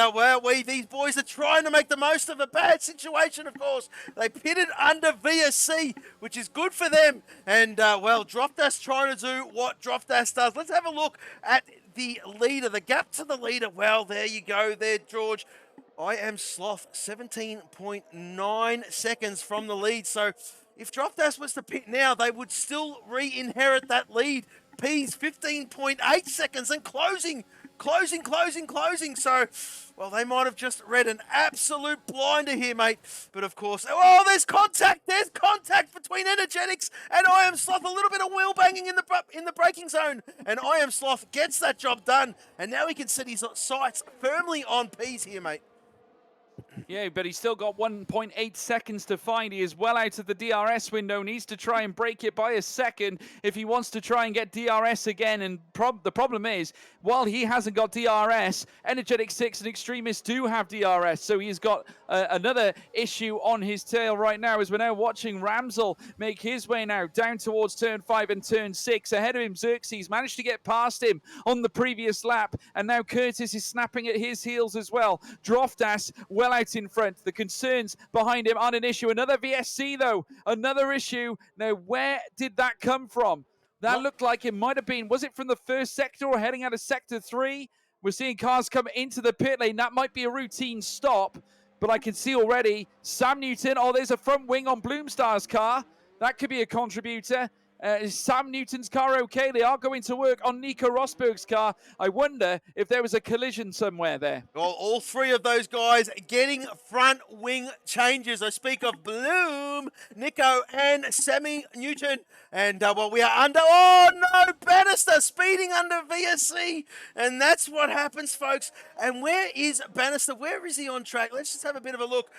these boys are trying to make the most of a bad situation, of course. They pitted under VSC, which is good for them. And, Dropdash trying to do what Dropdash does. Let's have a look at the leader, the gap to the leader. Well, there you go there, George. I Am Sloth, 17.9 seconds from the lead. So if Dropdash was to pit now, they would still re-inherit that lead. P's 15.8 seconds and closing. So, well, they might have just read an absolute blinder here, mate. But of course, oh, there's contact. There's contact between Energetics and I Am Sloth. A little bit of wheel banging in the braking zone, and I Am Sloth gets that job done. And now he can set his sights firmly on P's here, mate. Yeah, but he's still got 1.8 seconds to find. He is well out of the DRS window. Needs to try and break it by a second if he wants to try and get DRS again. And the problem is, while he hasn't got DRS, Energetic 6 and Extremist do have DRS. So he's got another issue on his tail right now, as we're now watching Ramsel make his way now down towards turn 5 and turn 6. Ahead of him, Xerxes managed to get past him on the previous lap. And now Curtis is snapping at his heels as well. Droftas well out in front. The concerns behind him aren't an issue. Another VSC though, another issue. Now, where did that come from? That looked like it might have been, was it from the first sector or heading out of sector 3? We're seeing cars come into the pit lane. That might be a routine stop, but I can see already Sam Newton. Oh, there's a front wing on Bloomstar's car. That could be a contributor. Is Sam Newton's car okay? They are going to work on Nico Rosberg's car. I wonder if there was a collision somewhere there. Well, all three of those guys getting front wing changes. I speak of Bloom, Nico, and Sammy Newton. And, we are under... Oh, no! Bannister speeding under VSC. And that's what happens, folks. And where is Bannister? Where is he on track? Let's just have a bit of a look.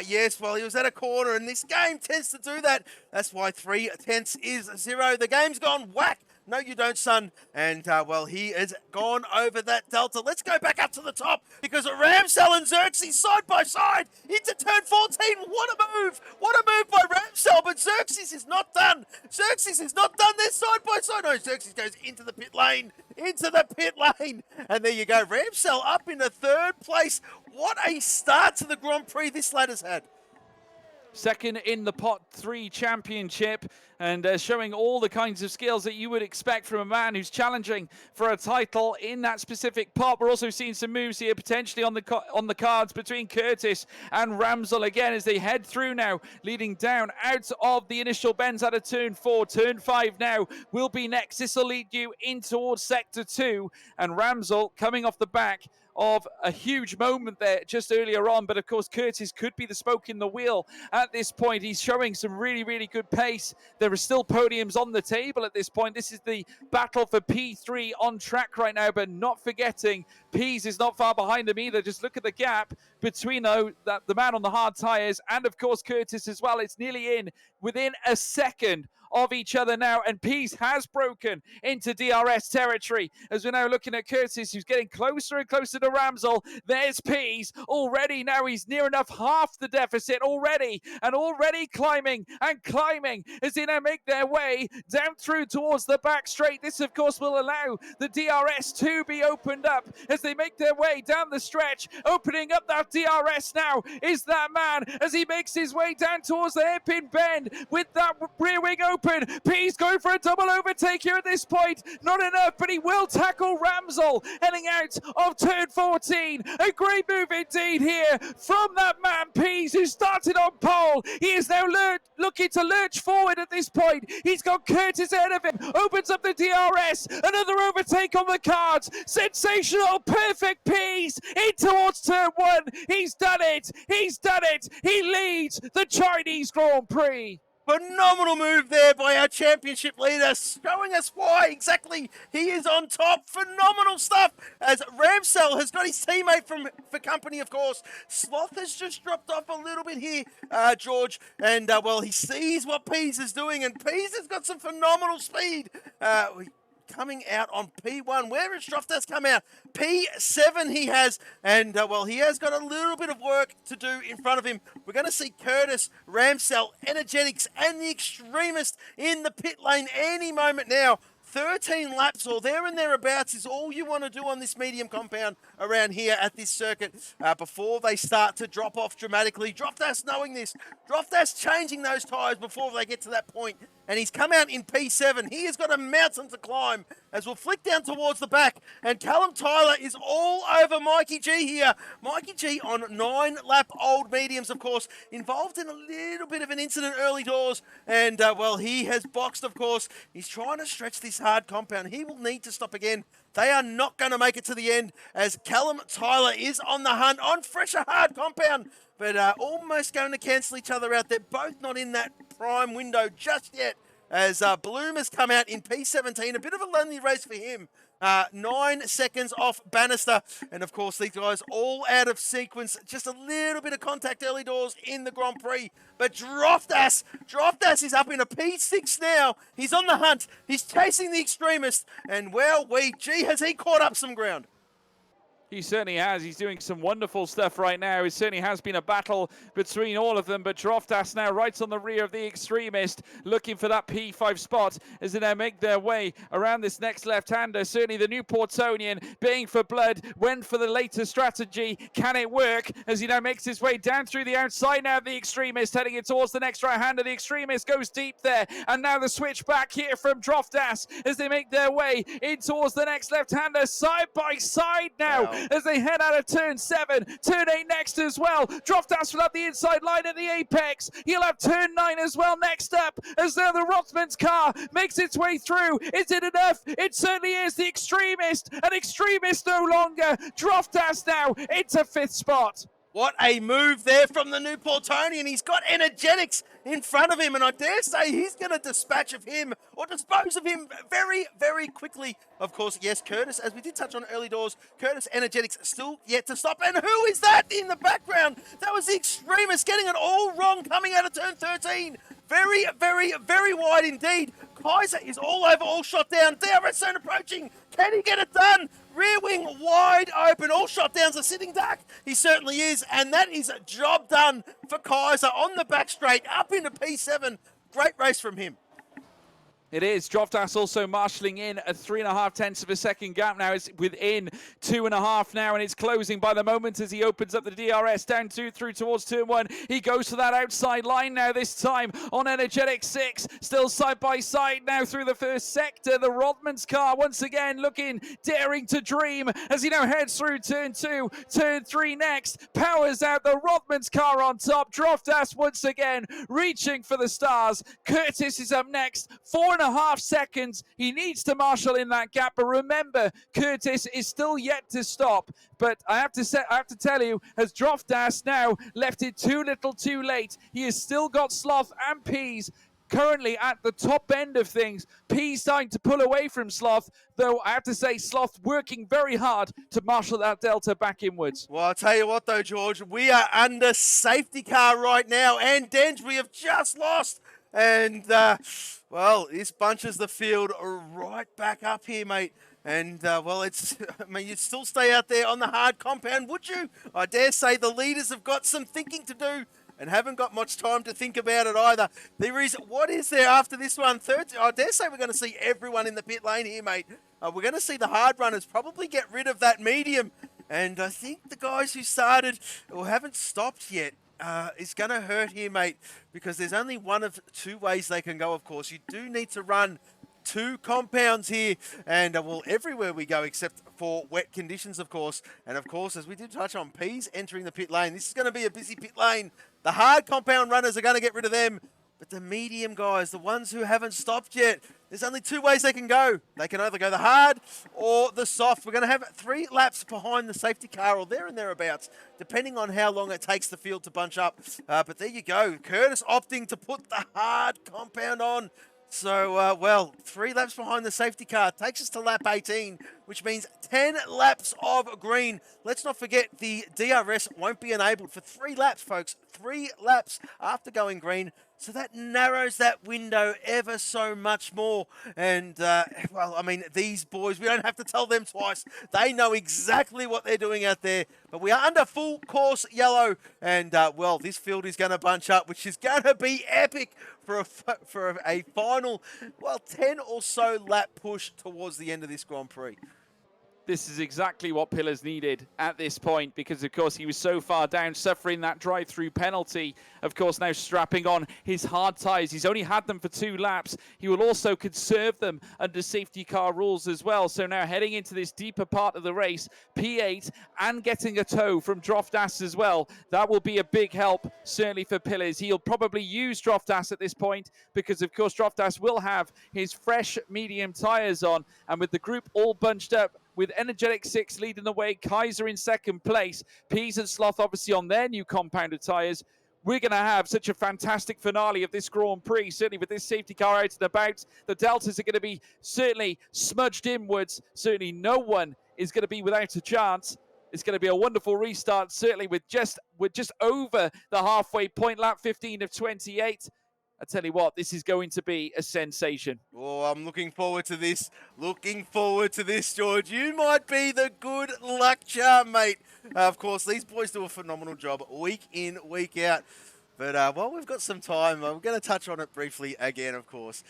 Yes, well, he was at a corner, and this game tends to do that. That's why 3/10 is 0. The game's gone whack. No, you don't, son. And, he has gone over that delta. Let's go back up to the top, because Ramsel and Xerxes side by side into turn 14. What a move. What a move by Ramsel, but Xerxes is not done. Xerxes is not done. They're side by side. No, Xerxes goes into the pit lane. And there you go. Ramsel up in the third place. What a start to the Grand Prix this lad has had. Second in the Pot 3 Championship, and showing all the kinds of skills that you would expect from a man who's challenging for a title in that specific pot. We're also seeing some moves here potentially on the cards between Curtis and Ramsel again as they head through now, leading down out of the initial bends out of turn 4. Turn 5 now will be next. This will lead you in towards sector 2, and Ramsel coming off the back of a huge moment there just earlier on, but of course Curtis could be the spoke in the wheel at this point. He's showing some really, really good pace. There are still podiums on the table at this point. This is the battle for P3 on track right now, but not forgetting Pease is not far behind them either. Just look at the gap between the man on the hard tyres and of course Curtis as well. It's nearly in within a second of each other now, and Pease has broken into DRS territory as we're now looking at Curtis, who's getting closer and closer to Ramsel. There's Pease already. Now he's near enough half the deficit already, and already climbing and climbing as they now make their way down through towards the back straight. This of course will allow the DRS to be opened up as they make their way down the stretch. Opening up that DRS now is that man as he makes his way down towards the hairpin bend with that rear wing open. Pease going for a double overtake here at this point. Not enough, but he will tackle Ramsel heading out of turn 14. A great move indeed here from that man Pease, who started on pole. He is now looking to lurch forward at this point. He's got Curtis ahead of him. Opens up the DRS. Another overtake on the cards. Sensational, perfect Pease in towards turn 1. He's done it. He's done it. He leads the Chinese Grand Prix. Phenomenal move there by our championship leader, showing us why exactly he is on top. Phenomenal stuff as Ramsell has got his teammate for company, of course. Sloth has just dropped off a little bit here, George, and well, he sees what Pease is doing, and Pease has got some phenomenal speed. Coming out on P1. Where has Droftas come out? P7 he has, and well, he has got a little bit of work to do in front of him. We're going to see Curtis, Ramsell, Energetics, and the Extremist in the pit lane any moment now. 13 laps or there and thereabouts is all you want to do on this medium compound around here at this circuit before they start to drop off dramatically. Droftas knowing this. Droftas changing those tyres before they get to that point. And he's come out in P7. He has got a mountain to climb as we'll flick down towards the back. And Callum Tyler is all over Mikey G here. Mikey G on 9-lap old mediums, of course, involved in a little bit of an incident early doors. And, well, he has boxed, of course. He's trying to stretch this hard compound. He will need to stop again. They are not going to make it to the end as Callum Tyler is on the hunt on fresher hard compound. But almost going to cancel each other out. They're both not in that prime window just yet as Bloom has come out in P17. A bit of a lonely race for him. 9 seconds off Bannister. And of course, these guys all out of sequence. Just a little bit of contact early doors in the Grand Prix. But Droftas is up in a P6 now. He's on the hunt. He's chasing the Extremist. And well, gee, has he caught up some ground? He certainly has. He's doing some wonderful stuff right now. It certainly has been a battle between all of them, but Droftas now right on the rear of the Extremist, looking for that P5 spot as they now make their way around this next left-hander. Certainly the new Portonian, baying for blood, went for the later strategy. Can it work as he now makes his way down through the outside now of the Extremist, heading it towards the next right-hander. The Extremist goes deep there, and now the switch back here from Droftas as they make their way in towards the next left-hander, side by side now. Wow. As they head out of turn 7, turn 8 next as well. Droftas will have the inside line at the apex. He'll have turn 9 as well next up as now the Rothman's car makes its way through. Is it enough? It certainly is. The Extremist, an Extremist no longer. Droftas now into 5th spot. What a move there from the new Portonian. He's got Energetics in front of him, and I dare say he's going to dispose of him very, very quickly. Of course, yes, Curtis, as we did touch on early doors, Curtis Energetics still yet to stop. And who is that in the background? That was the Extremist getting it all wrong coming out of turn 13. Very, very, very wide indeed. Kaiser is all over, all shot down. DRS zone approaching. Can he get it done? Rear wing wide open. All shot downs are sitting duck. He certainly is. And that is a job done for Kaiser on the back straight up into P7. Great race from him. It is. Droftas also marshalling in a 3.5 tenths of a second gap now. It's within 2.5 now, and it's closing by the moment as he opens up the DRS down through towards turn 1. He goes to that outside line now, this time on Energetic 6. Still side by side now through the first sector. The Rodman's car once again looking, daring to dream as he now heads through turn 2, turn 3 next. Powers out the Rodman's car on top. Droftas once again reaching for the stars. Curtis is up next. 4.5 seconds. He needs to marshal in that gap, but remember, Curtis is still yet to stop. But I have to tell you, has Droftas now left it too little too late? He has still got Sloth and Pease currently at the top end of things. Pease starting to pull away from Sloth, though I have to say Sloth working very hard to marshal that delta back inwards. Well, I'll tell you what though, George, we are under safety car right now, and Denge, we have just lost. And, well, this bunches the field right back up here, mate. And, well, you'd still stay out there on the hard compound, would you? I dare say the leaders have got some thinking to do and haven't got much time to think about it either. What is there after this one? I dare say we're going to see everyone in the pit lane here, mate. We're going to see the hard runners probably get rid of that medium. And I think the guys who started or haven't stopped yet, is going to hurt here, mate, because there's only one of 2 ways they can go, of course. You do need to run 2 compounds here, and, well, everywhere we go except for wet conditions, of course. And, of course, as we did touch on, Pease entering the pit lane. This is going to be a busy pit lane. The hard compound runners are going to get rid of them. But the medium guys, the ones who haven't stopped yet, there's only two ways they can go. They can either go the hard or the soft. We're going to have 3 laps behind the safety car or there and thereabouts, depending on how long it takes the field to bunch up. But there you go. Curtis opting to put the hard compound on. So, well, 3 laps behind the safety car takes us to lap 18, which means 10 laps of green. Let's not forget the DRS won't be enabled for 3 laps, folks. 3 laps after going green. So that narrows that window ever so much more. And, well, I mean, these boys, we don't have to tell them twice. They know exactly what they're doing out there. But we are under full course yellow. And, well, this field is going to bunch up, which is going to be epic for a final, well, 10 or so lap push towards the end of this Grand Prix. This is exactly what Pillars needed at this point because, of course, he was so far down, suffering that drive-through penalty. Of course, now strapping on his hard tyres. He's only had them for 2 laps. He will also conserve them under safety car rules as well. So now heading into this deeper part of the race, P8 and getting a tow from Droftas as well. That will be a big help, certainly for Pillars. He'll probably use Droftas at this point because, of course, Droftas will have his fresh medium tyres on. And with the group all bunched up, with Energetic 6 leading the way, Kaiser in second place, Peas and Sloth obviously on their new compounded tyres. We're going to have such a fantastic finale of this Grand Prix, certainly with this safety car out and about. The Deltas are going to be certainly smudged inwards. Certainly no one is going to be without a chance. It's going to be a wonderful restart, certainly with just over the halfway point, lap 15 of 28. I tell you what, this is going to be a sensation. Oh, I'm looking forward to this. Looking forward to this, George. You might be the good luck charm, mate. Of course, these boys do a phenomenal job week in, week out. But, well, we've got some time. We're going to touch on it briefly again, of course.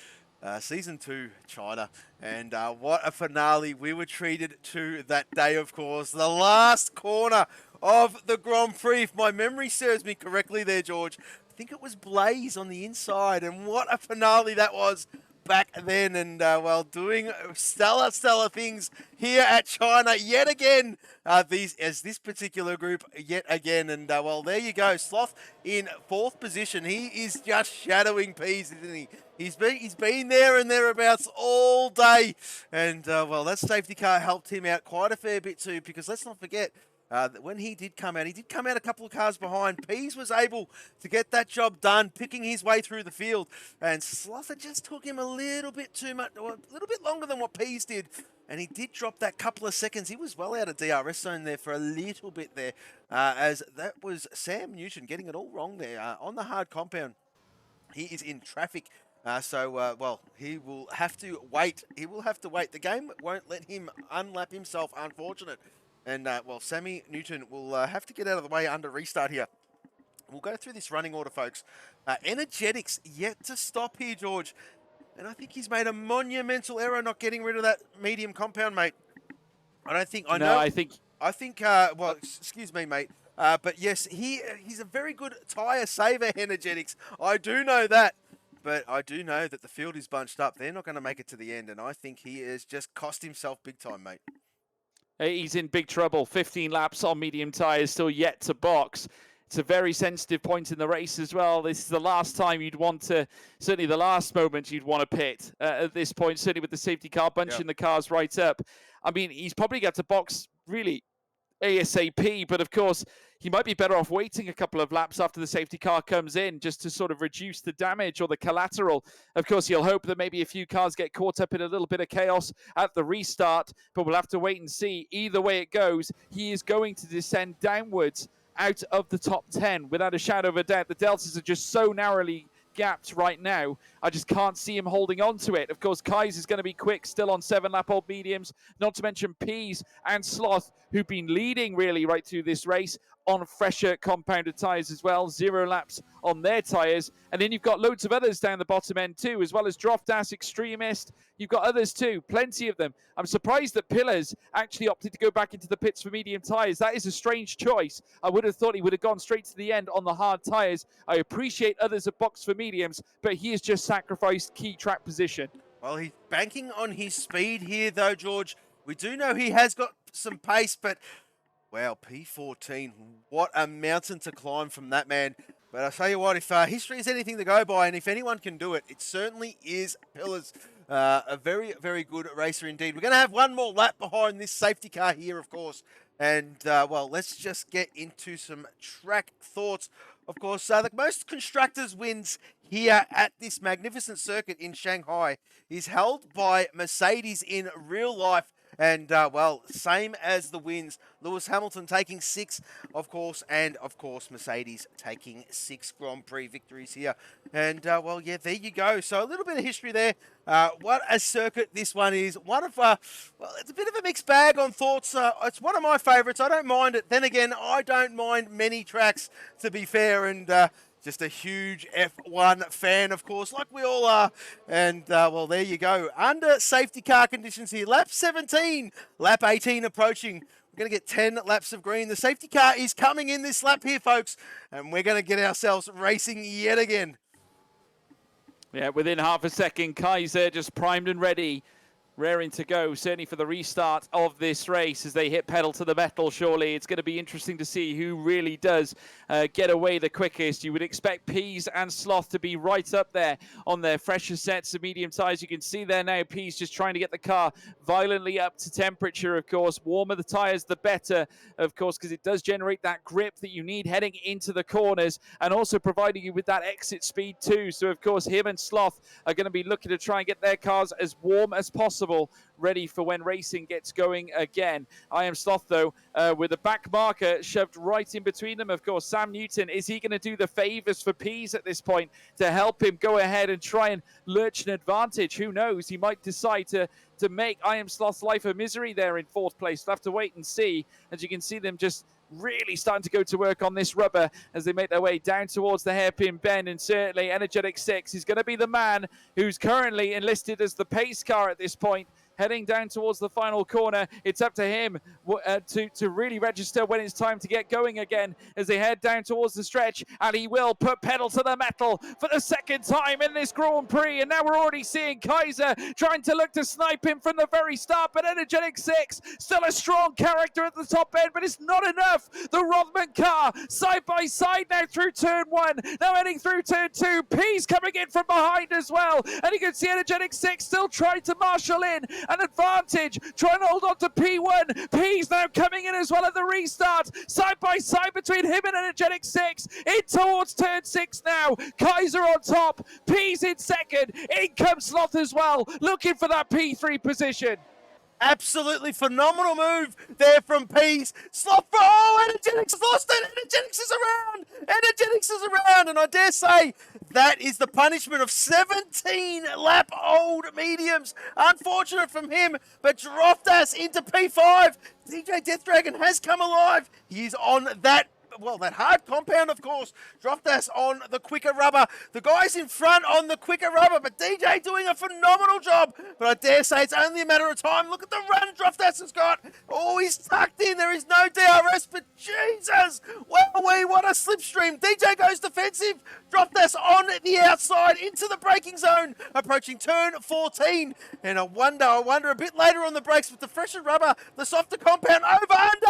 Season 2, China. And what a finale we were treated to that day, of course. The last corner of the Grand Prix, if my memory serves me correctly there, George. I think it was Blaze on the inside, and what a finale that was back then. And, well, doing stellar things here at China yet again, this particular group yet again. And, well, there you go. Sloth in 4th position. He is just shadowing Peas, isn't he? He's been there and thereabouts all day. And, well, that safety car helped him out quite a fair bit too, because let's not forget, when he did come out a couple of cars behind. Peas was able to get that job done, picking his way through the field. And Slother just took him a little bit too much, a little bit longer than what Peas did. And he did drop that couple of seconds. He was well out of DRS zone there for a little bit there, as that was Sam Newton getting it all wrong there on the hard compound. He is in traffic. So, well, he will have to wait. The game won't let him unlap himself, unfortunate. And, well, Sammy Newton will have to get out of the way under restart here. We'll go through this running order, folks. Energetics yet to stop here, George. And I think he's made a monumental error not getting rid of that medium compound, mate. I think, well, excuse me, mate. But yes, he's a very good tyre saver, Energetics. I do know that. But I do know that the field is bunched up. They're not going to make it to the end. And I think he has just cost himself big time, mate. He's in big trouble. 15 laps on medium tyres, still yet to box. It's a very sensitive point in the race as well. This is the last time you'd want to, certainly the last moment you'd want to pit at this point, certainly with the safety car bunching the cars right up. I mean, he's probably got to box really ASAP, but of course, he might be better off waiting a couple of laps after the safety car comes in just to sort of reduce the damage or the collateral. Of course, he'll hope that maybe a few cars get caught up in a little bit of chaos at the restart, but we'll have to wait and see. Either way it goes, he is going to descend downwards out of the top 10 without a shadow of a doubt. The Deltas are just so narrowly gapped right now. I just can't see him holding on to it. Of course, Kai's is going to be quick, still on 7-lap-old mediums, not to mention Peas and Sloth, who've been leading really right through this race on fresher compounded tyres as well. 0 laps on their tyres. And then you've got loads of others down the bottom end too, as well as Droftas, Extremist. You've got others too, plenty of them. I'm surprised that Pillars actually opted to go back into the pits for medium tyres. That is a strange choice. I would have thought he would have gone straight to the end on the hard tyres. I appreciate others have boxed for mediums, but he has just sacrificed key track position. Well, he's banking on his speed here though, George. We do know he has got some pace, but wow, P14, what a mountain to climb from that man. But I tell you what, if history is anything to go by, and if anyone can do it, it certainly is Pillars. A very, very good racer indeed. We're going to have one more lap behind this safety car here, of course. And, well, let's just get into some track thoughts. Of course, the most constructors wins here at this magnificent circuit in Shanghai is held by Mercedes in real life. And, well, same as the wins. Lewis Hamilton taking 6, of course, and, of course, Mercedes taking 6 Grand Prix victories here. And, well, yeah, there you go. So a little bit of history there. What a circuit this one is. One of, well, it's a bit of a mixed bag on thoughts. It's one of my favourites. I don't mind it. Then again, I don't mind many tracks, to be fair, and just a huge F1 fan, of course, like we all are. And, well, there you go. Under safety car conditions here. Lap 17, lap 18 approaching. We're going to get 10 laps of green. The safety car is coming in this lap here, folks. And we're going to get ourselves racing yet again. Yeah, within half a second, Kaiser just primed and ready. Raring to go, certainly for the restart of this race as they hit pedal to the metal. Surely it's going to be interesting to see who really does get away the quickest. You would expect Pease and Sloth to be right up there on their fresher sets of medium tyres. You can see there now Pease just trying to get the car violently up to temperature, of course. Warmer the tyres, the better, of course, because it does generate that grip that you need heading into the corners and also providing you with that exit speed too. So, of course, him and Sloth are going to be looking to try and get their cars as warm as possible, ready for when racing gets going again. I Am Sloth, though, with a back marker shoved right in between them. Of course, Sam Newton, is he going to do the favours for Pease at this point to help him go ahead and try and lurch an advantage? Who knows? He might decide to make I Am Sloth's life a misery there in 4th place. We'll have to wait and see. As you can see them just really starting to go to work on this rubber as they make their way down towards the hairpin bend. And certainly Energetic 6 is going to be the man who's currently enlisted as the pace car at this point, heading down towards the final corner. It's up to him to really register when it's time to get going again as they head down towards the stretch, and he will put pedal to the metal for the 2nd time in this Grand Prix. And now we're already seeing Kaiser trying to look to snipe him from the very start, but Energetic 6 still a strong character at the top end, but it's not enough. The Rothman car side by side now through turn 1, now heading through turn 2. Pease coming in from behind as well, and you can see Energetic 6 still trying to marshal in an advantage, trying to hold on to P1. Pease now coming in as well at the restart, side by side between him and Energetic 6, in towards turn 6 now. Kaiser on top, Pease in 2nd, in comes Sloth as well, looking for that P3 position. Absolutely phenomenal move there from Pease. Sloth, oh, Energetics has lost it. Energetics is around. Energetics is around. And I dare say that is the punishment of 17-lap-old mediums. Unfortunate from him, but Droftas into P5. DJ Death Dragon has come alive. He's on that, well, that hard compound, of course. Droftas on the quicker rubber. The guys in front on the quicker rubber, but DJ doing a phenomenal job. But I dare say it's only a matter of time. Look at the run Droftas has got. Oh, he's tucked in. There is no DRS, but Jesus. Wowee, what a slipstream. DJ goes defensive. Droftas on the outside into the braking zone, approaching turn 14. And I wonder a bit later on the brakes with the fresher rubber, the softer compound, over, under,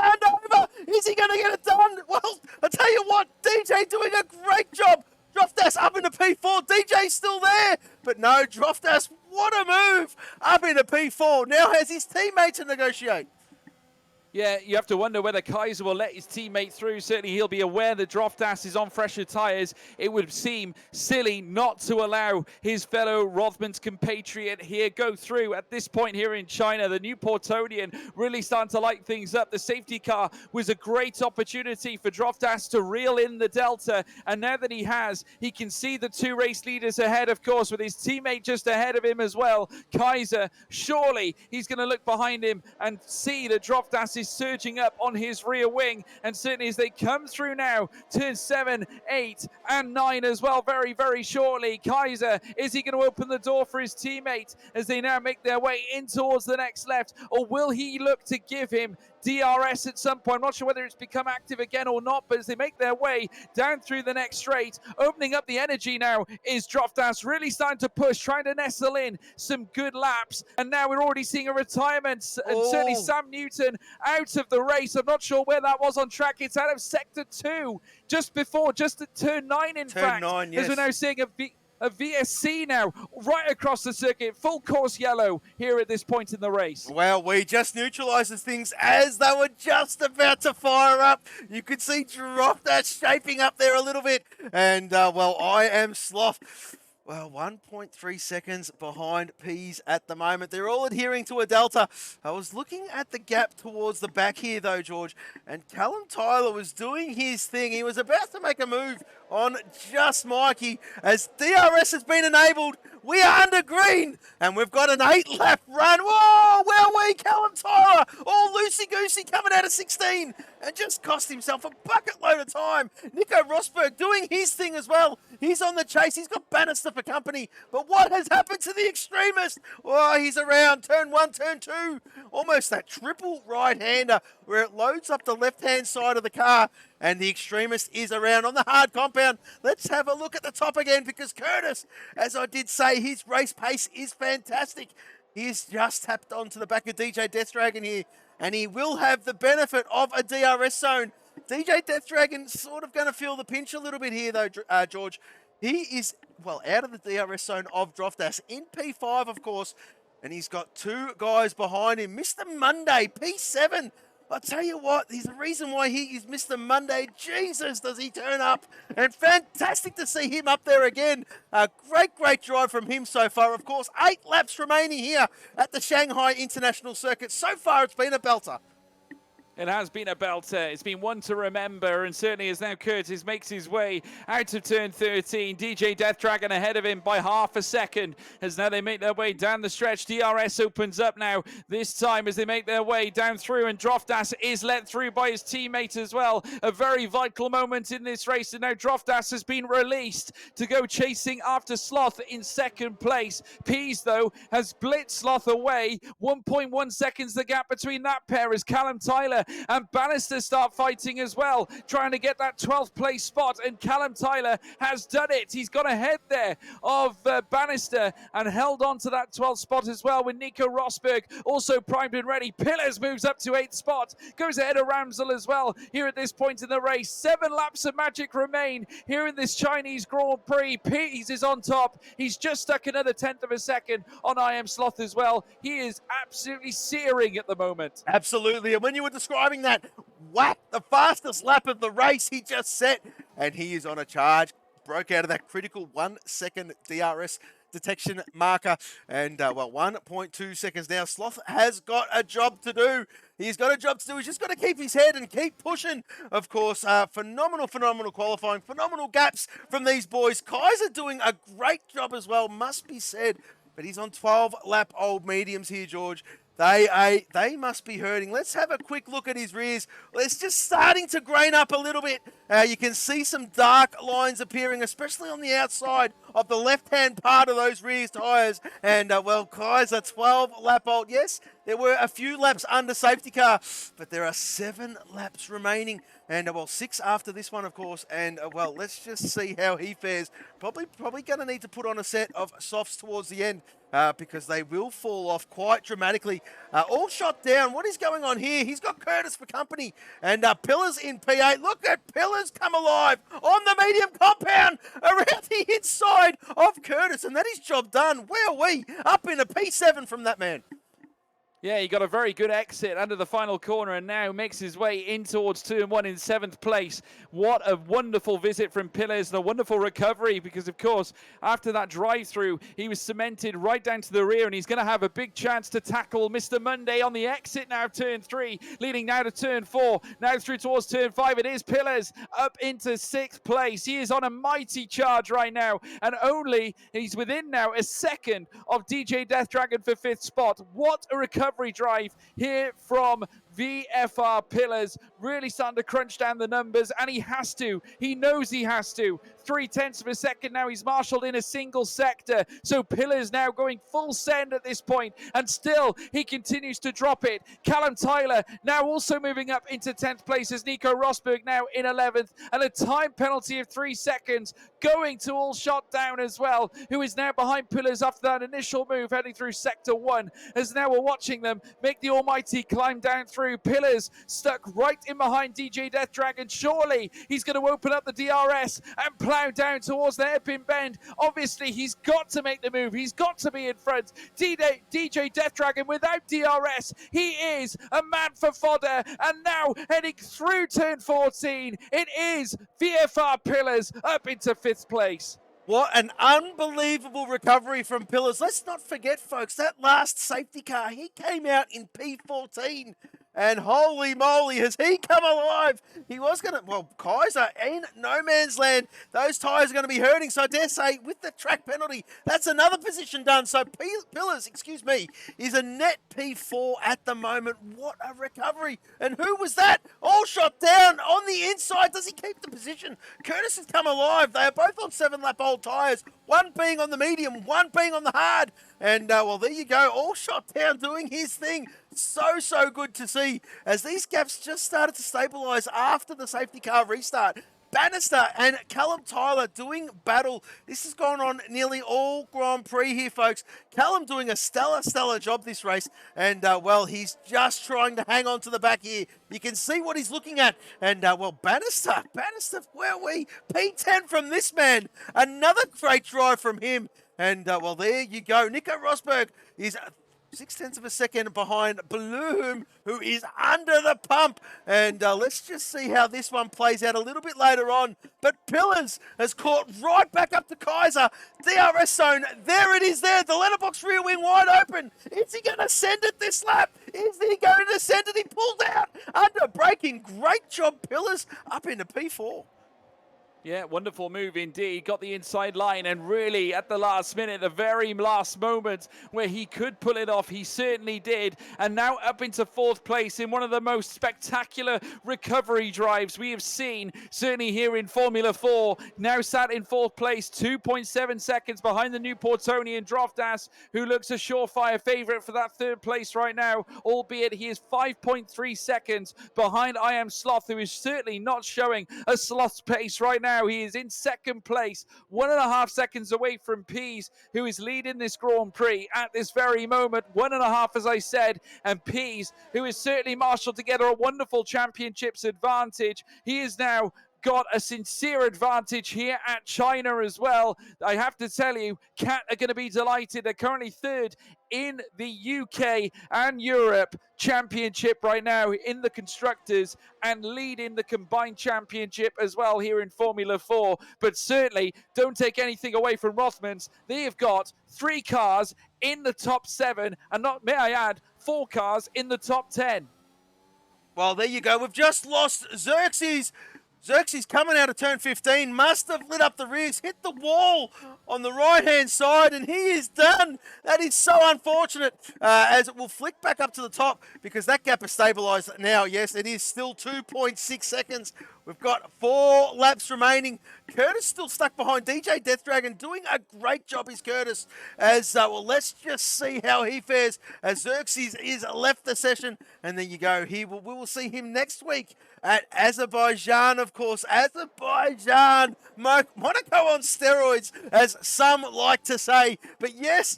over. Is he going to get it done? Well, I tell you what, DJ doing a great job. Droftas up into P4. DJ's still there. But no, Droftas, what a move. Up into P4. Now has his teammate to negotiate. Yeah, you have to wonder whether Kaiser will let his teammate through. Certainly he'll be aware that Droftas is on fresher tyres. It would seem silly not to allow his fellow Rothman's compatriot here go through. At this point here in China, the new Portonian really starting to light things up. The safety car was a great opportunity for Droftas to reel in the delta. And now that he has, he can see the 2 race leaders ahead, of course, with his teammate just ahead of him as well. Kaiser, surely he's going to look behind him and see that Droftas is surging up on his rear wing, and certainly as they come through now, turn 7, 8 and 9 as well very, very shortly. Kaiser, is he going to open the door for his teammate as they now make their way in towards the next left, or will he look to give him DRS at some point? I'm not sure whether it's become active again or not, but as they make their way down through the next straight, opening up the energy now is Droftas, really starting to push, trying to nestle in some good laps, and now we're already seeing a retirement, and certainly Sam Newton out of the race. I'm not sure where that was on track. It's out of sector 2, just at turn 9 in fact. Turn 9, yes. As we're now seeing a VSC now, right across the circuit, full course yellow here at this point in the race. Well, we just neutralises things as they were just about to fire up. You could see Drop that shaping up there a little bit. And, well, I am Sloth. Well, 1.3 seconds behind Peas at the moment. They're all adhering to a delta. I was looking at the gap towards the back here, though, George, and Callum Tyler was doing his thing. He was about to make a move on just Mikey. As DRS has been enabled, we are under green, and we've got an 8-lap run. Whoa, where we, Callum Tyler, all loosey-goosey coming out of 16, and just cost himself a bucket load of time. Nico Rosberg doing his thing as well. He's on the chase. He's got Bannister for company. But what has happened to the Extremist? Oh, he's around turn 1, turn 2. Almost that triple right-hander where it loads up the left-hand side of the car. And the Extremist is around on the hard compound. Let's have a look at the top again because Curtis, as I did say, his race pace is fantastic. He's just tapped onto the back of DJ Death Dragon here. And he will have the benefit of a DRS zone. DJ Death Dragon sort of going to feel the pinch a little bit here, though, George. He is, well, out of the DRS zone of Droftas in P5, of course, and he's got 2 guys behind him. Mr. Monday, P7. I'll tell you what, there's a reason why he is Mr. Monday. Jesus, does he turn up. And fantastic to see him up there again. A great drive from him so far. Of course, 8 laps remaining here at the Shanghai International Circuit. So far, it's been a belter. It has been a belter. It's been one to remember, and certainly as now Curtis makes his way out of turn 13. DJ Death Dragon ahead of him by half a second as now they make their way down the stretch. DRS opens up now this time as they make their way down through, and Droftas is let through by his teammate as well. A very vital moment in this race, and now Droftas has been released to go chasing after Sloth in second place. Peas, though, has blitzed Sloth away. 1.1 seconds the gap between that pair as Callum Tyler and Bannister start fighting as well, trying to get that 12th place spot, and Callum Tyler has done it. He's got ahead there of Bannister and held on to that 12th spot as well, with Nico Rosberg also primed and ready. Pillars moves up to 8th spot, goes ahead of Ramsel as well here at this point in the race. 7 laps of magic remain here in this Chinese Grand Prix. Peas is on top. He's just stuck another 10th of a second on I Am Sloth as well. He is absolutely searing at the moment. Absolutely, and when you were describing that, whack, the fastest lap of the race he just set, and he is on a charge. Broke out of that critical 1 second DRS detection marker, and well, 1.2 seconds now. Sloth has got a job to do. He's got a job to do. He's just got to keep his head and keep pushing. Of course, phenomenal qualifying, phenomenal gaps from these boys. Kaiser doing a great job as well, must be said, but he's on 12-lap old mediums here, George. They must be hurting. Let's have a quick look at his rears. Well, it's just starting to grain up a little bit. You can see some dark lines appearing, especially on the outside of the left-hand part of those rear tyres. And, well, Kaiser, 12-lap old. Yes, there were a few laps under safety car, but there are 7 laps remaining. And, well, 6 after this one, of course. And, well, let's just see how he fares. Probably going to need to put on a set of softs towards the end because they will fall off quite dramatically. All shot down. What is going on here? He's got Curtis for company. And Pillars in P8. Look at Pillars come alive on the medium compound around the inside of Curtis. And that is job done. Where are we? Up in a P7 from that man. Yeah, he got a very good exit under the final corner and now makes his way in towards turn 1 in 7th place. What a wonderful visit from Pillars and a wonderful recovery because, of course, after that drive-through, he was cemented right down to the rear and he's going to have a big chance to tackle Mr. Monday on the exit now of turn 3, leading now to turn 4, now through towards turn 5. It is Pillars up into 6th place. He is on a mighty charge right now and he's within now a second of DJ Death Dragon for 5th spot. What a recovery drive here from VFR Pillars, really starting to crunch down the numbers, and he has to. He knows he has to. 0.3 of a second now. He's marshaled in a single sector. So Pillars now going full send at this point, and still he continues to drop it. Callum Tyler now also moving up into 10th place as Nico Rosberg now in 11th, and a time penalty of 3 seconds going to All Shot Down as well, who is now behind Pillars after that initial move heading through sector 1, as now we're watching them make the almighty climb down through through. Pillars stuck right in behind DJ Death Dragon. Surely he's going to open up the DRS and plow down towards the hairpin bend. Obviously, he's got to make the move. He's got to be in front. DJ Death Dragon without DRS. He is a man for fodder. And now heading through turn 14, it is VFR Pillars up into 5th place. What an unbelievable recovery from Pillars. Let's not forget, folks, that last safety car, he came out in P14. And holy moly, has he come alive? He was going to, well, Kaiser in no man's land. Those tyres are going to be hurting. So I dare say, with the track penalty, that's another position done. So Pillars, is a net P4 at the moment. What a recovery. And who was that? All shot down on the inside. Does he keep the position? Curtis has come alive. They are both on 7-lap old tyres. One being on the medium, one being on the hard. And, well, there you go. All shot down doing his thing. So good to see as these gaps just started to stabilise after the safety car restart. Bannister and Callum Tyler doing battle. This has gone on nearly all Grand Prix here, folks. Callum doing a stellar job this race. And, well, he's just trying to hang on to the back here. You can see what he's looking at. And, well, Bannister, where are we? P10 from this man. Another great drive from him. And, well, there you go. Nico Rosberg is 0.6 of a second behind Bloom, who is under the pump. And let's just see how this one plays out a little bit later on. But Pillars has caught right back up to Kaiser. DRS zone, there it is there. The letterbox rear wing wide open. Is he going to send it this lap? Is he going to send it? He pulled out under braking. Great job, Pillars, up into P4. Yeah, wonderful move indeed. Got the inside line, and really at the last minute, the very last moment where he could pull it off, he certainly did. And now up into 4th place in one of the most spectacular recovery drives we have seen, certainly here in Formula 4. Now sat in 4th place, 2.7 seconds behind the Newportonian Droftas, who looks a surefire favourite for that 3rd place right now, albeit he is 5.3 seconds behind I Am Sloth, who is certainly not showing a Sloth's pace right now. He is in 2nd place, 1.5 seconds away from Pease, who is leading this Grand Prix at this very moment. 1.5, as I said, and Pease, who is certainly marshaled together a wonderful championships advantage. He is now got a sincere advantage here at China as well. I have to tell you, Cat are going to be delighted. They're currently 3rd in the UK and Europe championship right now in the constructors, and leading the combined championship as well here in Formula 4. But certainly don't take anything away from Rothmans. They have got 3 cars in the top 7, and not, may I add, 4 cars in the top 10. Well, there you go. We've just lost Xerxes. Xerxes coming out of turn 15, must have lit up the rears, hit the wall on the right-hand side, and he is done. That is so unfortunate, as it will flick back up to the top because that gap is stabilised now. Yes, it is still 2.6 seconds. We've got 4 laps remaining. Curtis still stuck behind DJ Death Dragon, doing a great job is Curtis. As, well, let's just see how he fares as Xerxes is left the session. And there you go. We will see him next week at Azerbaijan, of course. Azerbaijan, Monaco on steroids, as some like to say. But yes,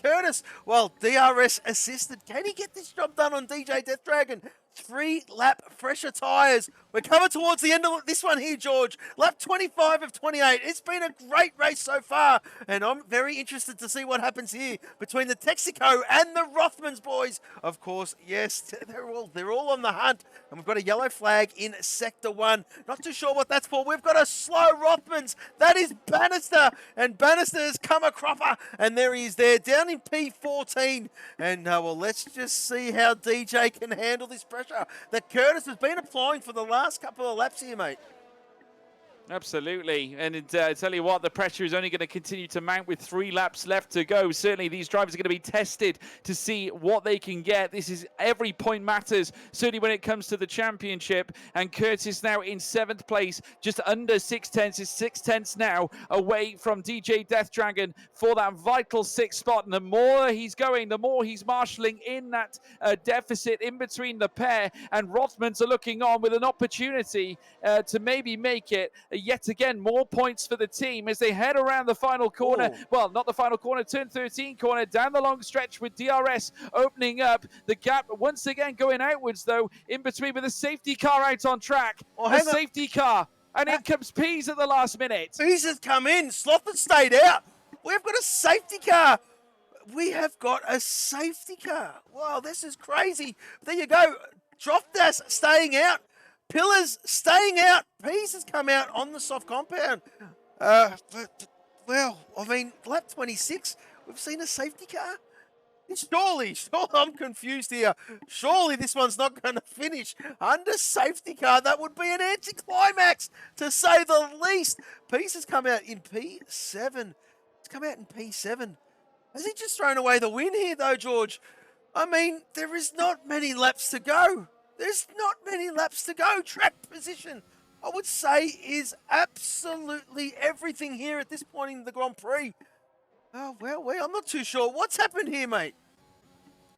Curtis, well, DRS assisted. Can he get this job done on DJ Death Dragon? 3-lap fresher tyres. We're coming towards the end of this one here, George. Lap 25 of 28. It's been a great race so far, and I'm very interested to see what happens here between the Texaco and the Rothmans boys. Of course, yes, they're all on the hunt, and we've got a yellow flag in Sector 1. Not too sure what that's for. We've got a slow Rothmans. That is Bannister, and Bannister has come a cropper, and there he is there, down in P14. And, well, let's just see how DJ can handle this pressure that Curtis has been applying for the last couple of laps here, mate. Absolutely, and tell you what, the pressure is only going to continue to mount with 3 laps left to go. Certainly these drivers are going to be tested to see what they can get. This is, every point matters, certainly when it comes to the championship. And Curtis now in 7th place, just under 6/10. Is 6/10 now away from DJ Death Dragon for that vital 6th spot. And the more he's going, the more he's marshalling in that deficit in between the pair. And Rothmans are looking on with an opportunity to maybe make it. yet again, more points for the team as they head around the final corner. Oh. Well, not the final corner, turn 13 corner, down the long stretch with DRS opening up the gap. Once again, going outwards, though, in between with a safety car out on track. Oh, a safety car. And in comes Pease at the last minute. Pease has come in. Sloth has stayed out. We've got a safety car. We have got a safety car. Wow, this is crazy. There you go. Droftas staying out. Pillars staying out. Pease has come out on the soft compound. Well, I mean, lap 26, we've seen a safety car. Surely, I'm confused here. Surely this one's not going to finish under safety car. That would be an anticlimax, to say the least. Peace has come out in P7. It's come out in P7. Has he just thrown away the win here, though, George? I mean, there is not many laps to go. There's not many laps to go. Track position, I would say, is absolutely everything here at this point in the Grand Prix. Oh, well, I'm not too sure. What's happened here, mate?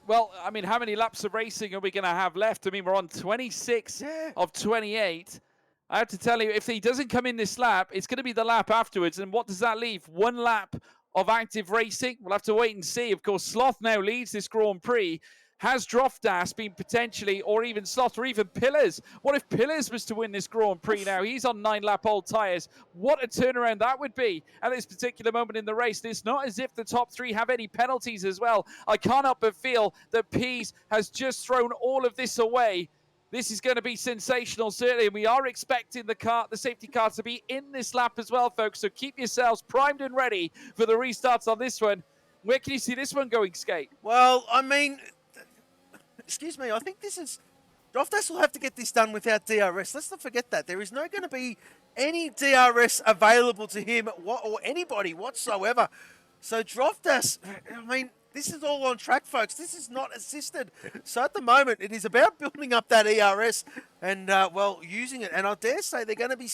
Well, I mean, how many laps of racing are we going to have left? I mean, we're on 26 of 28. I have to tell you, if he doesn't come in this lap, it's going to be the lap afterwards. And what does that leave? One lap of active racing. We'll have to wait and see. Of course, Sloth now leads this Grand Prix. Has Droftas been potentially, or even Sloth, or even Pillars? What if Pillars was to win this Grand Prix now? He's on 9-lap-old tyres. What a turnaround that would be at this particular moment in the race. It's not as if the top three have any penalties as well. I can't help but feel that Pease has just thrown all of this away. This is going to be sensational, certainly, and we are expecting the safety car to be in this lap as well, folks. So keep yourselves primed and ready for the restarts on this one. Where can you see this one going, Skate? Well, I mean, excuse me, I think this is... Droftas will have to get this done without DRS. Let's not forget that. There is not going to be any DRS available to him or anybody whatsoever. So Droftas, I mean, this is all on track, folks. This is not assisted. So at the moment, it is about building up that ERS and, well, using it. And I dare say they're going to be...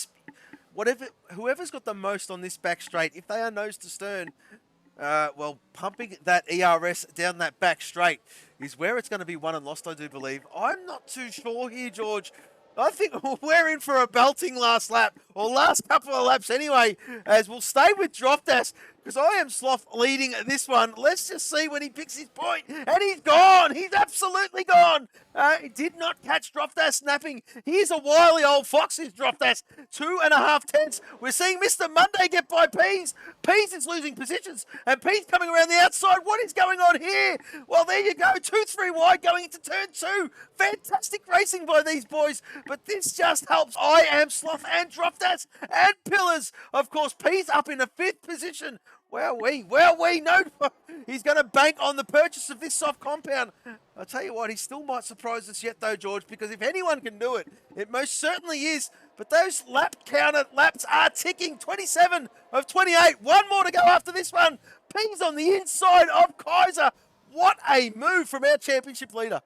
whoever's got the most on this back straight, if they are nose to stern, well, pumping that ERS down that back straight is where it's going to be won and lost, I do believe. I'm not too sure here, George. I think we're in for a belting last lap, or last couple of laps anyway, as we'll stay with Droftas, because I am Sloth leading this one. Let's just see when he picks his point. And he's gone. He's absolutely gone. He did not catch Droftas snapping. He's a wily old fox, is Droftas. 2.5 tenths. We're seeing Mr. Monday get by Pease. Pease is losing positions. And Pease coming around the outside. What is going on here? Well, there you go. 2-3 wide going into turn 2. Fantastic racing by these boys. But this just helps. I am Sloth and Droftas and Pillars. Of course, Pease up in a 5th position. Well, we know he's going to bank on the purchase of this soft compound. I'll tell you what, he still might surprise us yet, though, George, because if anyone can do it, it most certainly is. But those laps are ticking. 27 of 28. One more to go after this one. Pings on the inside of Kaiser. What a move from our championship leader.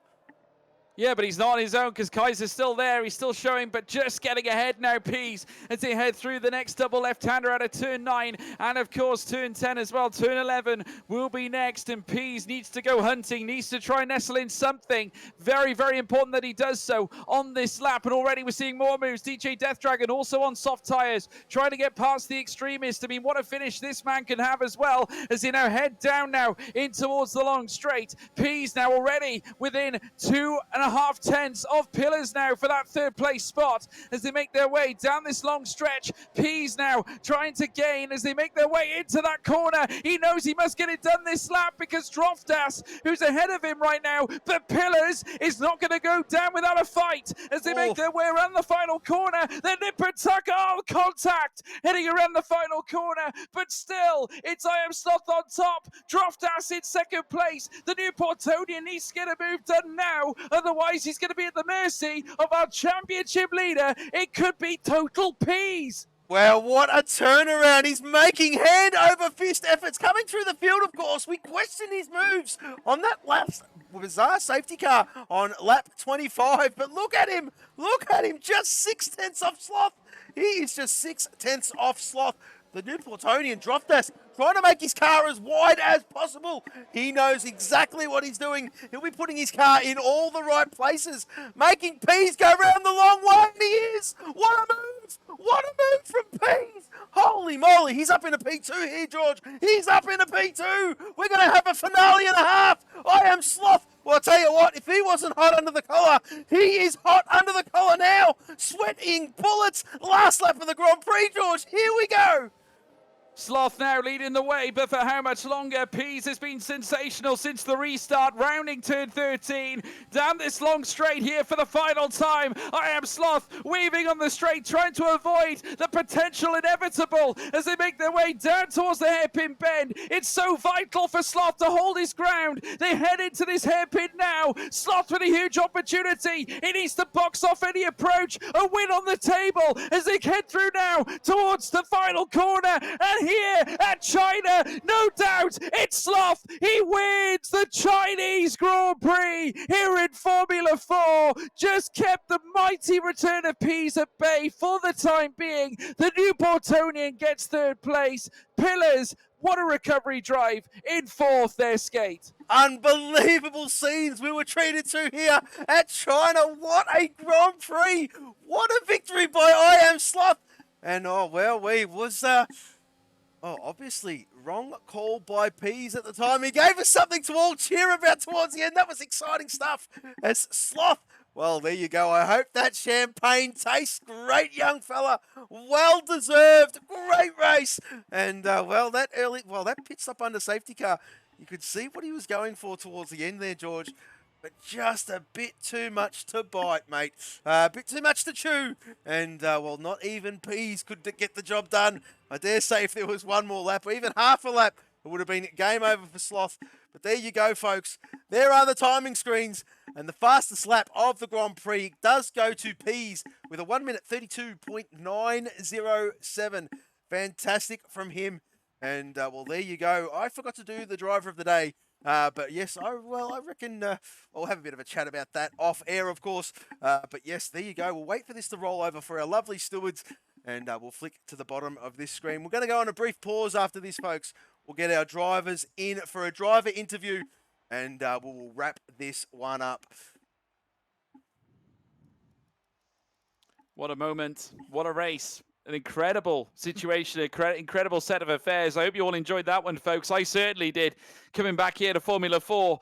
Yeah, but he's not on his own because Kaiser's still there. He's still showing, but just getting ahead now, Pease, as they head through the next double left-hander out of turn 9. And, of course, turn 10 as well. Turn 11 will be next, and Pease needs to go hunting, needs to try and nestle in something. Very, very important that he does so on this lap. And already we're seeing more moves. DJ Death Dragon also on soft tyres, trying to get past the extremist. I mean, what a finish this man can have as well, as they now head down now in towards the long straight. Pease now already within 2.5 tenths of Pillars now for that 3rd place spot as they make their way down this long stretch. Pease now trying to gain as they make their way into that corner. He knows he must get it done this lap because Droftas, who's ahead of him right now, but Pillars is not going to go down without a fight as they make their way around the final corner. Then Nipper Tucker, contact heading around the final corner, but still it's I Am Sloth on top. Droftas in 2nd place. The Newportonian needs to get a move done now, otherwise he's going to be at the mercy of our championship leader. It could be total Pease. Well, what a turnaround. He's making hand over fist efforts. Coming through the field, of course. We question his moves on that last bizarre safety car on lap 25. But look at him. Look at him. Just 6 tenths off Sloth. He is just 6 tenths off Sloth. The Newportonian Droftas trying to make his car as wide as possible. He knows exactly what he's doing. He'll be putting his car in all the right places, making Pease go around the long way, and he is. What a move! What a move from Holy moly, he's up in a P2 here, George. He's up in a P2. We're going to have a finale and a half. I am Sloth. Well, I'll tell you what, if he wasn't hot under the collar, he is hot under the collar now. Sweating bullets. Last lap of the Grand Prix, George. Here we go. Sloth now leading the way, but for how much longer? Pease has been sensational since the restart, rounding turn 13. Down this long straight here for the final time. I am Sloth weaving on the straight, trying to avoid the potential inevitable as they make their way down towards the hairpin bend. It's so vital for Sloth to hold his ground. They head into this hairpin now. Sloth with a huge opportunity. He needs to box off any approach. A win on the table as they head through now towards the final corner. And here at China, no doubt, it's Sloth. He wins the Chinese Grand Prix here in Formula 4. Just kept the mighty return of Pease at bay for the time being. The new Portonian gets third place. Pillars, what a recovery drive. In fourth, their skate. Unbelievable scenes we were treated to here at China. What a Grand Prix. What a victory by I Am Sloth. And obviously, wrong call by Pease at the time. He gave us something to all cheer about towards the end. That was exciting stuff. As Sloth, well, there you go. I hope that champagne tastes great, young fella. Well deserved. Great race. And, that pit stop under safety car. You could see what he was going for towards the end there, George. But just a bit too much to bite, mate. A bit too much to chew. And, not even Pease could get the job done. I dare say if there was one more lap or even half a lap, it would have been game over for Sloth. But there you go, folks. There are the timing screens. And the fastest lap of the Grand Prix does go to Pease with a 1 minute 32.907. Fantastic from him. And, there you go. I forgot to do the driver of the day. But yes, I reckon we'll have a bit of a chat about that off air, of course. But yes, there you go. We'll wait for this to roll over for our lovely stewards, and we'll flick to the bottom of this screen. We're going to go on a brief pause after this, folks. We'll get our drivers in for a driver interview, and we'll wrap this one up. What a moment. What a race. An incredible situation, incredible set of affairs. I hope you all enjoyed that one, folks. I certainly did. Coming back here to Formula 4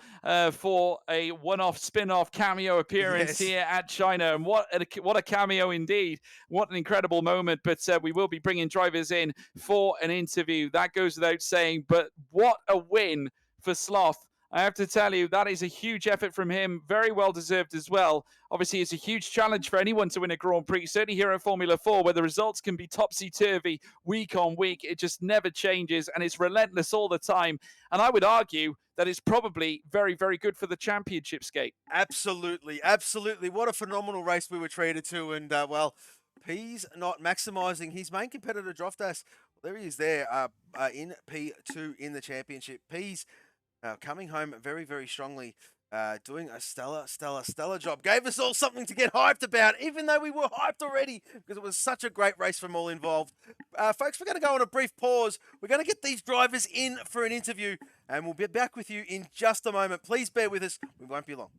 for a one-off, spin-off cameo appearance here at China. And what a cameo indeed. What an incredible moment. But we will be bringing drivers in for an interview. That goes without saying. But what a win for Sloth. I have to tell you, that is a huge effort from him. Very well deserved as well. Obviously, it's a huge challenge for anyone to win a Grand Prix, certainly here at Formula 4, where the results can be topsy-turvy week on week. It just never changes, and it's relentless all the time. And I would argue that it's probably very, very good for the championship skate. Absolutely, absolutely. What a phenomenal race we were treated to. And, Pease not maximising his main competitor, Droftas. There he is there in P2 in the championship. Pease coming home very, very strongly, doing a stellar job. Gave us all something to get hyped about, even though we were hyped already, because it was such a great race from all involved. Folks, we're going to go on a brief pause. We're going to get these drivers in for an interview, and we'll be back with you in just a moment. Please bear with us. We won't be long.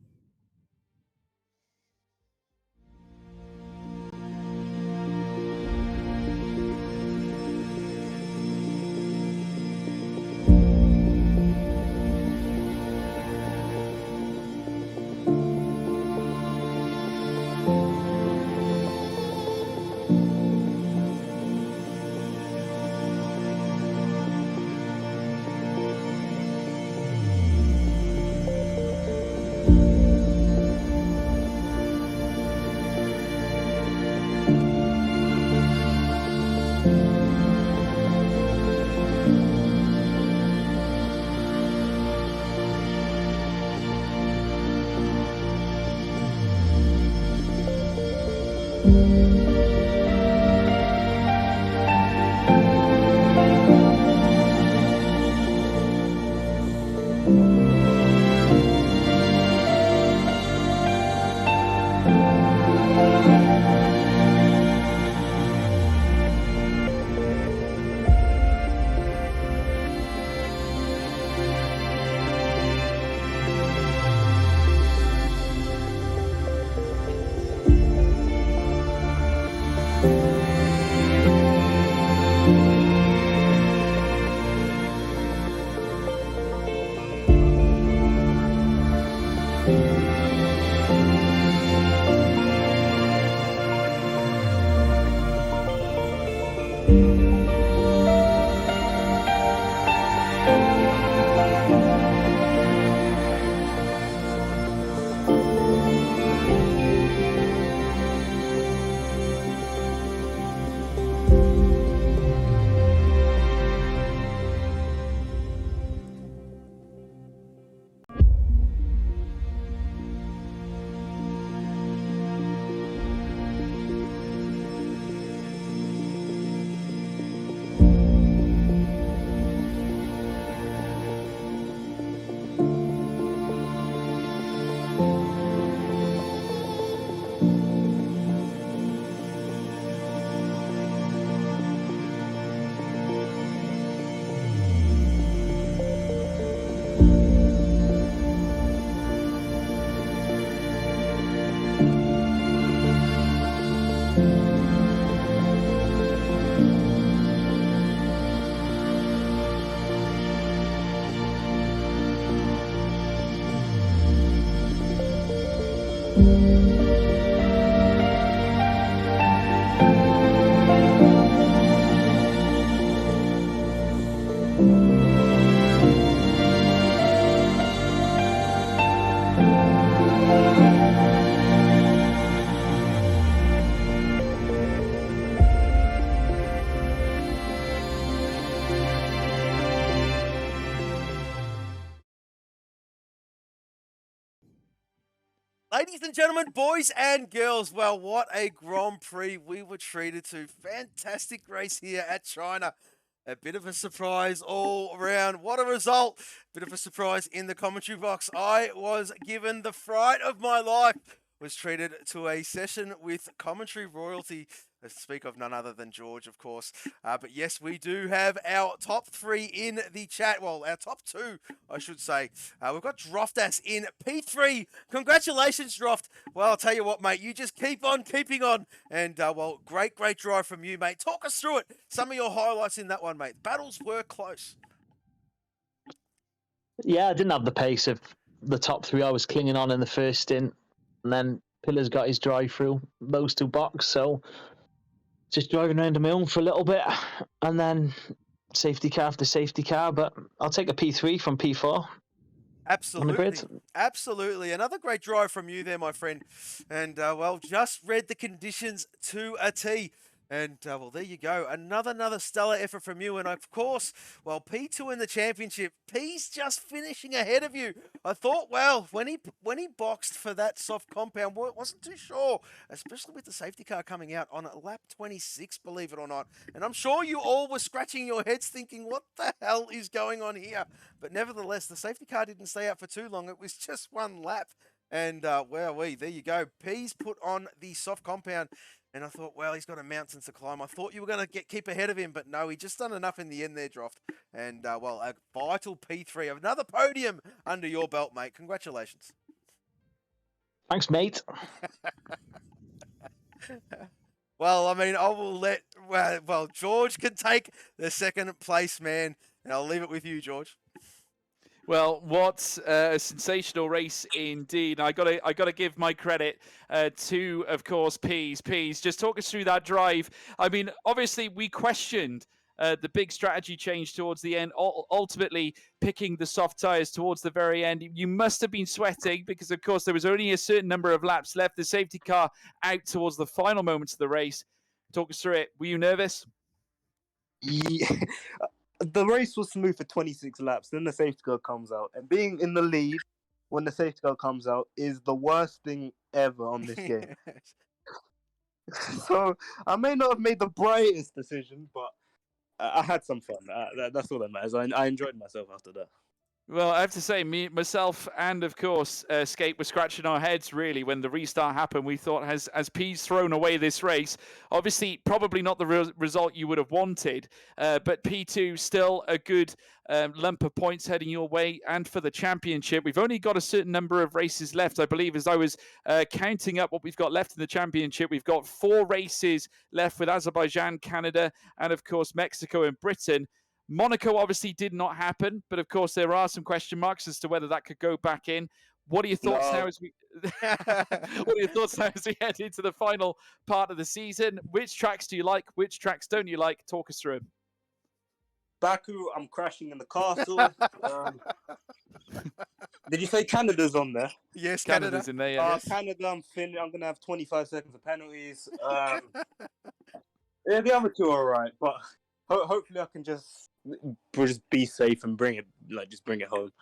Ladies and gentlemen, boys and girls, well, what a Grand Prix we were treated to. Fantastic race here at China. A bit of a surprise all around. What a result. Bit of a surprise in the commentary box. I was given the fright of my life. Was treated to a session with commentary royalty. To speak of none other than George, of course. But yes, we do have our top 3 in the chat. Well, our top 2, I should say. We've got Droftas in P3. Congratulations, Droft. Well, I'll tell you what, mate. You just keep on keeping on. And, well, great drive from you, mate. Talk us through it. Some of your highlights in that one, mate. Battles were close. Yeah, I didn't have the pace of the top 3. I was clinging on in the first stint. And then Pillar's got his drive through those 2 box. So just driving around on my own for a little bit, and then safety car after safety car. But I'll take a P3 from P4. Absolutely. Another great drive from you there, my friend. And, well, just read the conditions to a T. And, well, there you go. Another stellar effort from you. And, of course, well, P2 in the championship. P's just finishing ahead of you. I thought, well, when he boxed for that soft compound, wasn't too sure, especially with the safety car coming out on lap 26, believe it or not. And I'm sure you all were scratching your heads thinking, what the hell is going on here? But nevertheless, the safety car didn't stay out for too long. It was just 1 lap. And, well, there you go. P's put on the soft compound. And I thought, well, he's got a mountain to climb. I thought you were going to keep ahead of him, but no, he just done enough in the end there, Droft. And, well, a vital P3. Another podium under your belt, mate. Congratulations. Thanks, mate. Well, I mean, I will let, well, George can take the second place, man. And I'll leave it with you, George. Well, what a sensational race indeed. I gotta give my credit to, of course, Peas. Just talk us through that drive. I mean, obviously, we questioned the big strategy change towards the end, ultimately picking the soft tyres towards the very end. You must have been sweating because, of course, there was only a certain number of laps left. The safety car out towards the final moments of the race. Talk us through it. Were you nervous? Yeah. The race was smooth for 26 laps. Then the safety car comes out. And being in the lead when the safety car comes out is the worst thing ever on this game. So I may not have made the brightest decision, but I had some fun. That's all that matters. I enjoyed myself after that. Well, I have to say, myself, and of course, Skate were scratching our heads really when the restart happened. We thought, has P's thrown away this race? Obviously, probably not the result you would have wanted, but P2 still a good lump of points heading your way, and for the championship, we've only got a certain number of races left. I believe, as I was counting up what we've got left in the championship, we've got 4 races left with Azerbaijan, Canada, and of course Mexico and Britain. Monaco obviously did not happen, but of course there are some question marks as to whether that could go back in. What are your thoughts now as we what are your thoughts now as we head into the final part of the season? Which tracks do you like? Which tracks don't you like? Talk us through them. Baku, I'm crashing in the castle. Did you say Canada's on there? Yes, Canada's in there. Yeah. Canada, I'm going to have 25 seconds of penalties. Yeah, the other 2 are all right, but hopefully I can just be safe and bring it home.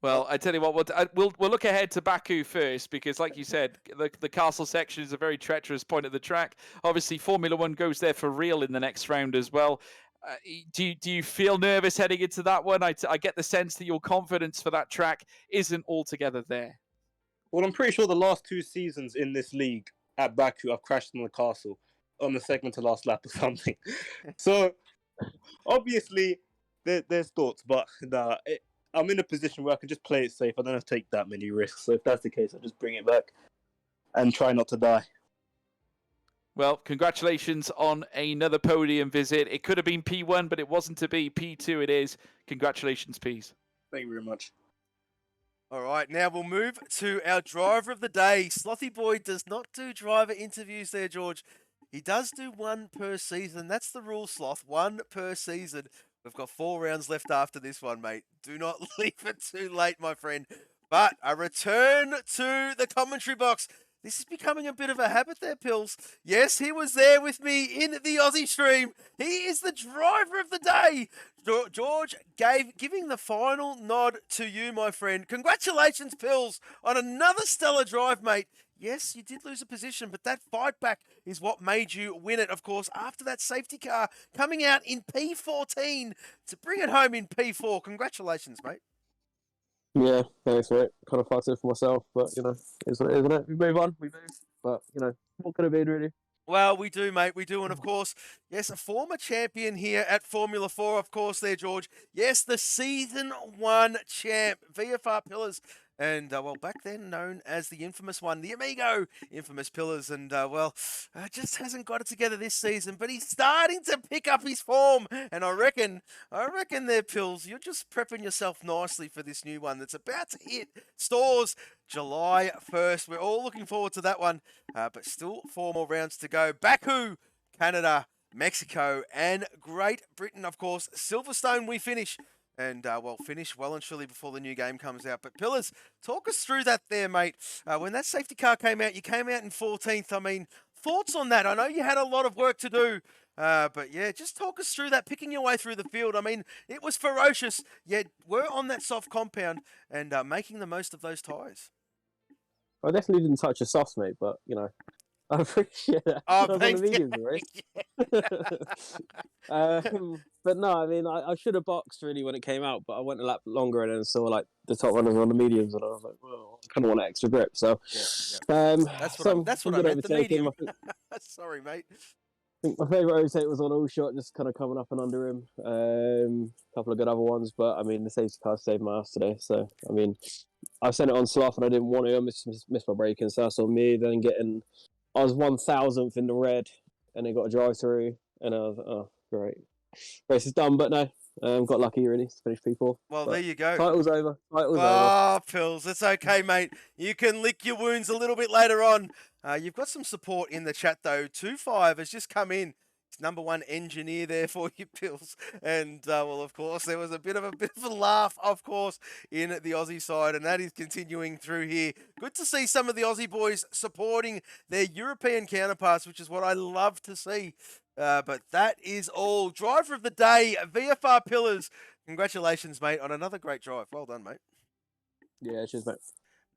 Well, I tell you what, we'll look ahead to Baku first because, like you said, the castle section is a very treacherous point of the track. Obviously, Formula 1 goes there for real in the next round as well. Do you feel nervous heading into that one? I get the sense that your confidence for that track isn't altogether there. Well, I'm pretty sure the last 2 seasons in this league at Baku, I've crashed in the castle on the second to last lap or something. So, obviously, there's thoughts, but I'm in a position where I can just play it safe. I don't have to take that many risks. So if that's the case, I'll just bring it back and try not to die. Well, congratulations on another podium visit. It could have been P1, but it wasn't to be. P2 it is. Congratulations, P's. Thank you very much. All right, now we'll move to our driver of the day. Slothy Boy does not do driver interviews there, George. He does do 1 per season. That's the rule, Sloth. 1 per season. We've got 4 rounds left after this one, mate. Do not leave it too late, my friend. But a return to the commentary box. This is becoming a bit of a habit there, Pills. Yes, he was there with me in the Aussie stream. He is the driver of the day. George giving the final nod to you, my friend. Congratulations, Pills, on another stellar drive, mate. Yes, you did lose a position, but that fight back is what made you win it, of course, after that safety car coming out in P14 to bring it home in P4. Congratulations, mate. Yeah, thanks, mate. Kind of fucked it for myself, but, you know, it's what it is, isn't it? We move on, we move. But, you know, what could have been, really? Well, we do, mate. We do. And of course, yes, a former champion here at Formula 4, of course, there, George. Yes, the Season 1 champ, VFR Pillars. And, well, back then known as the infamous one, the Amigo infamous Pillars. And, just hasn't got it together this season. But he's starting to pick up his form. And I reckon there, Pills, you're just prepping yourself nicely for this new one that's about to hit stores July 1st. We're all looking forward to that one. But still 4 more rounds to go. Baku, Canada, Mexico, and Great Britain, of course. Silverstone, we finish. And, finish well and truly before the new game comes out. But, Pillars, talk us through that there, mate. When that safety car came out, you came out in 14th. I mean, thoughts on that? I know you had a lot of work to do. But, yeah, just talk us through that, picking your way through the field. I mean, it was ferocious, yet we're on that soft compound and making the most of those tyres. I definitely didn't touch the softs, mate, but, you know, I appreciate that. Oh, I was on the mediums, right? But no, I mean, I should have boxed really when it came out, but I went a lap longer and then saw like the top runners on the mediums, and I was like, well, I kind of want that extra grip. So, That's what I meant. The medium. Sorry, mate. I think my favourite overtake was on all shot, just kind of coming up and under him. A couple of good other ones, but I mean, the safety car saved my ass today. So, I mean, I sent it on slough and I didn't want to. I missed my braking, so that's on me. Then I was 1,000th in the red, and they got a drive through, and I was oh great, race is done. But no, got lucky really to finish P4. Well, but there you go. Title's over. Oh, Pills, it's okay, mate. You can lick your wounds a little bit later on. You've got some support in the chat though. 2-5 has just come in. It's #1 engineer there for you, Pills. And, of course, there was a bit of a laugh, of course, in the Aussie side, and that is continuing through here. Good to see some of the Aussie boys supporting their European counterparts, which is what I love to see. But that is all. Driver of the day, VFR Pillars. Congratulations, mate, on another great drive. Well done, mate. Yeah, cheers, mate.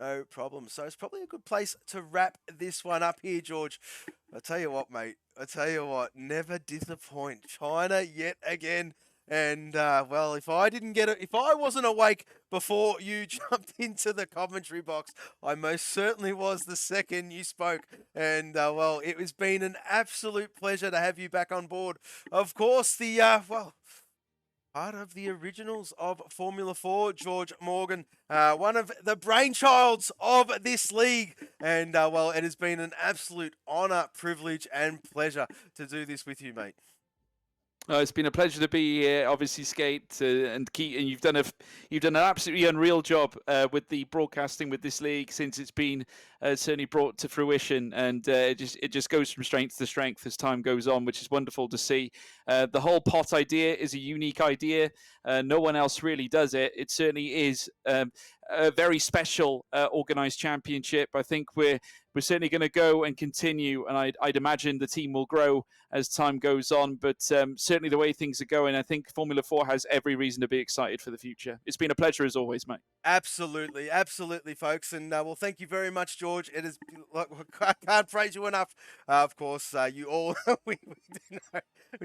No problem. So it's probably a good place to wrap this one up here, George. I tell you what, mate. I tell you what, never disappoint. China yet again. And, if I wasn't awake before you jumped into the commentary box, I most certainly was the second you spoke. And, it has been an absolute pleasure to have you back on board. Of course, part of the originals of Formula 4, George Morgan, one of the brainchilds of this league. And, it has been an absolute honour, privilege and pleasure to do this with you, mate. It's been a pleasure to be here. Obviously, Skate and Keith, and you've done an absolutely unreal job with the broadcasting with this league since it's been certainly brought to fruition, and it just goes from strength to strength as time goes on, which is wonderful to see. The whole pot idea is a unique idea. No one else really does it. It certainly is a very special organised championship. I think we're certainly going to go and continue, and I'd imagine the team will grow as time goes on. But certainly the way things are going, I think Formula 4 has every reason to be excited for the future. It's been a pleasure as always, mate. Absolutely, folks. And thank you very much, George. It is, I can't praise you enough. Of course, you all, we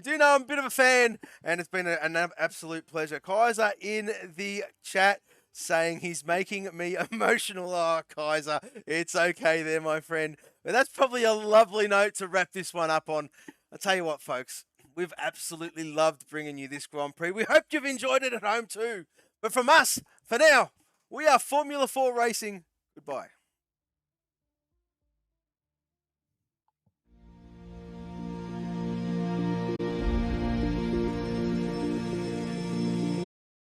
do know I'm a bit of a fan, and it's been an absolute pleasure. Kaiser in the chat saying he's making me emotional. Oh, Kaiser, it's okay there, my friend. But that's probably a lovely note to wrap this one up on. I'll tell you what, folks, we've absolutely loved bringing you this Grand Prix. We hope you've enjoyed it at home too. But from us, for now, we are Formula 4 Racing. Goodbye.